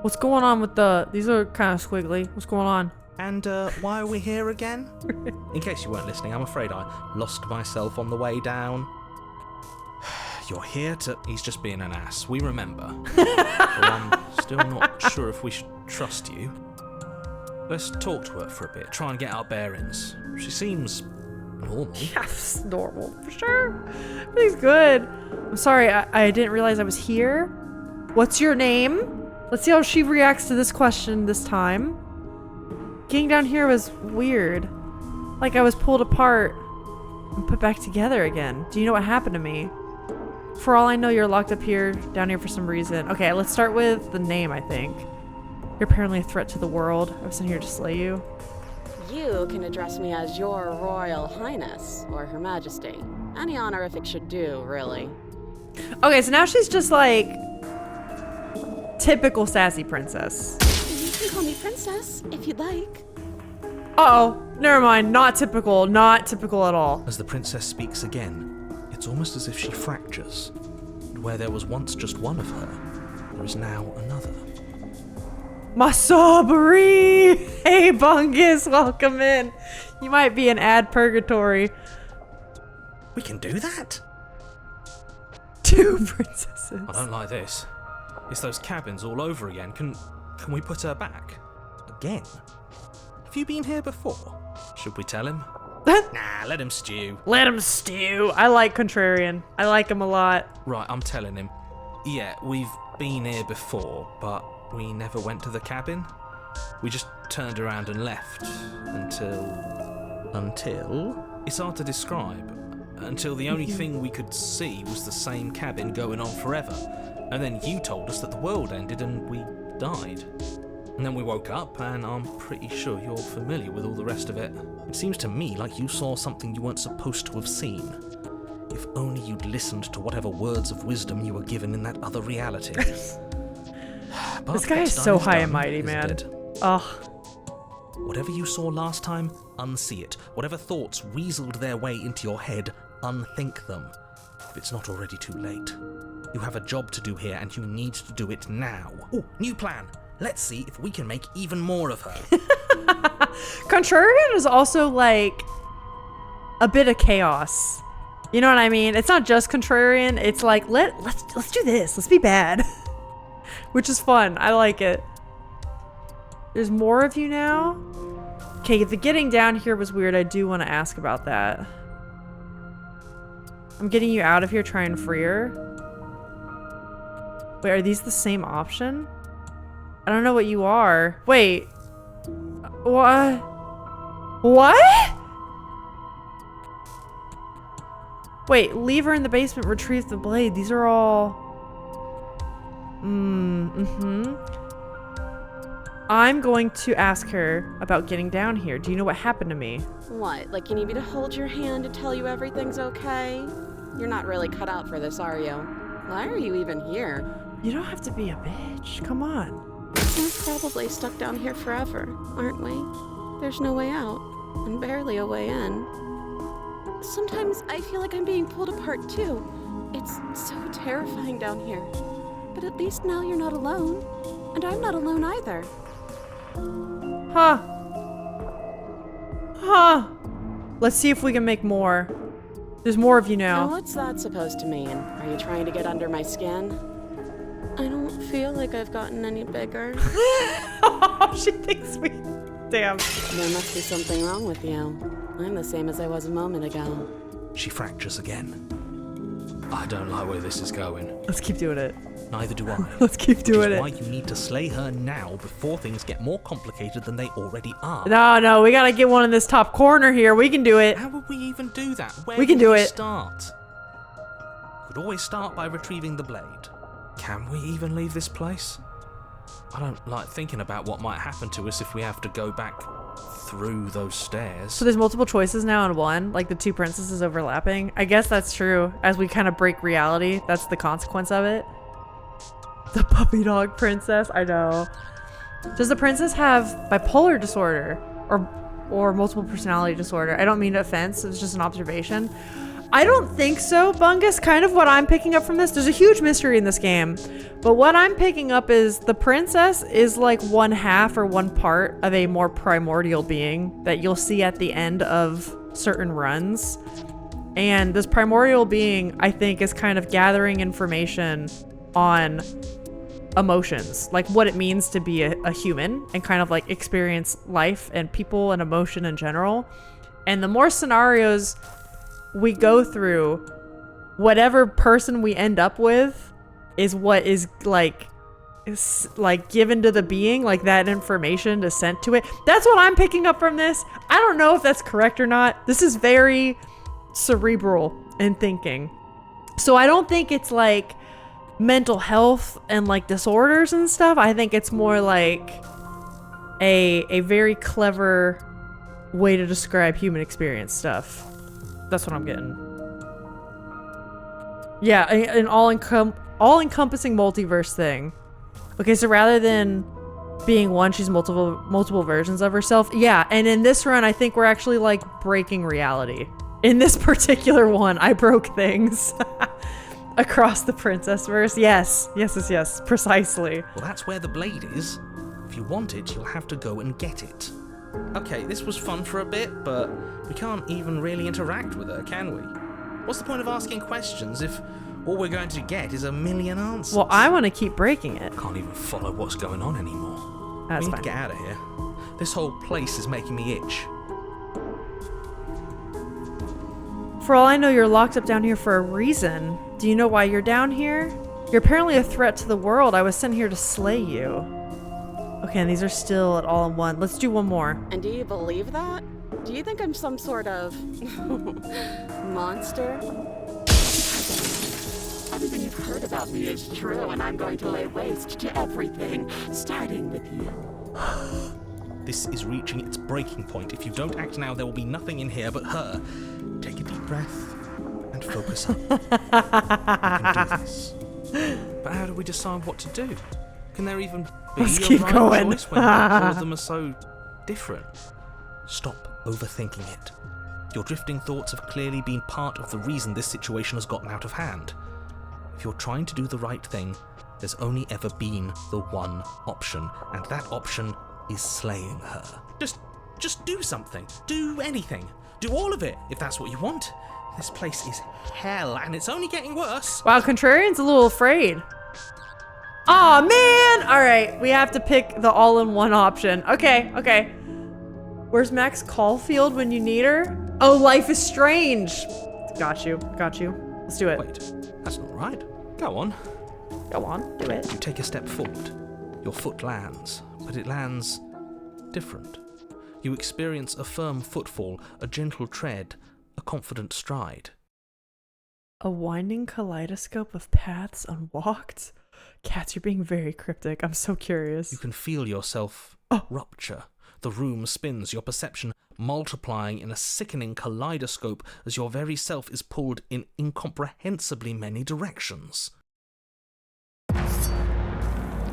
What's going on with these are kind of squiggly. What's going on? And why are we here again? In case you weren't listening, I'm afraid I lost myself on the way down. You're here to... He's just being an ass, we remember. Well, I'm still not sure if we should trust you. Let's talk to her for a bit, try and get our bearings. She seems normal. Yes, normal, for sure. Everything's good. I'm sorry, I didn't realize I was here. What's your name? Let's see how she reacts to this question this time. Getting down here was weird. Like I was pulled apart and put back together again. Do you know what happened to me? For all I know, you're locked up down here for some reason. Okay, let's start with the name, I think. You're apparently a threat to the world. I was in here to slay you. You can address me as Your Royal Highness, or Her Majesty. Any honorific should do, really. Okay, so now she's just like... typical sassy princess. You can call me Princess, if you'd like. Uh-oh, never mind. Not typical at all. As the princess speaks again, it's almost as if she fractures. And where there was once just one of her, there is now another. Masabari! Hey, Bungus, welcome in. You might be in ad purgatory. We can do that? 2 princesses. I don't like this. It's those cabins all over again. Can we put her back? Again? Have you been here before? Should we tell him? Nah, let him stew. Let him stew. I like Contrarian. I like him a lot. Right, I'm telling him. Yeah, we've been here before, but we never went to the cabin. We just turned around and left until... It's hard to describe. Until the only thing we could see was the same cabin going on forever. And then you told us that the world ended and we died. And then we woke up, and I'm pretty sure you're familiar with all the rest of it. It seems to me like you saw something you weren't supposed to have seen. If only you'd listened to whatever words of wisdom you were given in that other reality. But This guy is what's so done high and done, mighty, isn't man. it? Ugh. Whatever you saw last time, unsee it. Whatever thoughts weaseled their way into your head, unthink them. If it's not already too late. You have a job to do here, and you need to do it now. Oh, new plan. Let's see if we can make even more of her. Contrarian is also like a bit of chaos. You know what I mean? It's not just Contrarian. It's like let's do this. Let's be bad, which is fun. I like it. There's more of you now. Okay, the getting down here was weird. I do want to ask about that. I'm getting you out of here. Try and free her. Wait, are these the same option? I don't know what you are. Wait. What? What? Wait, leave her in the basement, retrieve the blade. These are all... I'm going to ask her about getting down here. Do you know what happened to me? What, like you need me to hold your hand to tell you everything's okay? You're not really cut out for this, are you? Why are you even here? You don't have to be a bitch. Come on. We're probably stuck down here forever, aren't we? There's no way out, and barely a way in. Sometimes I feel like I'm being pulled apart too. It's so terrifying down here. But at least now you're not alone. And I'm not alone either. Huh. Huh. Let's see if we can make more. There's more of you Now, now. what's that supposed to mean? Are you trying to get under my skin? I don't feel like I've gotten any bigger. She thinks we... Damn. There must be something wrong with you. I'm the same as I was a moment ago. She fractures again. I don't like where this is going. Let's keep doing it. Neither do I. Let's keep doing Which is it. why you need to slay her now before things get more complicated than they already are. No, we gotta get one in this top corner here. We can do it. How would we even do that? Where We can would do we it. start? We could always start by retrieving the blade. Can we even leave this place? I don't like thinking about what might happen to us if we have to go back through those stairs. So there's multiple choices now in one, like the two princesses overlapping. I guess that's true. As we kind of break reality, that's the consequence of it. The puppy dog princess, I know. Does the princess have bipolar disorder or multiple personality disorder? I don't mean to offense, it's just an observation. I don't think so, Bungus. Kind of what I'm picking up from this. There's a huge mystery in this game, but what I'm picking up is the princess is like one half or one part of a more primordial being that you'll see at the end of certain runs. And this primordial being, I think, is kind of gathering information on emotions, like what it means to be a human and kind of like experience life and people and emotion in general. And the more scenarios we go through, whatever person we end up with is what is like given to the being, like that information is sent to it. That's what I'm picking up from this. I don't know if that's correct or not. This is very cerebral in thinking. So I don't think it's like mental health and like disorders and stuff. I think it's more like a very clever way to describe human experience stuff. That's what I'm getting. Yeah, an all-encompassing multiverse thing. Okay, so rather than being one, she's multiple versions of herself. Yeah, and in this run, I think we're actually like breaking reality. In this particular one, I broke things across the princess verse. Yes, precisely. Well, that's where the blade is. If you want it, you'll have to go and get it. Okay, this was fun for a bit, but we can't even really interact with her, can we? What's the point of asking questions if all we're going to get is a million answers? Well, I want to keep breaking it. Can't even follow what's going on anymore. That's we need fine. to get out of here. This whole place is making me itch. For all I know, you're locked up down here for a reason. Do you know why you're down here? You're apparently a threat to the world. I was sent here to slay you. Okay, and these are still at all in one. Let's do one more. And do you believe that? Do you think I'm some sort of monster? Everything you've heard about me is true, and I'm going to lay waste to everything, starting with you. This is reaching its breaking point. If you don't act now, there will be nothing in here but her. Take a deep breath and focus up. You can do this. But how do we decide what to do? Can there even be Let's a keep right going. choice when all of them are so different? Stop overthinking it. Your drifting thoughts have clearly been part of the reason this situation has gotten out of hand. If you're trying to do the right thing, there's only ever been the one option, and that option is slaying her. Just do something. Do anything. Do all of it, if that's what you want. This place is hell, and it's only getting worse. Wow, Contrarian's a little afraid. Aw, man! Alright, we have to pick the all-in-one option. Okay. Where's Max Caulfield when you need her? Oh, Life is Strange. Got you. Let's do it. Wait, that's not right. Go on. Go on, do it. You take a step forward. Your foot lands, but it lands different. You experience a firm footfall, a gentle tread, a confident stride. A winding kaleidoscope of paths unwalked? Cats, you're being very cryptic. I'm so curious. You can feel yourself rupture. The room spins, your perception multiplying in a sickening kaleidoscope as your very self is pulled in incomprehensibly many directions.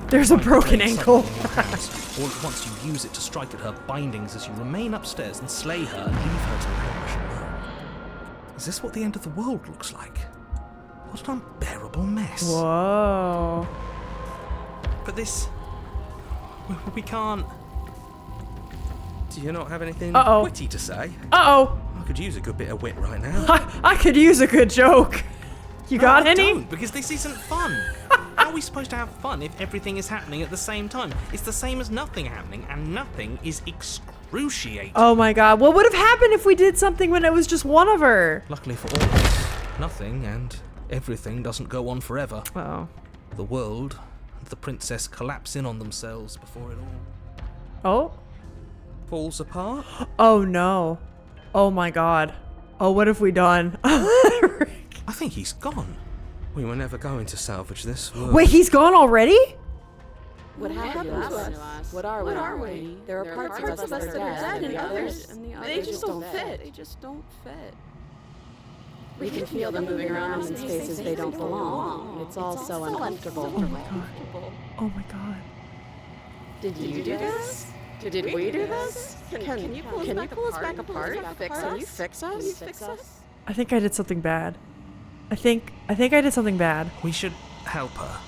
There's a broken ankle. All at once you use it to strike at her bindings as you remain upstairs and slay her and leave her to languish alone. Is this what the end of the world looks like? What an unbearable mess. Whoa. But this... We can't... Do you not have anything witty to say? Uh-oh. I could use a good bit of wit right now. I could use a good joke. You got I any? don't, because this isn't fun. How are we supposed to have fun if everything is happening at the same time? It's the same as nothing happening, and nothing is excruciating. Oh my god, what would have happened if we did something when it was just one of her? Luckily for all of us, nothing and Everything doesn't go on forever. Oh. The world and the princess collapse in on themselves before it all Oh? falls apart. Oh no. Oh my god. Oh, what have we done? I think he's gone. We were never going to salvage this world. Wait, he's gone already? What happened to us? What are we? There are parts of us that are dead, and others, they just don't fit. They just don't fit. We can feel them moving around in spaces they don't belong. It's all so uncomfortable. Oh my god. Oh my god. Did you do this? Did we do this? Can you pull us back apart? Can you fix us? I think I did something bad. I think I did something bad. We should help her.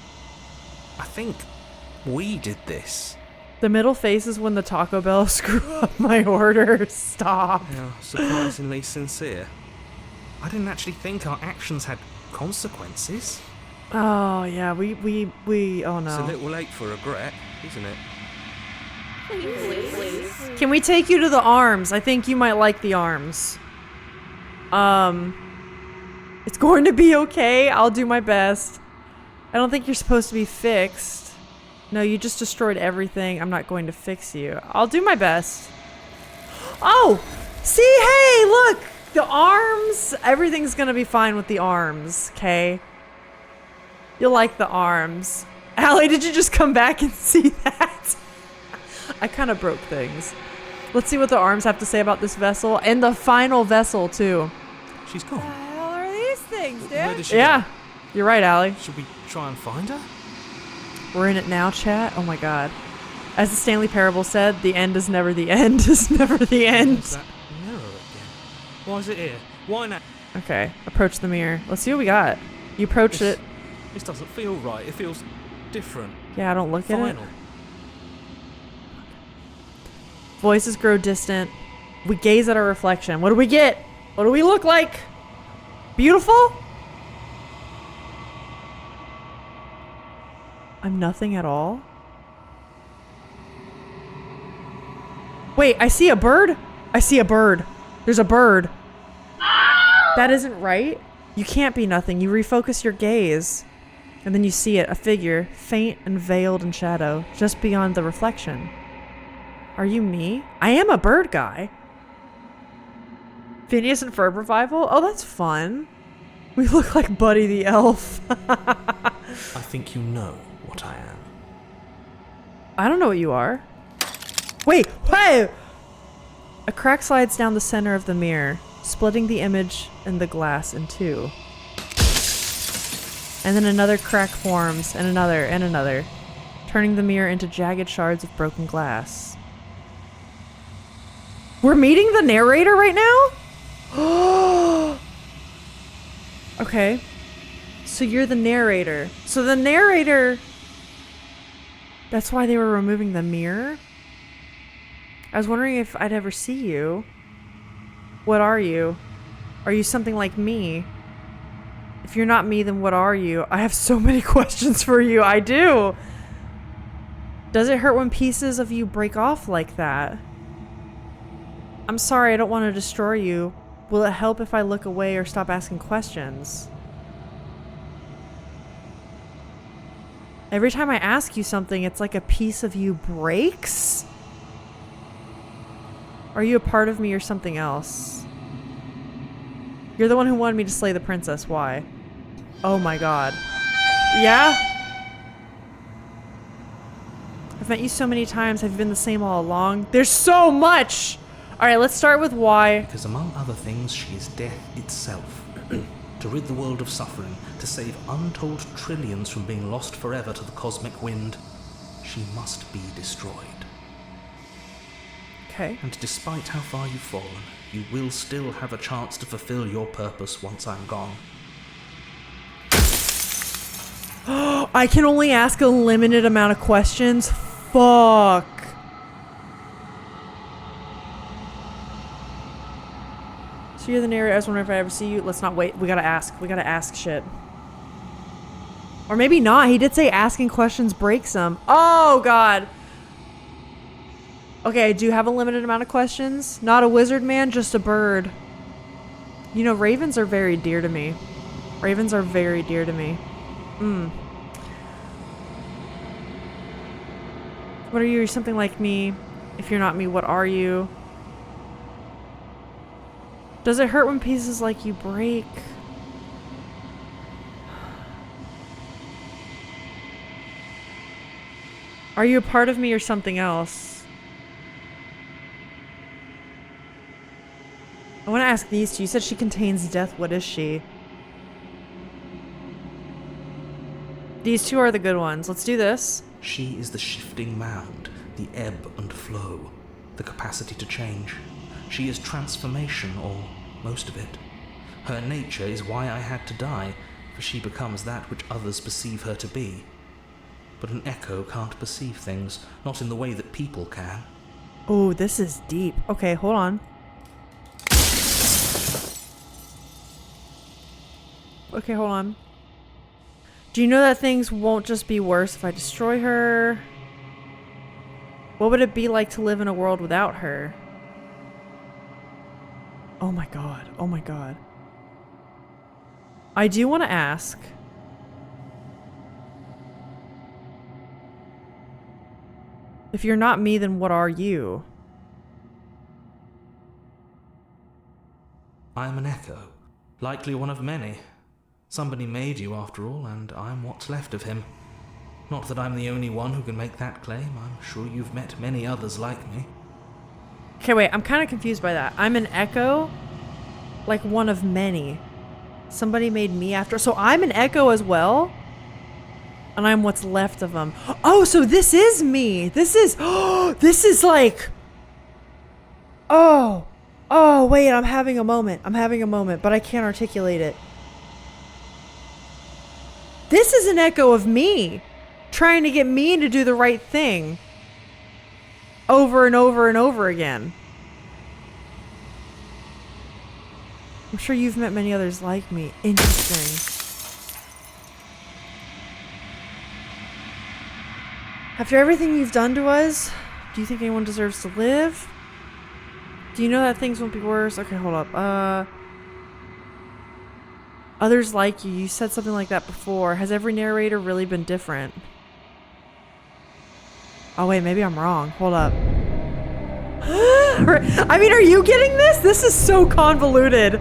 I think we did this. The middle face is when the Taco Bell screw up my order. Stop. Yeah, surprisingly sincere. I didn't actually think our actions had consequences. Oh yeah, we oh no. It's a little late for regret, isn't it? Please. Can we take you to the arms? I think you might like the arms. It's going to be okay. I'll do my best. I don't think you're supposed to be fixed. No, you just destroyed everything. I'm not going to fix you. I'll do my best. Oh! See, hey, look! The arms! Everything's gonna be fine with the arms, okay? You'll like the arms. Allie, did you just come back and see that? I kind of broke things. Let's see what the arms have to say about this vessel. And the final vessel, too. She's gone. What the hell are these things, dude? Where did she Yeah, go? you're right, Allie. Should we try and find her? We're in it now, chat. Oh my god. As the Stanley Parable said, the end is never the end is never the end. Where's that mirror again? Why is it here? Why now? Okay, approach the mirror. Let's see what we got. You approached it. This doesn't feel right. It feels different. Yeah, don't look at it. Final. Voices grow distant. We gaze at our reflection. What do we get? What do we look like? Beautiful? I'm nothing at all. Wait, I see a bird? I see a bird. There's a bird. That isn't right. You can't be nothing. You refocus your gaze. And then you see it, a figure, faint and veiled in shadow, just beyond the reflection. Are you me? I am a bird guy. Phineas and Ferb revival? Oh, that's fun. We look like Buddy the Elf. I think you know what I am. I don't know what you are. Wait, wait! A crack slides down the center of the mirror, splitting the image and the glass in two. And then another crack forms, and another, turning the mirror into jagged shards of broken glass. We're meeting the narrator right now? Okay. So you're the narrator. So the narrator... That's why they were removing the mirror? I was wondering if I'd ever see you. What are you? Are you something like me? If you're not me, then what are you? I have so many questions for you. I do. Does it hurt when pieces of you break off like that? I'm sorry, I don't want to destroy you. Will it help if I look away or stop asking questions? Every time I ask you something, it's like a piece of you breaks? Are you a part of me or something else? You're the one who wanted me to slay the princess. Why? Oh my god. Yeah? I've met you so many times. Have you been the same all along? There's so much! Alright, let's start with why. Because among other things, she is death itself. To rid the world of suffering, to save untold trillions from being lost forever to the cosmic wind, she must be destroyed. Okay. And despite how far you've fallen, you will still have a chance to fulfill your purpose once I'm gone. I can only ask a limited amount of questions? Fuck. So you're the narrator. I was wondering if I ever see you. Let's not wait. We gotta ask. We gotta ask shit. Or maybe not. He did say asking questions breaks him. Oh, God. Okay, I do have a limited amount of questions. Not a wizard man, just a bird. You know, ravens are very dear to me. Ravens are very dear to me. What are you? You're something like me. If you're not me, what are you? Does it hurt when pieces like you break? Are you a part of me or something else? I want to ask these two. You said she contains death. What is she? These two are the good ones. Let's do this. She is the shifting mound, the ebb and flow, the capacity to change. She is transformation, or most of it. Her nature is why I had to die, for she becomes that which others perceive her to be. But an echo can't perceive things, not in the way that people can. Oh, this is deep. Okay, hold on. Okay, hold on. Do you know that things won't just be worse if I destroy her? What would it be like to live in a world without her? Oh my god. Oh my god. I do want to ask. If you're not me, then what are you? I am an echo, likely one of many. Somebody made you after all, and I'm what's left of him. Not that I'm the only one who can make that claim. I'm sure you've met many others like me. Okay, wait, I'm kind of confused by that. I'm an echo? Like one of many. Somebody made me after. So I'm an echo as well? And I'm what's left of them. Oh, so this is me. This is, this is like, oh, wait, I'm having a moment. I'm having a moment, but I can't articulate it. This is an echo of me trying to get me to do the right thing over and over and over again. I'm sure you've met many others like me. Interesting. After everything you've done to us, do you think anyone deserves to live? Do you know that things won't be worse? Okay, hold up. Others like you. You said something like that before. Has every narrator really been different? Oh wait, maybe I'm wrong. Hold up. I mean, are you getting this? This is so convoluted.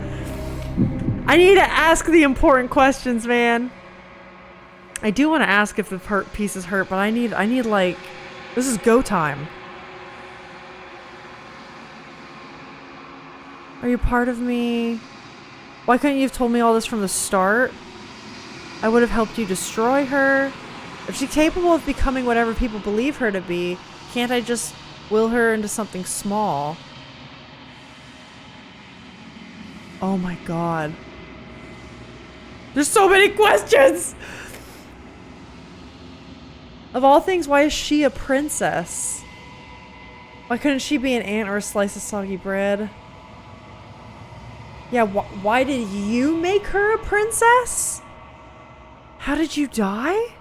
I need to ask the important questions, man. I do want to ask if the pieces hurt, but I need like, this is go time. Are you part of me? Why couldn't you have told me all this from the start? I would have helped you destroy her. If she's capable of becoming whatever people believe her to be, can't I just will her into something small? Oh my god. There's so many questions! Of all things, why is she a princess? Why couldn't she be an ant or a slice of soggy bread? Yeah, why did you make her a princess? How did you die?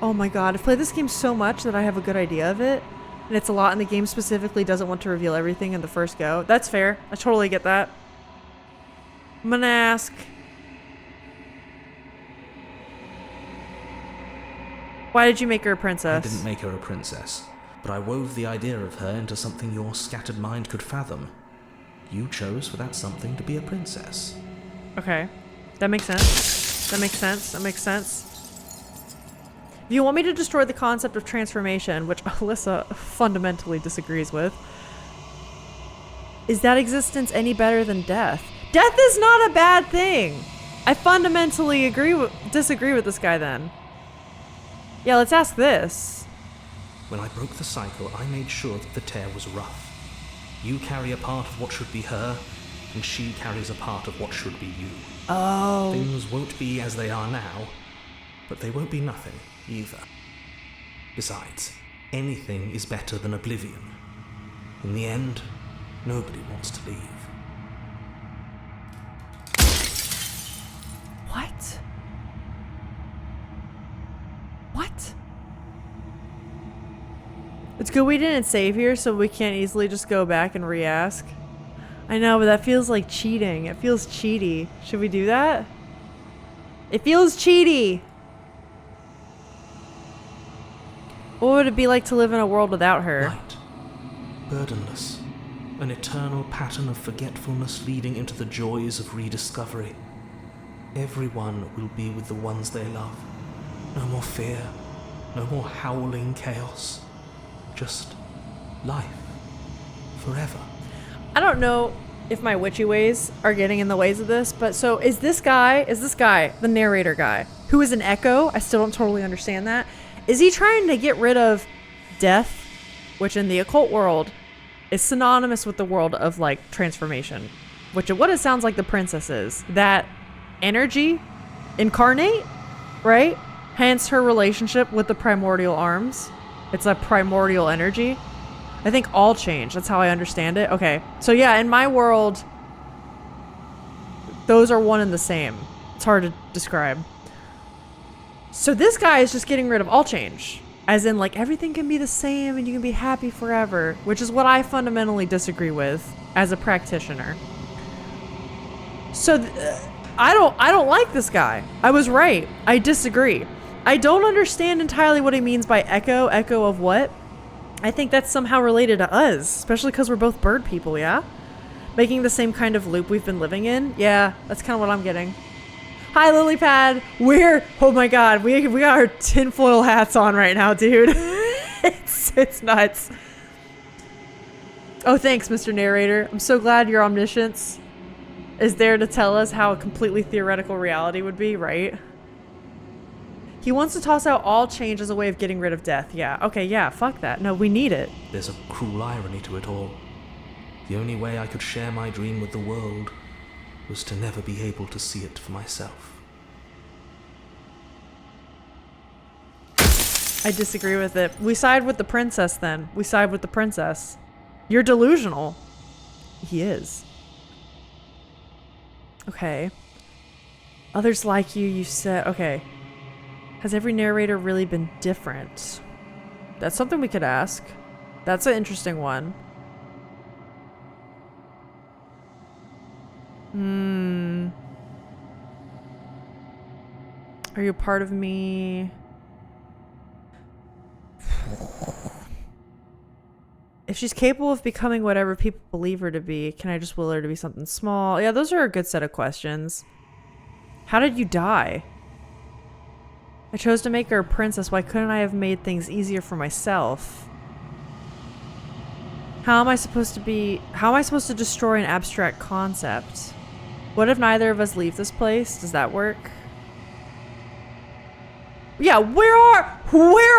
Oh my god, I've played this game so much that I have a good idea of it. And it's a lot, and the game specifically doesn't want to reveal everything in the first go. That's fair. I totally get that. I'm gonna ask. Why did you make her a princess? I didn't make her a princess, but I wove the idea of her into something your scattered mind could fathom. You chose for that something to be a princess. Okay. That makes sense. That makes sense. That makes sense. If you want me to destroy the concept of transformation, which Alyssa fundamentally disagrees with, is that existence any better than death? Death is not a bad thing! I fundamentally disagree with this guy then. Yeah, let's ask this. When I broke the cycle, I made sure that the tear was rough. You carry a part of what should be her, and she carries a part of what should be you. Oh. Things won't be as they are now, but they won't be nothing either. Besides, anything is better than oblivion. In the end, nobody wants to leave. What? What? It's good we didn't save here, so we can't easily just go back and re-ask. I know, but that feels like cheating. It feels cheaty. Should we do that? It feels cheaty. What would it be like to live in a world without her? Light, burdenless, an eternal pattern of forgetfulness leading into the joys of rediscovery. Everyone will be with the ones they love. No more fear, no more howling chaos. Just life. Forever. I don't know if my witchy ways are getting in the ways of this, but so is this guy, the narrator guy, who is an echo? I still don't totally understand that. Is he trying to get rid of death, which in the occult world is synonymous with the world of like transformation, which is what it sounds like the princess is. That energy incarnate, right? Hence her relationship with the primordial arms. It's a primordial energy. I think all change. That's how I understand it. Okay. So yeah, in my world, those are one and the same. It's hard to describe. So this guy is just getting rid of all change. As in, like, everything can be the same and you can be happy forever, which is what I fundamentally disagree with as a practitioner. So I don't like this guy. I was right. I disagree. I don't understand entirely what he means by echo. Echo of what? I think that's somehow related to us, especially because we're both bird people, yeah? Making the same kind of loop we've been living in. Yeah, that's kind of what I'm getting. Hi, Lilypad. Oh my god, we got our tinfoil hats on right now, dude. it's nuts. Oh, thanks, Mr. Narrator. I'm so glad your omniscience is there to tell us how a completely theoretical reality would be, right? He wants to toss out all change as a way of getting rid of death. Yeah, okay, yeah, fuck that. No, we need it. There's a cruel irony to it all. The only way I could share my dream with the world was to never be able to see it for myself. I disagree with it. We side with the princess then. We side with the princess. You're delusional. He is. Okay. Others like you said. Okay. Has every narrator really been different? That's something we could ask. That's an interesting one. Are you a part of me? If she's capable of becoming whatever people believe her to be, can I just will her to be something small? Yeah, those are a good set of questions. How did you die? I chose to make her a princess. Why couldn't I have made things easier for myself? How am I supposed to destroy an abstract concept? What if neither of us leave this place? Does that work? Yeah, where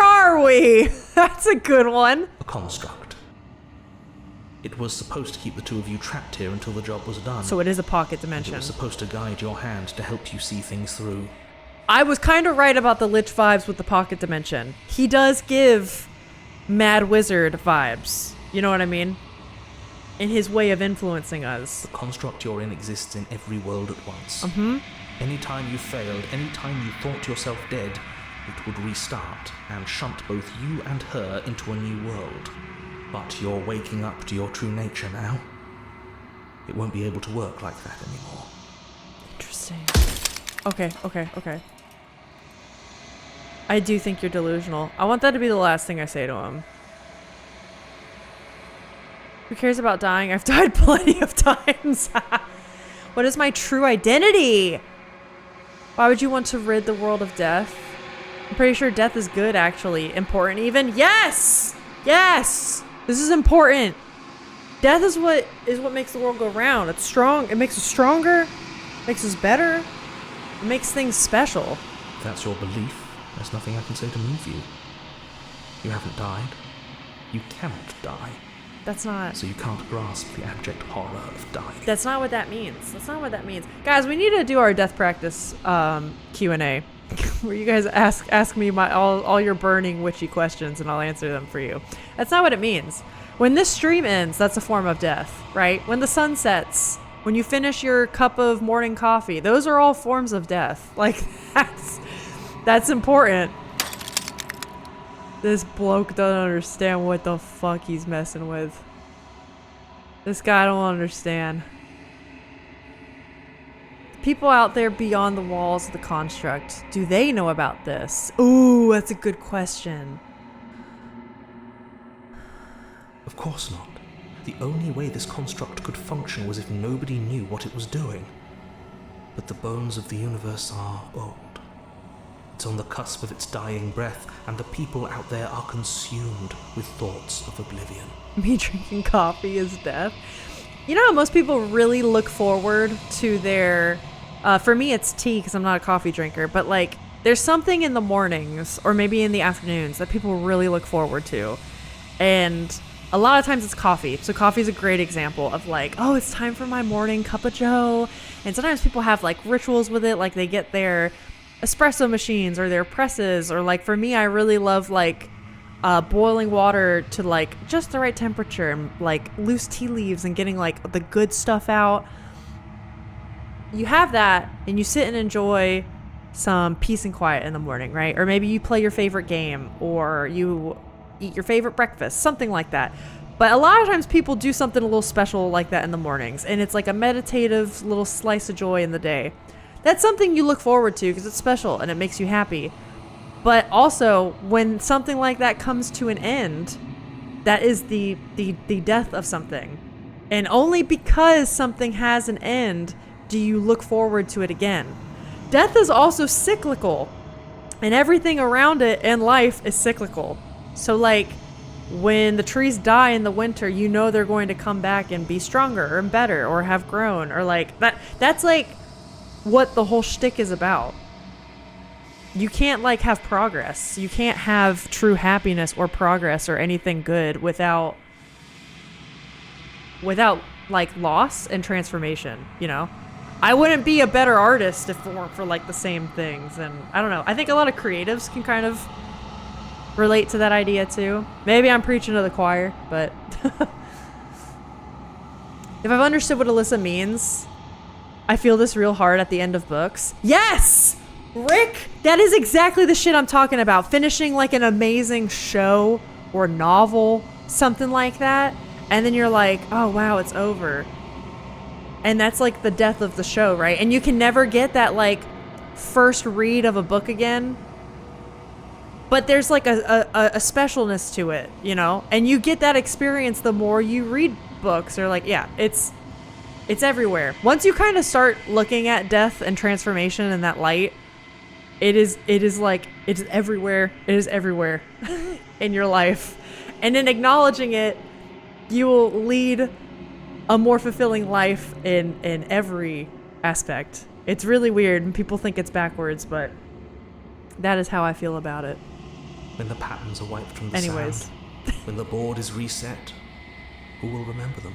are we? That's a good one. A construct. It was supposed to keep the two of you trapped here until the job was done. So it is a pocket It dimension. was supposed to guide your hand to help you see things through. I was kind of right about the Lich vibes with the pocket dimension. He does give Mad Wizard vibes. You know what I mean? In his way of influencing us. The construct you're in exists in every world at once. Anytime you failed, anytime you thought yourself dead, it would restart and shunt both you and her into a new world. But you're waking up to your true nature now. It won't be able to work like that anymore. Interesting. Okay. I do think you're delusional. I want that to be the last thing I say to him. Who cares about dying? I've died plenty of times. What is my true identity? Why would you want to rid the world of death? I'm pretty sure death is good, actually. Important even. Yes! Yes! This is important. Death is what makes the world go round. It's strong. It makes us stronger. Makes us better. It makes things special. If that's your belief, there's nothing I can say to move you. You haven't died. You cannot die. That's not... So you can't grasp the abject horror of dying. That's not what that means. That's not what that means. Guys, we need to do our death practice Q&A. Where you guys ask me all your burning witchy questions and I'll answer them for you. That's not what it means. When this stream ends, that's a form of death, right? When the sun sets, when you finish your cup of morning coffee, those are all forms of death. Like, that's important. This bloke doesn't understand what the fuck he's messing with. This guy don't understand. People out there beyond the walls of the construct, do they know about this? Ooh, that's a good question. Of course not. The only way this construct could function was if nobody knew what it was doing. But the bones of the universe are old. It's on the cusp of its dying breath, and the people out there are consumed with thoughts of oblivion. Me drinking coffee is death. You know how most people really look forward to their... for me, it's tea because I'm not a coffee drinker, but like there's something in the mornings or maybe in the afternoons that people really look forward to. And a lot of times it's coffee. So coffee is a great example of like, oh, it's time for my morning cup of joe. And sometimes people have like rituals with it, like they get their espresso machines or their presses, or like for me, I really love like boiling water to like just the right temperature and like loose tea leaves and getting like the good stuff out. You have that and you sit and enjoy some peace and quiet in the morning, right? Or maybe you play your favorite game or you eat your favorite breakfast, something like that. But a lot of times people do something a little special like that in the mornings, and it's like a meditative little slice of joy in the day. That's something you look forward to because it's special and it makes you happy. But also, when something like that comes to an end, that is the death of something. And only because something has an end do you look forward to it again. Death is also cyclical, and everything around it in life is cyclical. So like, when the trees die in the winter, you know they're going to come back and be stronger and better or have grown, or like that's like what the whole shtick is about. You can't like have progress. You can't have true happiness or progress or anything good without like loss and transformation, you know? I wouldn't be a better artist if it weren't for like the same things. And I don't know. I think a lot of creatives can kind of relate to that idea too. Maybe I'm preaching to the choir, but if I've understood what Alyssa means, I feel this real hard at the end of books. Yes! Rick, that is exactly the shit I'm talking about. Finishing like an amazing show or novel, something like that, and then you're like, oh wow, it's over. And that's like the death of the show, right? And you can never get that like first read of a book again. But there's like a specialness to it, you know? And you get that experience the more you read books. Or like, yeah, it's everywhere. Once you kind of start looking at death and transformation in that light, it is everywhere. It is everywhere in your life. And in acknowledging it, you will lead a more fulfilling life in every aspect. It's really weird and people think it's backwards, but that is how I feel about it. When the patterns are wiped from the sand, when the board is reset, who will remember them?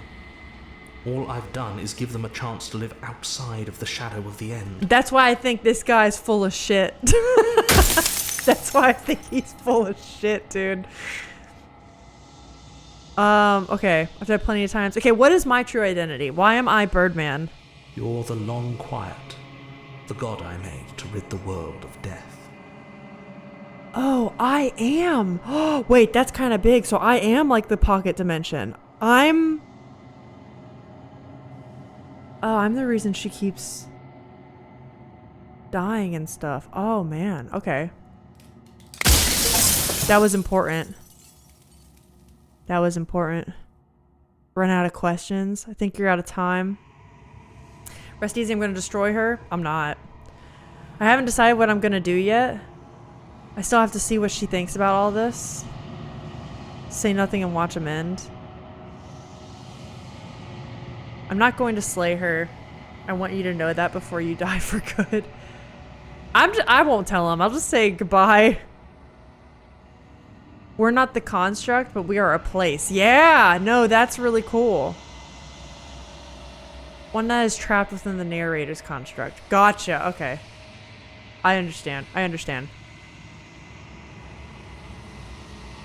All I've done is give them a chance to live outside of the shadow of the end. That's why I think this guy's full of shit. That's why I think he's full of shit, dude. Okay, I've had plenty of times. Okay, what is my true identity? Why am I Birdman? You're the long quiet, the god I made to rid the world of death. Oh, I am. Oh, wait, that's kind of big. So I am like the pocket dimension. I'm the reason she keeps dying and stuff. Oh, man. Okay. That was important. That was important. Run out of questions. I think you're out of time. Rest easy, I'm going to destroy her. I'm not. I haven't decided what I'm going to do yet. I still have to see what she thinks about all this. Say nothing and watch him end. I'm not going to slay her. I want you to know that before you die for good. I won't tell him. I'll just say goodbye. We're not the construct, but we are a place. Yeah, no, that's really cool. One that is trapped within the narrator's construct. Gotcha, okay. I understand.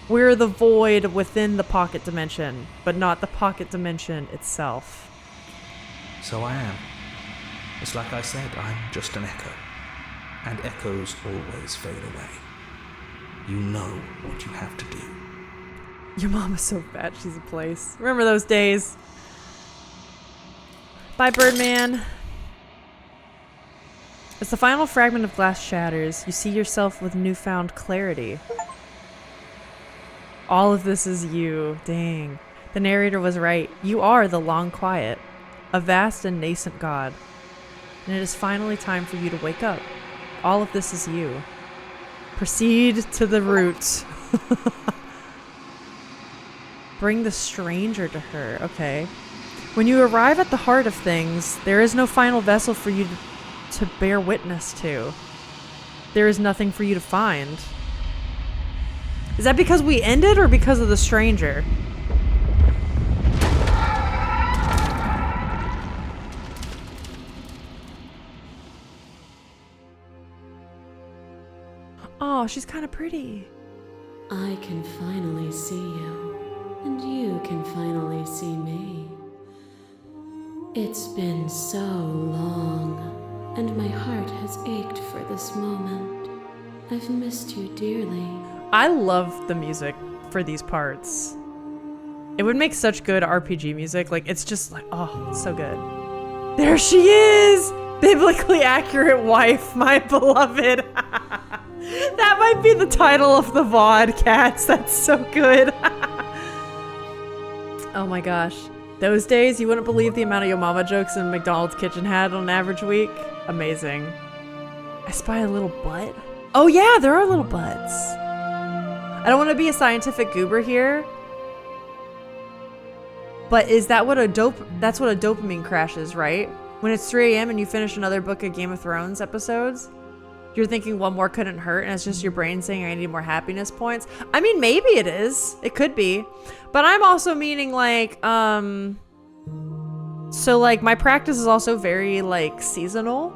We're the void within the pocket dimension, but not the pocket dimension itself. So I am. It's like I said, I'm just an echo. And echoes always fade away. You know what you have to do. Your mom is so fat, she's a place. Remember those days. Bye, Birdman. As the final fragment of glass shatters, you see yourself with newfound clarity. All of this is you. Dang. The narrator was right. You are the long quiet, a vast and nascent god. And it is finally time for you to wake up. All of this is you. Proceed to the root. Bring the stranger to her. Okay. When you arrive at the heart of things, there is no final vessel for you to bear witness to. There is nothing for you to find. Is that because we ended or because of the stranger? Oh, she's kind of pretty. I can finally see you, and you can finally see me. It's been so long, and my heart has ached for this moment. I've missed you dearly. I love the music for these parts. It would make such good RPG music. Like, it's just like, oh, it's so good. There she is! Biblically accurate wife, my beloved. That might be the title of the VOD, cats. That's so good. Oh my gosh. Those days, you wouldn't believe the amount of Yo Mama jokes in McDonald's kitchen had on an average week. Amazing. I spy a little butt. Oh yeah, there are little butts. I don't want to be a scientific goober here, but is that what that's what a dopamine crash is, right? When it's 3 a.m. and you finish another book of Game of Thrones episodes, you're thinking one more couldn't hurt, and it's just your brain saying I need more happiness points. I mean, maybe it is. It could be. But I'm also meaning like, so like my practice is also very like seasonal.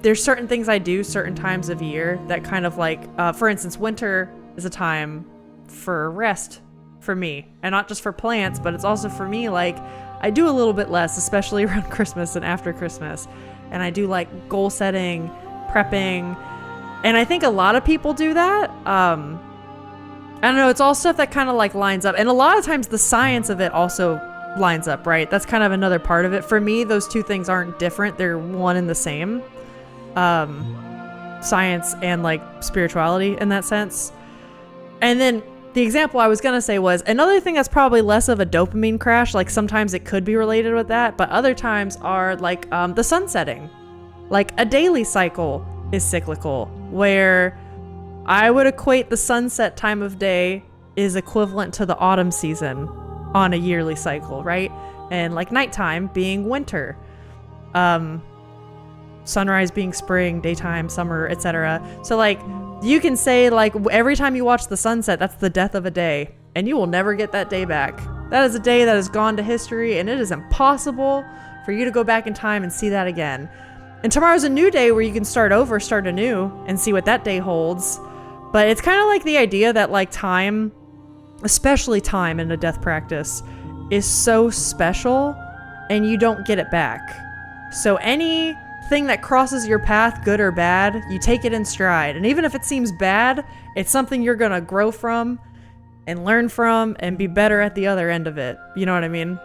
There's certain things I do certain times of year that kind of like, for instance, winter is a time for rest for me, and not just for plants, but it's also for me. Like, I do a little bit less, especially around Christmas and after Christmas. And I do like goal setting, prepping, and I think a lot of people do that. I don't know, it's all stuff that kind of like lines up, and a lot of times the science of it also lines up, right? That's kind of another part of it. For me, those two things aren't different, they're one and the same. Science and like spirituality in that sense. And then the example I was gonna say was another thing that's probably less of a dopamine crash. Like sometimes it could be related with that, but other times are like the sun setting. Like a daily cycle is cyclical, where I would equate the sunset time of day is equivalent to the autumn season on a yearly cycle, right? And like nighttime being winter, sunrise being spring, daytime, summer, etc. So like you can say like every time you watch the sunset, that's the death of a day, and you will never get that day back. That is a day that has gone to history, and it is impossible for you to go back in time and see that again. And tomorrow's a new day where you can start over, start anew, and see what that day holds. But it's kind of like the idea that like time, especially time in a death practice, is so special and you don't get it back. So anything that crosses your path, good or bad, you take it in stride. And even if it seems bad, it's something you're gonna grow from and learn from and be better at the other end of it. You know what I mean?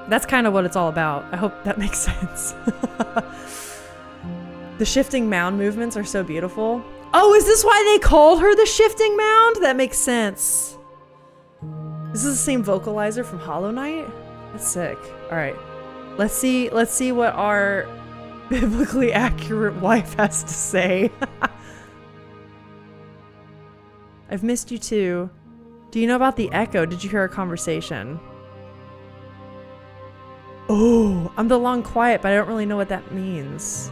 That's kind of what it's all about. I hope that makes sense. The shifting mound movements are so beautiful. Oh, is this why they called her the shifting mound? That makes sense. This is the same vocalizer from Hollow Knight? That's sick. All right. Let's see what our biblically accurate wife has to say. I've missed you too. Do you know about the echo? Did you hear a conversation? Oh, I'm the long quiet, but I don't really know what that means.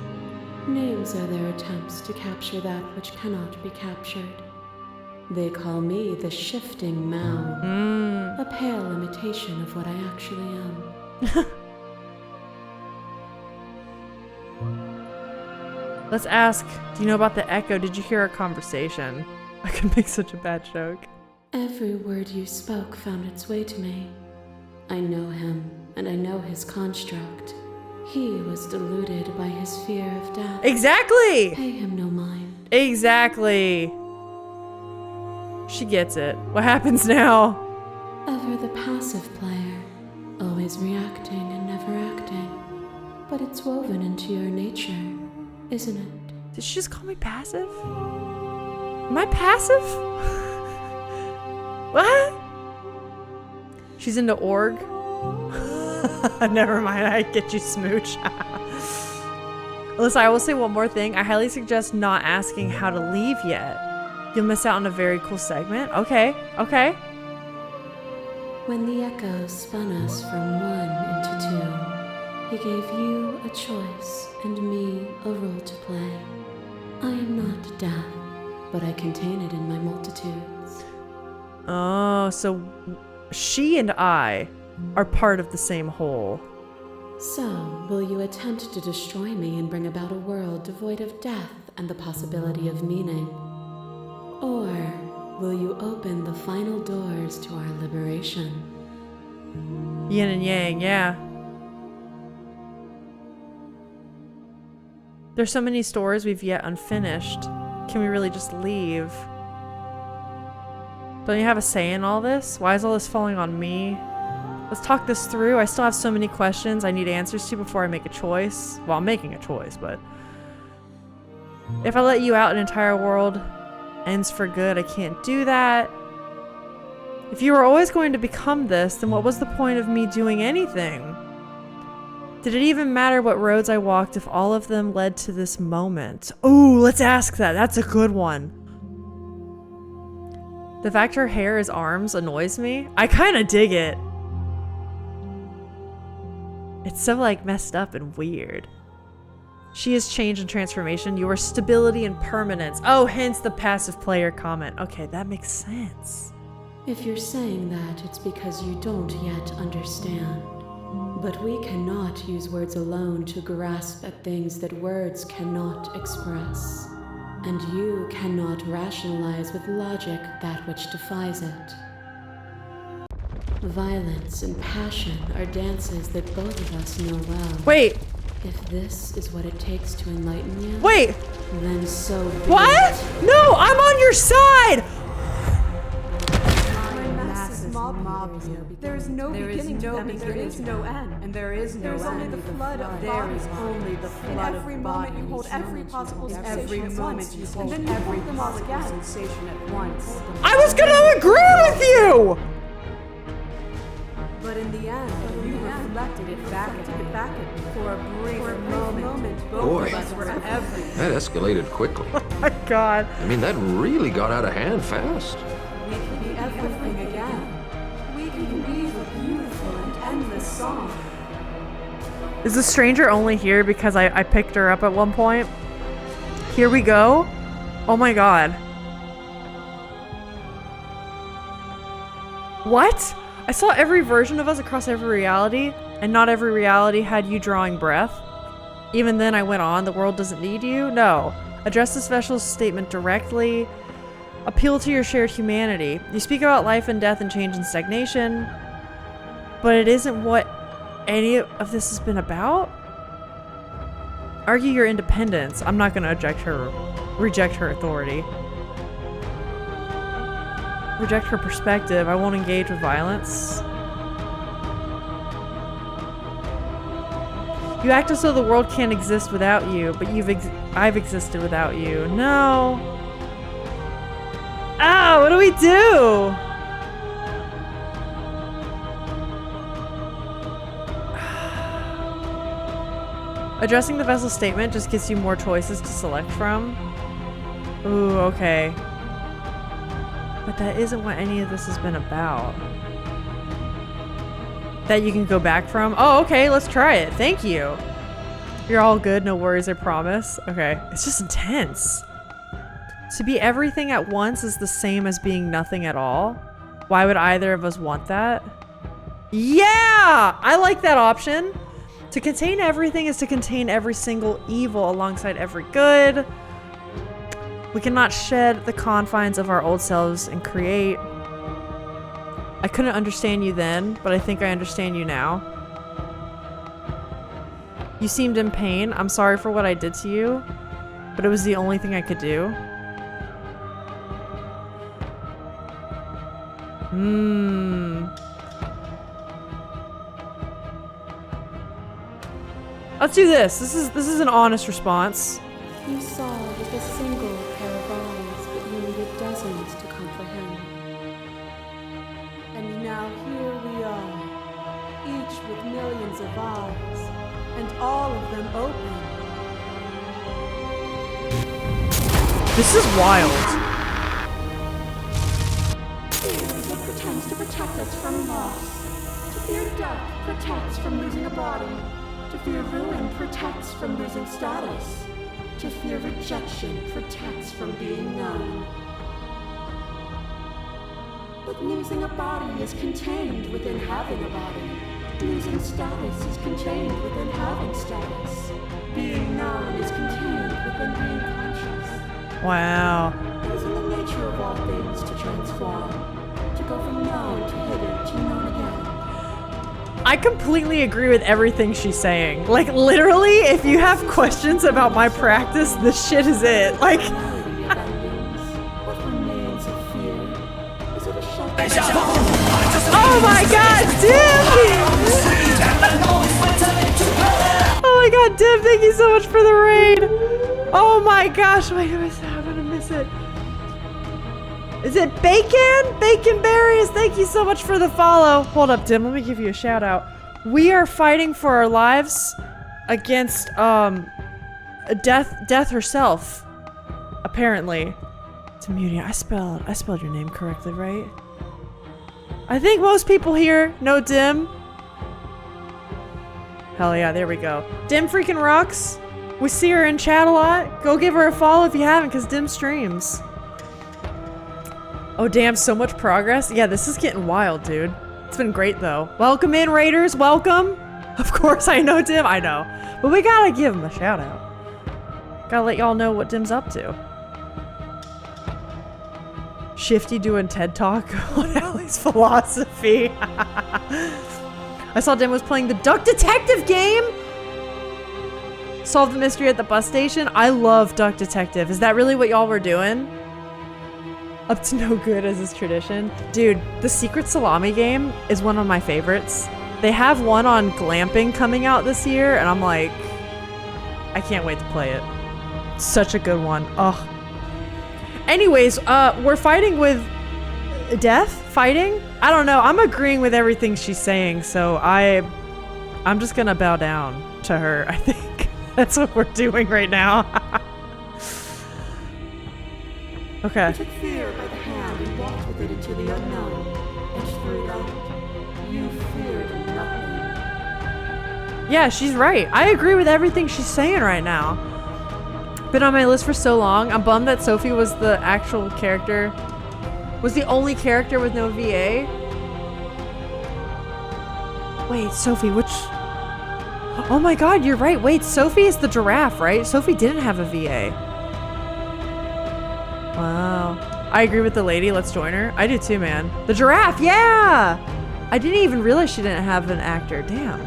Names are their attempts to capture that which cannot be captured. They call me the shifting mound, a pale imitation of what I actually am. Let's ask, do you know about the echo? Did you hear a conversation? I could make such a bad joke. Every word you spoke found its way to me. I know him, and I know his construct. He was deluded by his fear of death. Exactly! Pay him no mind. Exactly. She gets it. What happens now? Ever the passive player, always reacting and never acting. But it's woven into your nature, isn't it? Did she just call me passive? Am I passive? What? She's into org? Never mind, I get you, smooch. Alyssa, I will say one more thing. I highly suggest not asking how to leave yet. You'll miss out on a very cool segment. Okay, okay. When the echo spun us from one into two, he gave you a choice and me a role to play. I am not death, but I contain it in my multitudes. Oh, so she and I are part of the same whole. So, will you attempt to destroy me and bring about a world devoid of death and the possibility of meaning? Or will you open the final doors to our liberation? Yin and yang, yeah. There's so many stories we've yet unfinished. Can we really just leave? Don't you have a say in all this? Why is all this falling on me? Let's talk this through. I still have so many questions I need answers to before I make a choice. Well, I'm making a choice, but... if I let you out, an entire world ends for good. I can't do that. If you were always going to become this, then what was the point of me doing anything? Did it even matter what roads I walked if all of them led to this moment? Ooh, let's ask that. That's a good one. The fact her hair is arms annoys me. I kind of dig it. It's so like messed up and weird. She is change and transformation. You are stability and permanence. Oh, hence the passive player comment. Okay, that makes sense. If you're saying that, it's because you don't yet understand. But we cannot use words alone to grasp at things that words cannot express. And you cannot rationalize with logic that which defies it. Violence and passion are dances that both of us know well. Wait. If this is what it takes to enlighten you, Wait. then so be it. What? No, I'm on your side. Mob you. There is no beginning to them, and there is no end. And there is no end. There's only the flood of There bodies. is only the flood of In every bodies. moment you hold every possible sensation Every at moment once, you and hold then you every hold them all possible again. sensation at once. I was gonna agree with you. But in the end, you reflected it back at me. For a brief moment, both Boy. of us were everything. That escalated quickly. My God. I mean, that really got out of hand fast. We can be everything again. We can weave a beautiful and endless song. Is the stranger only here because I picked her up at one point? Here we go. Oh my God. What? I saw every version of us across every reality, and not every reality had you drawing breath. Even then I went on, the world doesn't need you? No. Address the special statement directly. Appeal to your shared humanity. You speak about life and death and change and stagnation, but it isn't what any of this has been about? Argue your independence. I'm not gonna reject her authority. Reject her perspective. I won't engage with violence. You act as though the world can't exist without you, but I've existed without you. No. Ah, what do we do? Addressing the vessel statement just gives you more choices to select from. Ooh, okay. But that isn't what any of this has been about. That you can go back from? Oh, okay, let's try it. Thank you. You're all good, no worries, I promise. Okay, it's just intense. To be everything at once is the same as being nothing at all. Why would either of us want that? Yeah! I like that option. To contain everything is to contain every single evil alongside every good. We cannot shed the confines of our old selves and create. I couldn't understand you then, but I think I understand you now. You seemed in pain. I'm sorry for what I did to you, but it was the only thing I could do. Let's do this. This is an honest response. You saw with a single pair of eyes what you needed dozens to comprehend. And now here we are, each with millions of eyes, and all of them open. This is wild. It pretends to protect us from loss. To fear death protects from losing a body. To fear ruin protects from losing status. To fear rejection protects from being known. But losing a body is contained within having a body. Losing status is contained within having status. Being known is contained within being conscious. Wow. It is in the nature of all things to transform. To go from known to hidden to known again. I completely agree with everything she's saying. Like, literally, if you have questions about my practice, this shit is it. Like, What remains of fear? Is it a shelter? oh my god, Dim! Oh my god, Dim, thank you so much for the raid! Oh my gosh, wait, I'm gonna miss it. Is it Bacon? Bacon Berries, thank you so much for the follow. Hold up, Dim, let me give you a shout out. We are fighting for our lives against, Death herself. Apparently. Tamunia, I spelled your name correctly, right? I think most people here know Dim. Hell yeah, there we go. Dim freaking rocks. We see her in chat a lot. Go give her a follow if you haven't, because Dim streams. Oh damn, so much progress. Yeah, this is getting wild, dude. It's been great though. Welcome in, Raiders, welcome. Of course I know Dim, I know. But we gotta give him a shout out. Gotta let y'all know what Dim's up to. Shifty doing TED Talk on Allie's philosophy. I saw Dim was playing the Duck Detective game. Solve the mystery at the bus station. I love Duck Detective. Is that really what y'all were doing? Up to no good as is tradition. Dude, the Secret Salami game is one of my favorites. They have one on glamping coming out this year, and I'm like, I can't wait to play it. Such a good one. Ugh. Anyways, we're fighting with death? Fighting? I don't know. I'm agreeing with everything she's saying, so I'm just gonna bow down to her, I think. That's what we're doing right now. Okay. You took fear by the hand and walked with it into the unknown. And through that, you feared nothing. Yeah, she's right. I agree with everything she's saying right now. Been on my list for so long. I'm bummed that Sophie was the actual character. Was the only character with no VA. Wait, Sophie, which... Oh my god, you're right. Wait, Sophie is the giraffe, right? Sophie didn't have a VA. Wow. I agree with the lady. Let's join her. I do too, man. The giraffe, yeah! I didn't even realize she didn't have an actor. Damn.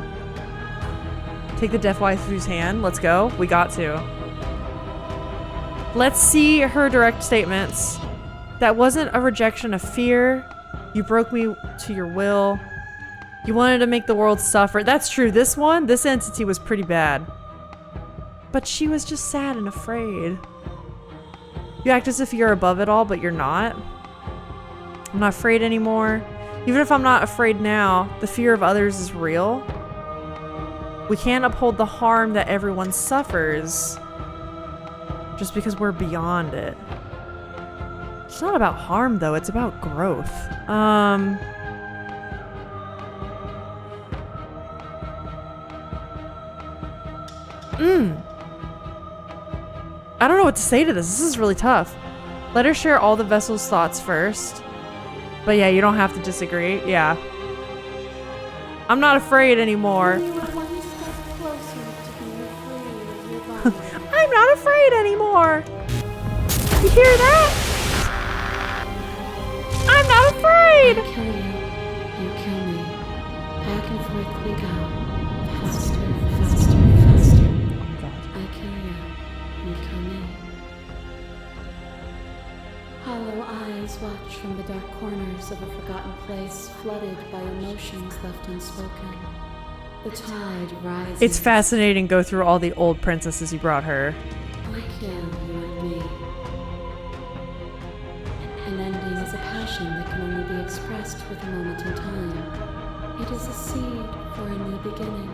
Take the deaf waifu's hand. Let's go. We got to. Let's see her direct statements. That wasn't a rejection of fear. You broke me to your will. You wanted to make the world suffer. That's true. This entity was pretty bad. But she was just sad and afraid. You act as if you're above it all, but you're not. I'm not afraid anymore. Even if I'm not afraid now, the fear of others is real. We can't uphold the harm that everyone suffers just because we're beyond it. It's not about harm, though. It's about growth. I don't know what to say to this. This is really tough. Let her share all the vessel's thoughts first. But yeah, you don't have to disagree. Yeah. I'm not afraid anymore. You were one step closer to being free of your body. I'm not afraid anymore. You hear that? I'm not afraid. I kill you. You kill me. Back and forth we go. Faster, faster, faster. I kill you. You kill me. Hollow eyes watch from the dark corners of a forgotten place flooded by emotions left unspoken. The tide rises. It's fascinating go through all the old princesses you brought her. I kill you and me. An ending is a passion that can only be expressed with a moment in time. It is a seed for a new beginning.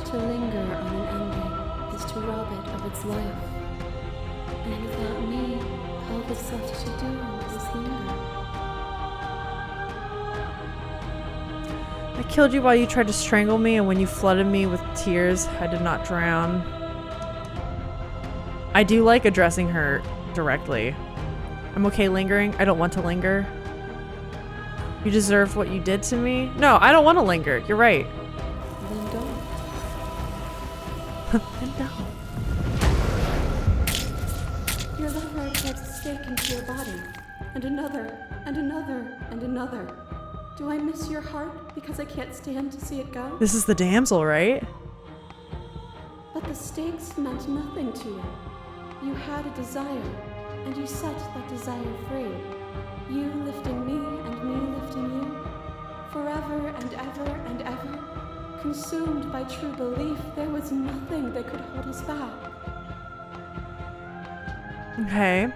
To linger on an ending is to rob it of its life. And without me, all that's left to do is linger. I killed you while you tried to strangle me, and when you flooded me with tears, I did not drown. I do like addressing her directly. I'm okay lingering. I don't want to linger. You deserve what you did to me. No, I don't want to linger. You're right. Then don't. Then don't. Your lover drives a stake into your body, and another, and another, and another. Do I miss your heart because I can't stand to see it go? This is the damsel, right? But the stakes meant nothing to you. You had a desire, and you set that desire free. You lifting me and me lifting you. Forever and ever and ever. Consumed by true belief, there was nothing that could hold us back. Okay.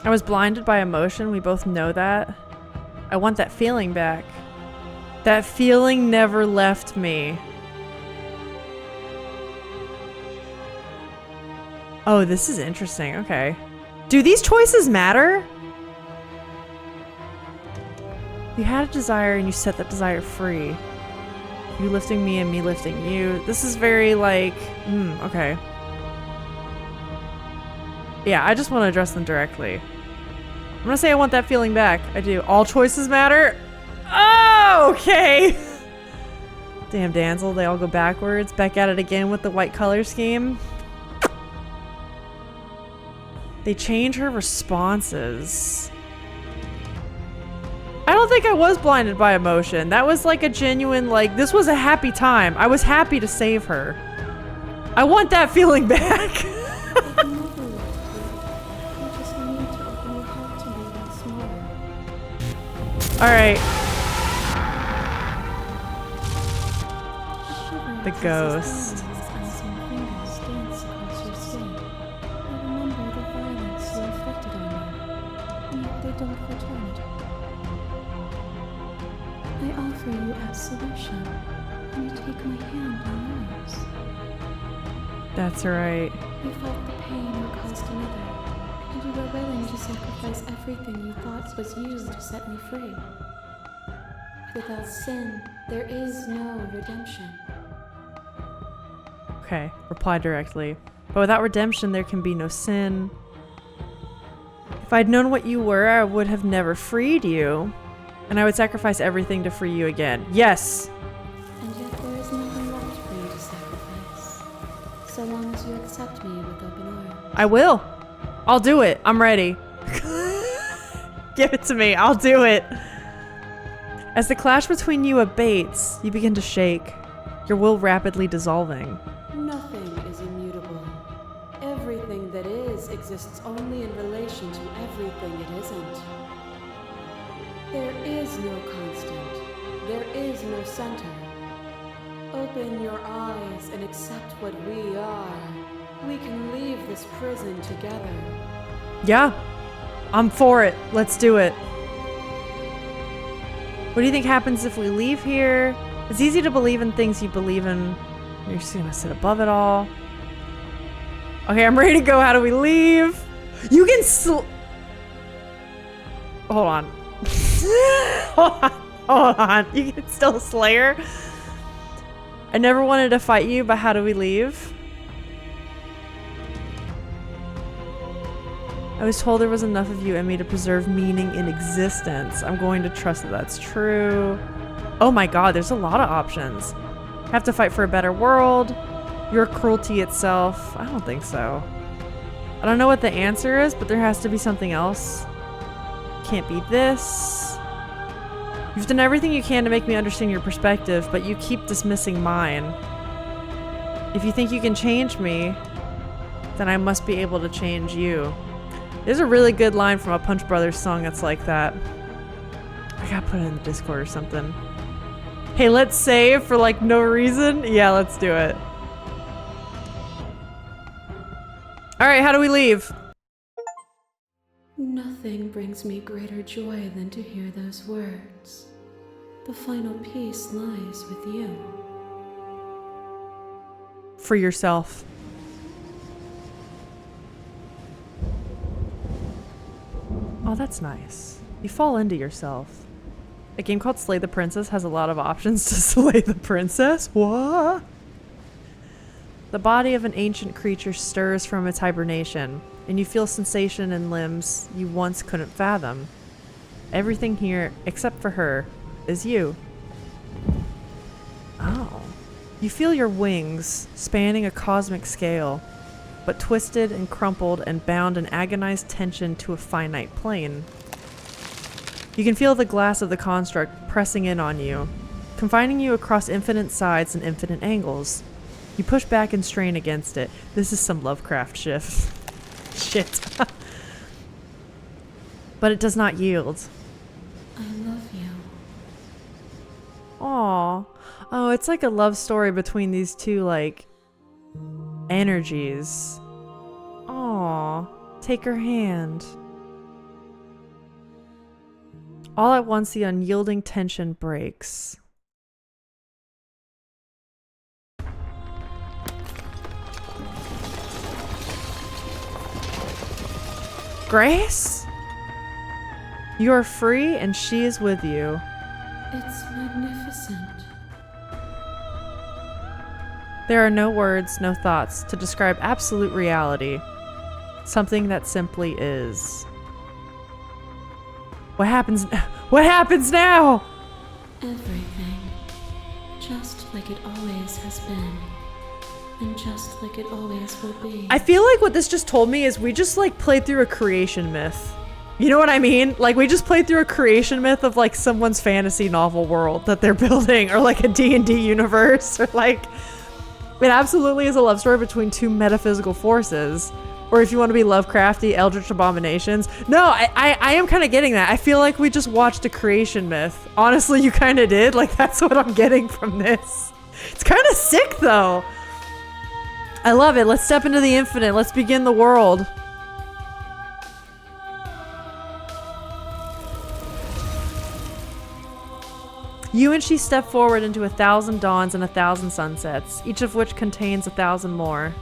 I was blinded by emotion. We both know that. I want that feeling back. That feeling never left me. Oh, this is interesting. Okay. Do these choices matter? You had a desire and you set that desire free. You lifting me and me lifting you. This is very like, okay. Yeah, I just want to address them directly. I'm gonna say I want that feeling back. I do. All choices matter? Oh, okay. Damn damsel, they all go backwards. Back at it again with the white color scheme. They change her responses. I don't think I was blinded by emotion. That was like a genuine, like, this was a happy time. I was happy to save her. I want that feeling back. Alright. The ghost. I offer you absolution, and you take my hand in yours. That's right. You felt the pain you caused another, and you were willing to sacrifice everything you thought was you to set me free. Without sin, there is no redemption. Okay, reply directly. But without redemption, there can be no sin. If I'd known what you were, I would have never freed you. And I would sacrifice everything to free you again. Yes! And yet there is nothing left for you to sacrifice. So long as you accept me with open arms. I will. I'll do it. I'm ready. Give it to me. I'll do it. As the clash between you abates, you begin to shake, your will rapidly dissolving. Nothing is immutable. Everything that is exists only in relation to everything it isn't. There is no constant. There is no center. Open your eyes and accept what we are. We can leave this prison together. Yeah, I'm for it. Let's do it. What do you think happens if we leave here? It's easy to believe in things you believe in. You're just gonna sit above it all. Okay, I'm ready to go. How do we leave? You can Hold on. Hold on. You can still slay her. I never wanted to fight you, but how do we leave? I was told there was enough of you in me to preserve meaning in existence. I'm going to trust that that's true. Oh my god, there's a lot of options. Have to fight for a better world. Your cruelty itself. I don't think so. I don't know what the answer is, but there has to be something else. Can't be this. You've done everything you can to make me understand your perspective, but you keep dismissing mine. If you think you can change me, then I must be able to change you. There's a really good line from a Punch Brothers song that's like that. I gotta put it in the Discord or something. Hey, let's save for like no reason. Yeah, let's do it. All right, how do we leave? Nothing brings me greater joy than to hear those words. The final piece lies with you. For yourself. Oh, that's nice. You fall into yourself. A game called Slay the Princess has a lot of options to slay the princess. What? The body of an ancient creature stirs from its hibernation, and you feel sensation in limbs you once couldn't fathom. Everything here, except for her, is you. Oh. You feel your wings spanning a cosmic scale, but twisted and crumpled and bound in agonized tension to a finite plane. You can feel the glass of the construct pressing in on you, confining you across infinite sides and infinite angles. You push back and strain against it. This is some Lovecraft shit. But it does not yield. I love you. Aww. Oh, it's like a love story between these two, like, energies. Aww. Take her hand. All at once, the unyielding tension breaks. Grace? You are free and she is with you. It's magnificent. There are no words, no thoughts to describe absolute reality. Something that simply is. What happens? What happens now? Everything. Just like it always has been. And just like it always will be. I feel like what this just told me is we just like played through a creation myth. You know what I mean? Like we just played through a creation myth of like someone's fantasy novel world that they're building, or like a D&D universe, or like it absolutely is a love story between two metaphysical forces. Or if you want to be Lovecrafty, eldritch abominations. No, I am kind of getting that. I feel like we just watched a creation myth. Honestly, you kind of did. Like that's what I'm getting from this. It's kind of sick though. I love it. Let's step into the infinite. Let's begin the world. You and she step forward into 1,000 dawns and 1,000 sunsets, each of which contains 1,000 more.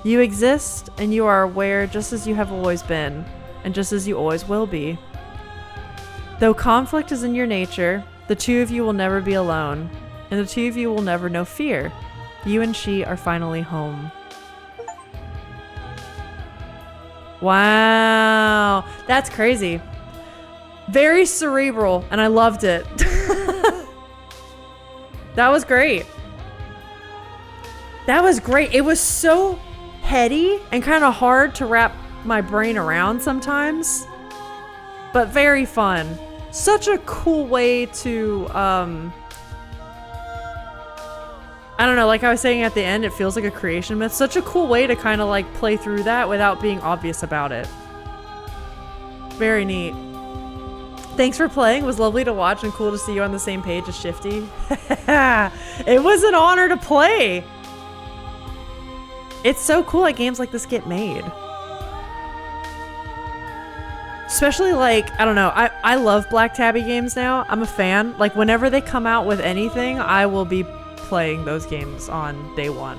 You exist, and you are aware just as you have always been, and just as you always will be. Though conflict is in your nature, the two of you will never be alone, and the two of you will never know fear. You and she are finally home. Wow, that's crazy. Very cerebral, and I loved it. That was great. That was great. It was so heady and kind of hard to wrap my brain around sometimes, but very fun. Such a cool way to, I don't know, like I was saying at the end, it feels like a creation myth. Such a cool way to kind of like play through that without being obvious about it. Very neat. Thanks for playing. It was lovely to watch and cool to see you on the same page as Shifty. It was an honor to play. It's so cool that games like this get made. Especially like, I don't know, I love Black Tabby games now. I'm a fan. Like whenever they come out with anything, I will be playing those games on day one.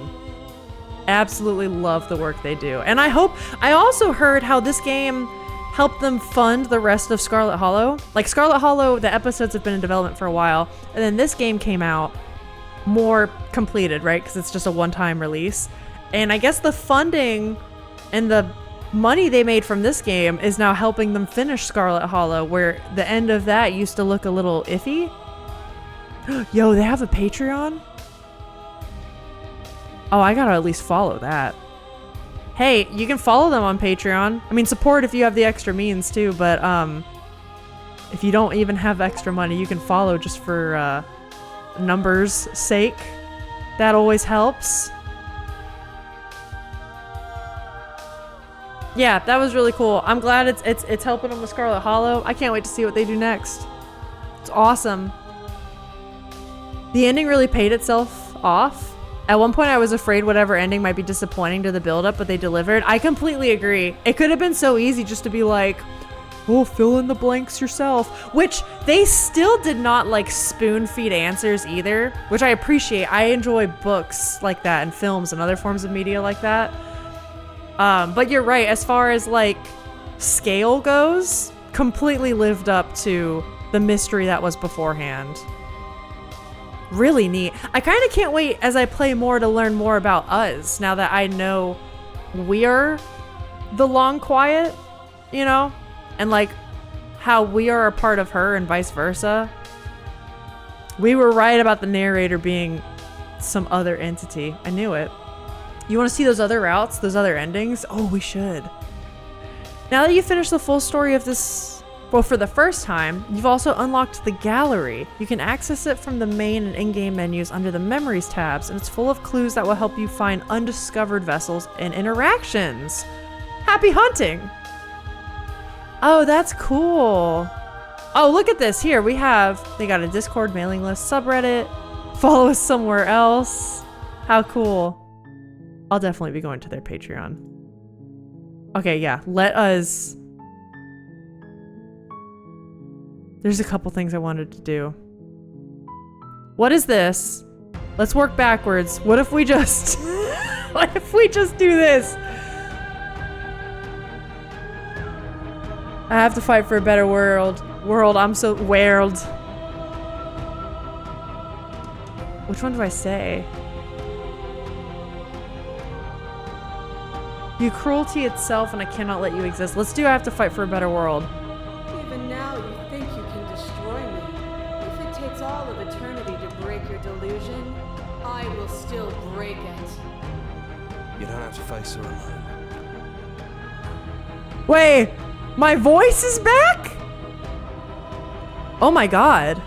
Absolutely love the work they do. And I also heard how this game helped them fund the rest of Scarlet Hollow. Like Scarlet Hollow, the episodes have been in development for a while, and then this game came out more completed, right? Because it's just a one-time release. And I guess the funding and the money they made from this game is now helping them finish Scarlet Hollow, where the end of that used to look a little iffy. Yo, they have a Patreon? Oh, I gotta at least follow that. Hey, you can follow them on Patreon. I mean, support if you have the extra means too, but if you don't even have extra money, you can follow just for numbers' sake. That always helps. Yeah, that was really cool. I'm glad it's helping them with Scarlet Hollow. I can't wait to see what they do next. It's awesome. The ending really paid itself off. At one point I was afraid whatever ending might be disappointing to the build-up, but they delivered. I completely agree. It could have been so easy just to be like, oh, fill in the blanks yourself. Which they still did not like spoon feed answers either, which I appreciate. I enjoy books like that and films and other forms of media like that. But you're right, as far as like scale goes, completely lived up to the mystery that was beforehand. Really neat. I kind of can't wait as I play more to learn more about us now that I know we're the long quiet, you know? And like how we are a part of her and vice versa. We were right about the narrator being some other entity. I knew it. You want to see those other routes, those other endings? Oh, we should. Now that you finished the full story of this, well, for the first time, you've also unlocked the gallery. You can access it from the main and in-game menus under the memories tabs, and it's full of clues that will help you find undiscovered vessels and interactions. Happy hunting! Oh, that's cool. Oh, look at this. Here we they got a Discord mailing list, subreddit, follow us somewhere else. How cool. I'll definitely be going to their Patreon. Okay, yeah, there's a couple things I wanted to do. What is this? Let's work backwards. What if we just do this? I have to fight for a better world. I'm so world. Which one do I say? You cruelty itself and I cannot let you exist. Let's do I have to fight for a better world. Even now you think you can destroy me. If it takes all of eternity to break your delusion, I will still break it. You don't have to face her alone. Wait, my voice is back? Oh my god.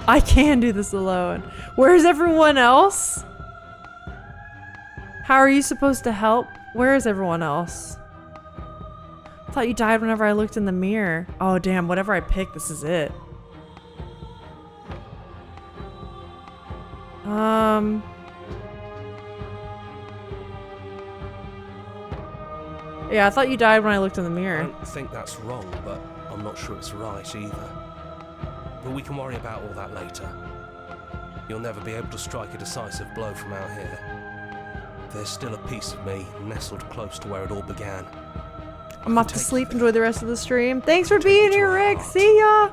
I can do this alone. Where's everyone else? How are you supposed to help? Where is everyone else? I thought you died whenever I looked in the mirror. Oh damn, whatever I pick, this is it. Yeah, I thought you died when I looked in the I mirror. don't think that's wrong, but I'm not sure it's right either. But we can worry about all that later. You'll never be able to strike a decisive blow from out here. There's still a piece of me nestled close to where it all began. I'm off to sleep. Enjoy the rest of the stream. Thanks for being here, Rick. See ya.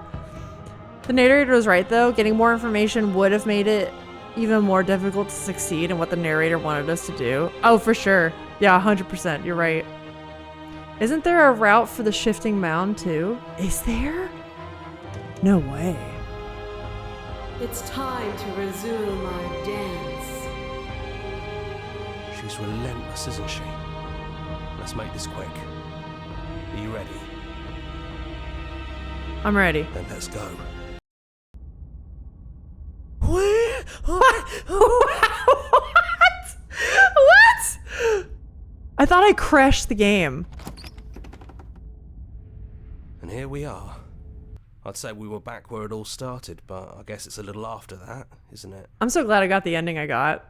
The narrator was right, though. Getting more information would have made it even more difficult to succeed in what the narrator wanted us to do. Oh, for sure. Yeah, 100%. You're right. Isn't there a route for the shifting mound, too? Is there? No way. It's time to resume our dance. She's relentless, isn't she? Let's make this quick. Are you ready? I'm ready. Then let's go. What? What? I thought I crashed the game. And here we are. I'd say we were back where it all started, but I guess it's a little after that, isn't it? I'm so glad I got the ending I got.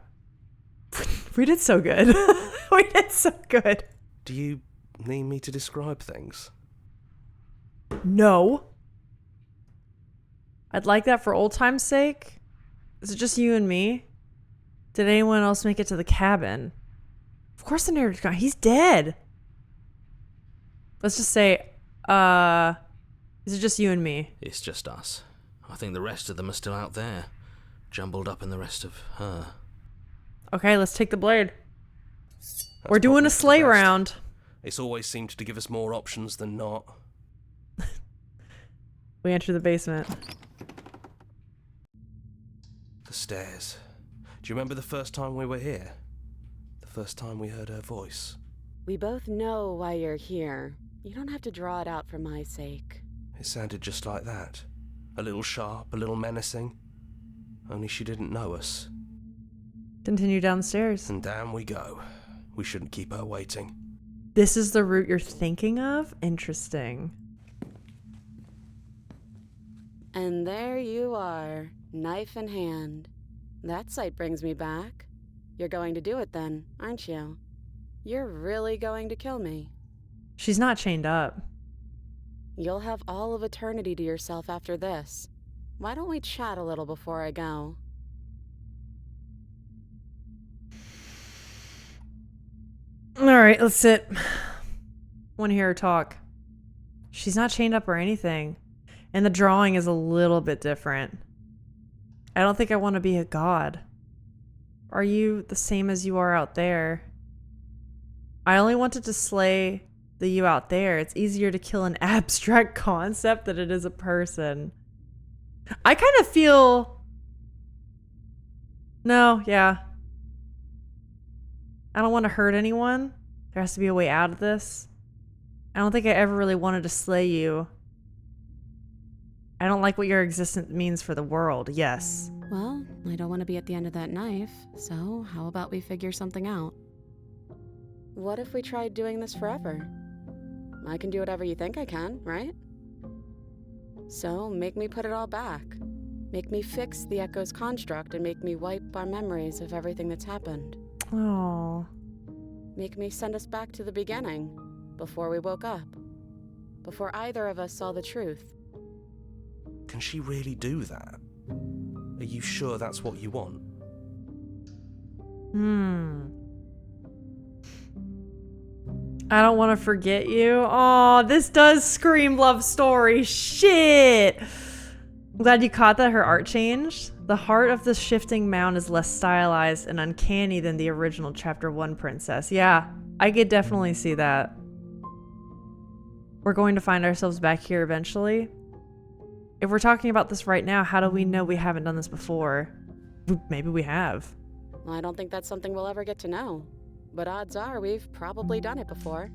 We did so good. We did so good. Do you need me to describe things? No. I'd like that for old time's sake. Is it just you and me? Did anyone else make it to the cabin? Of course the narrator's gone. He's dead. Let's just say, is it just you and me? It's just us. I think the rest of them are still out there, jumbled up in the rest of her. Okay, let's take the blade. That's We're doing probably a sleigh the best. round. It's always seemed to give us more options than not. We enter the basement. The stairs. Do you remember the first time we were here? The first time we heard her voice? We both know why you're here. You don't have to draw it out for my sake. It sounded just like that. A little sharp, a little menacing. Only she didn't know us. Continue down the stairs. And down we go. We shouldn't keep her waiting. This is the route you're thinking of? Interesting. And there you are, knife in hand. That sight brings me back. You're going to do it then, aren't you? You're really going to kill me. She's not chained up. You'll have all of eternity to yourself after this. Why don't we chat a little before I go? All right, let's sit. Want to hear her talk. She's not chained up or anything. And the drawing is a little bit different. I don't think I want to be a god. Are you the same as you are out there? I only wanted to slay the you out there. It's easier to kill an abstract concept than it is a person. I kind of feel... No, yeah. I don't want to hurt anyone. There has to be a way out of this. I don't think I ever really wanted to slay you. I don't like what your existence means for the world, yes. Well, I don't want to be at the end of that knife, so how about we figure something out? What if we tried doing this forever? I can do whatever you think I can, right? So, make me put it all back. Make me fix the Echo's construct and make me wipe our memories of everything that's happened. Oh. Make me send us back to the beginning, before we woke up. Before either of us saw the truth. Can she really do that? Are you sure that's what you want? I don't want to forget you. Oh, this does scream love story. Shit. I'm glad you caught that her art changed. The heart of the shifting mound is less stylized and uncanny than the original Chapter 1 princess. Yeah, I could definitely see that. We're going to find ourselves back here eventually. If we're talking about this right now, how do we know we haven't done this before? Maybe we have. I don't think that's something we'll ever get to know. But odds are we've probably done it before.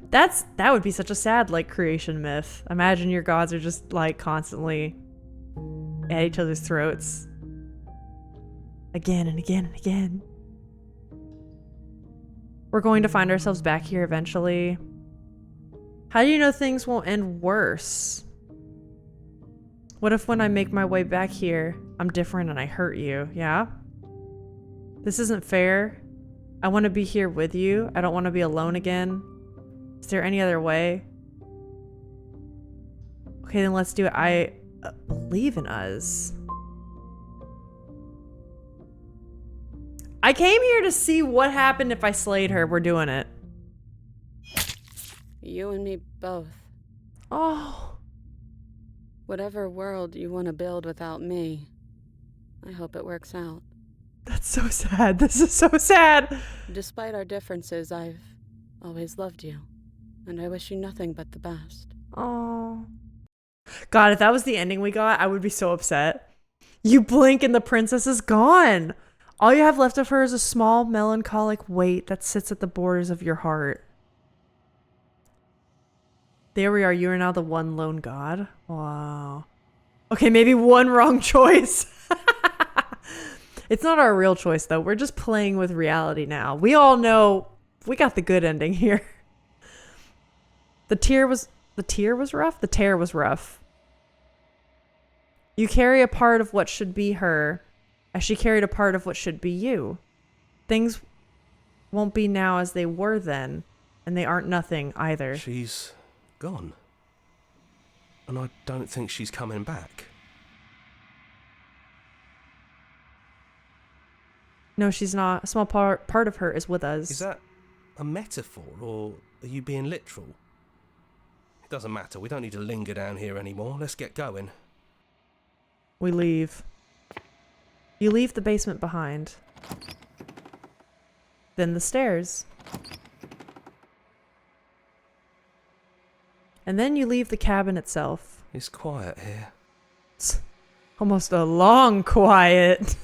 That would be such a sad, like, creation myth. Imagine your gods are just, like, constantly at each other's throats. Again and again and again. We're going to find ourselves back here eventually. How do you know things won't end worse? What if when I make my way back here, I'm different and I hurt you, yeah? This isn't fair. I want to be here with you. I don't want to be alone again. Is there any other way? Okay, then let's do it. I believe in us. I came here to see what happened if I slayed her. We're doing it. You and me both. Oh. Whatever world you want to build without me, I hope it works out. That's so sad. This is so sad. Despite our differences, I've always loved you. And I wish you nothing but the best. Oh. God, if that was the ending we got, I would be so upset. You blink and the princess is gone. All you have left of her is a small, melancholic weight that sits at the borders of your heart. There we are. You are now the one lone god. Wow. Okay, maybe one wrong choice. It's not our real choice, though. We're just playing with reality now. We all know we got the good ending here. The tear was rough? The tear was rough. You carry a part of what should be her, as she carried a part of what should be you. Things won't be now as they were then, and they aren't nothing either. She's gone. And I don't think she's coming back. No, she's not. A small part of her is with us. Is that a metaphor, or are you being literal? It doesn't matter. We don't need to linger down here anymore. Let's get going. We leave. You leave the basement behind. Then the stairs. And then you leave the cabin itself. It's quiet here. It's almost a long quiet.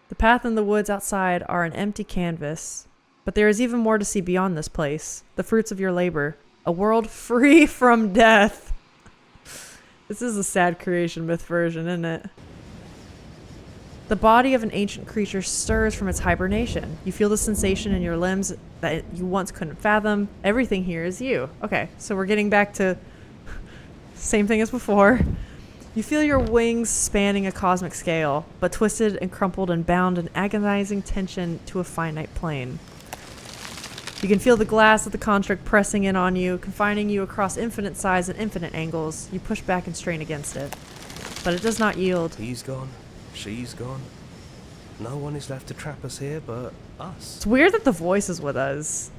The path and the woods outside are an empty canvas. But there is even more to see beyond this place. The fruits of your labor. A world free from death. This is a sad creation myth version, isn't it? The body of an ancient creature stirs from its hibernation. You feel the sensation in your limbs that you once couldn't fathom. Everything here is you. Okay, so we're getting back to Same thing as before. You feel your wings spanning a cosmic scale, but twisted and crumpled and bound in agonizing tension to a finite plane. You can feel the glass of the construct pressing in on you, confining you across infinite size and infinite angles. You push back and strain against it, but it does not yield. He's gone. She's gone. No one is left to trap us here but us. It's weird that the voice is with us.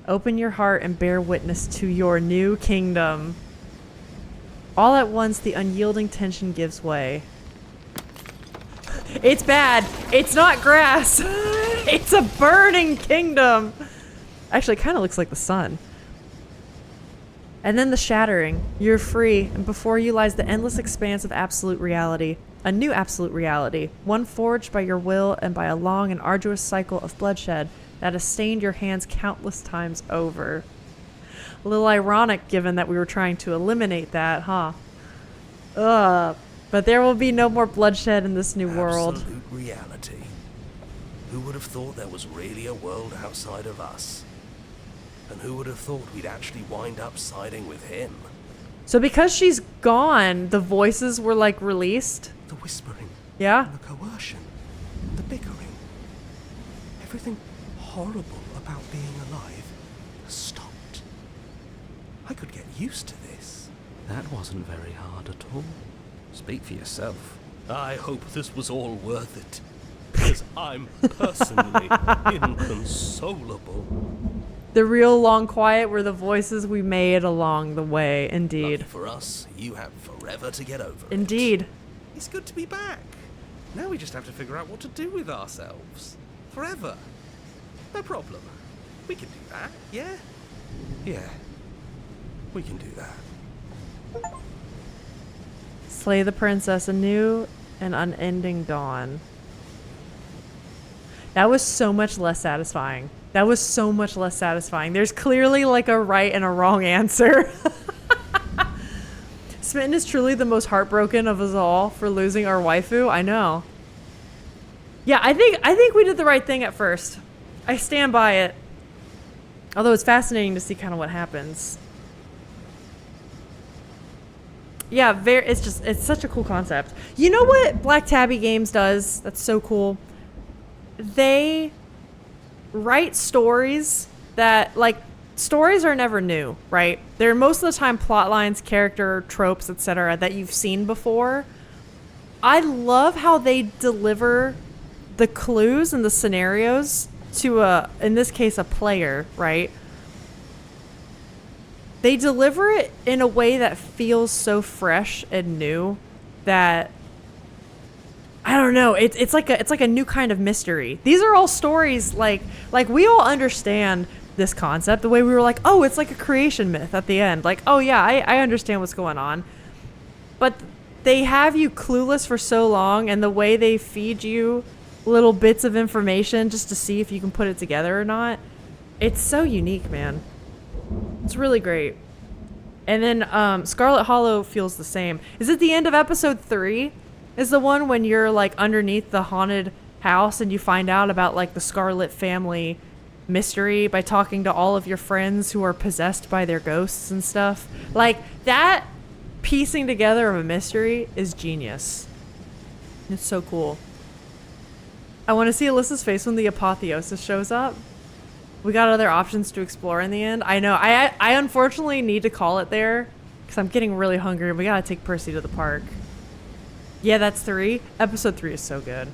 Open your heart and bear witness to your new kingdom. All at once, the unyielding tension gives way. It's bad. It's not grass. It's a burning kingdom. Actually, it kind of looks like the sun. And then the shattering. You're free, and before you lies the endless expanse of absolute reality. A new absolute reality, one forged by your will and by a long and arduous cycle of bloodshed that has stained your hands countless times over. A little ironic given that we were trying to eliminate that, huh? But there will be no more bloodshed in this new world. Absolute reality. Who would have thought there was really a world outside of us? And who would have thought we'd actually wind up siding with him? So because she's gone, the voices were like released? The whispering. Yeah? The coercion. The bickering. Everything horrible about being alive stopped. I could get used to this. That wasn't very hard at all. Speak for yourself. I hope this was all worth it. Because I'm personally inconsolable. The real long quiet were the voices we made along the way. Indeed. Lucky for us, you have forever to get over it. Indeed. It's good to be back. Now we just have to figure out what to do with ourselves. Forever. No problem. We can do that, yeah? Yeah. We can do that. Slay the princess, a new and unending dawn. That was so much less satisfying. That was so much less satisfying. There's clearly like a right and a wrong answer. Smitten is truly the most heartbroken of us all for losing our waifu. I know. Yeah, I think we did the right thing at first. I stand by it. Although it's fascinating to see kind of what happens. Yeah, it's such a cool concept. You know what Black Tabby Games does that's so cool? They write stories that, like, stories are never new, right? They're most of the time plot lines, character tropes, etc. that you've seen before. I love how they deliver the clues and the scenarios to in this case, a player, right? They deliver it in a way that feels so fresh and new that I don't know. It's like a new kind of mystery. These are all stories like we all understand this concept the way we were like, oh, it's like a creation myth at the end. Like, oh yeah, I understand what's going on. But they have you clueless for so long, and the way they feed you little bits of information just to see if you can put it together or not. It's so unique, man. It's really great. And then Scarlet Hollow feels the same. Is it the end of episode 3? Is the one when you're like underneath the haunted house and you find out about like the Scarlet family mystery by talking to all of your friends who are possessed by their ghosts and stuff? Like, that piecing together of a mystery is genius. It's so cool. I want to see Alyssa's face when the apotheosis shows up. We got other options to explore in the end. I know. I unfortunately need to call it there because I'm getting really hungry. We gotta take Percy to the park. Yeah, that's 3. Episode 3 is so good.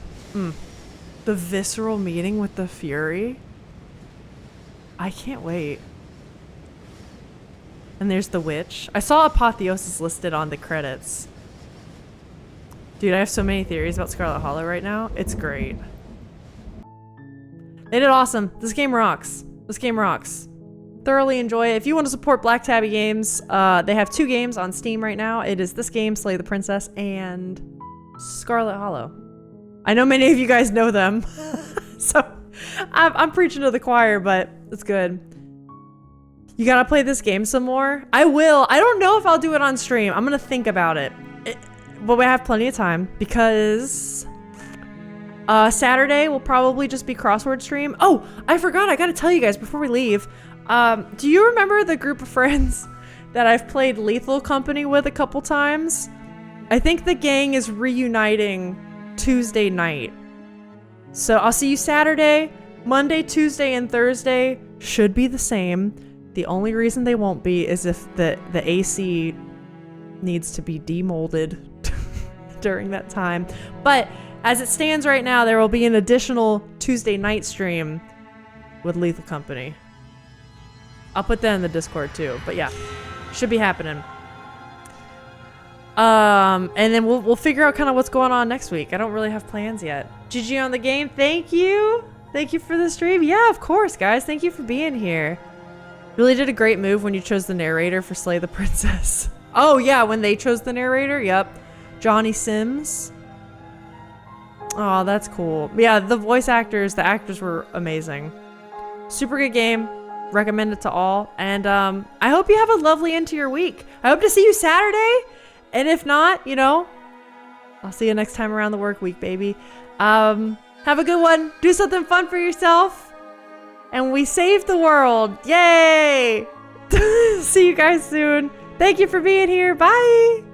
The visceral meeting with the Fury. I can't wait. And there's the witch. I saw apotheosis listed on the credits. Dude, I have so many theories about Scarlet Hollow right now. It's great. They did awesome. This game rocks. This game rocks. Thoroughly enjoy it. If you want to support Black Tabby Games, they have 2 games on Steam right now. It is this game, Slay the Princess, and Scarlet Hollow. I know many of you guys know them. So I'm preaching to the choir, but it's good. You gotta play this game some more. I will. I don't know if I'll do it on stream. I'm gonna think about it. But we have plenty of time because Saturday will probably just be crossword stream. Oh, I forgot. I gotta tell you guys before we leave. Do you remember the group of friends that I've played Lethal Company with a couple times. I think the gang is reuniting Tuesday night. So I'll see you Saturday. Monday, Tuesday, and Thursday should be the same. The only reason they won't be is if the AC needs to be demolded during that time. But as it stands right now, there will be an additional Tuesday night stream with Lethal Company. I'll put that in the Discord too. But yeah, should be happening. And then we'll figure out kind of what's going on next week. I don't really have plans yet. GG on the game. Thank you. Thank you for the stream. Yeah, of course, guys. Thank you for being here. Really did a great move when you chose the narrator for Slay the Princess. Oh, yeah, when they chose the narrator. Yep. Johnny Sims. Oh, that's cool. Yeah, the voice actors, the actors were amazing. Super good game. Recommend it to all. And I hope you have a lovely end to your week. I hope to see you Saturday. And if not, you know, I'll see you next time around the work week, baby. Have a good one. Do something fun for yourself. And we saved the world. Yay! See you guys soon. Thank you for being here. Bye.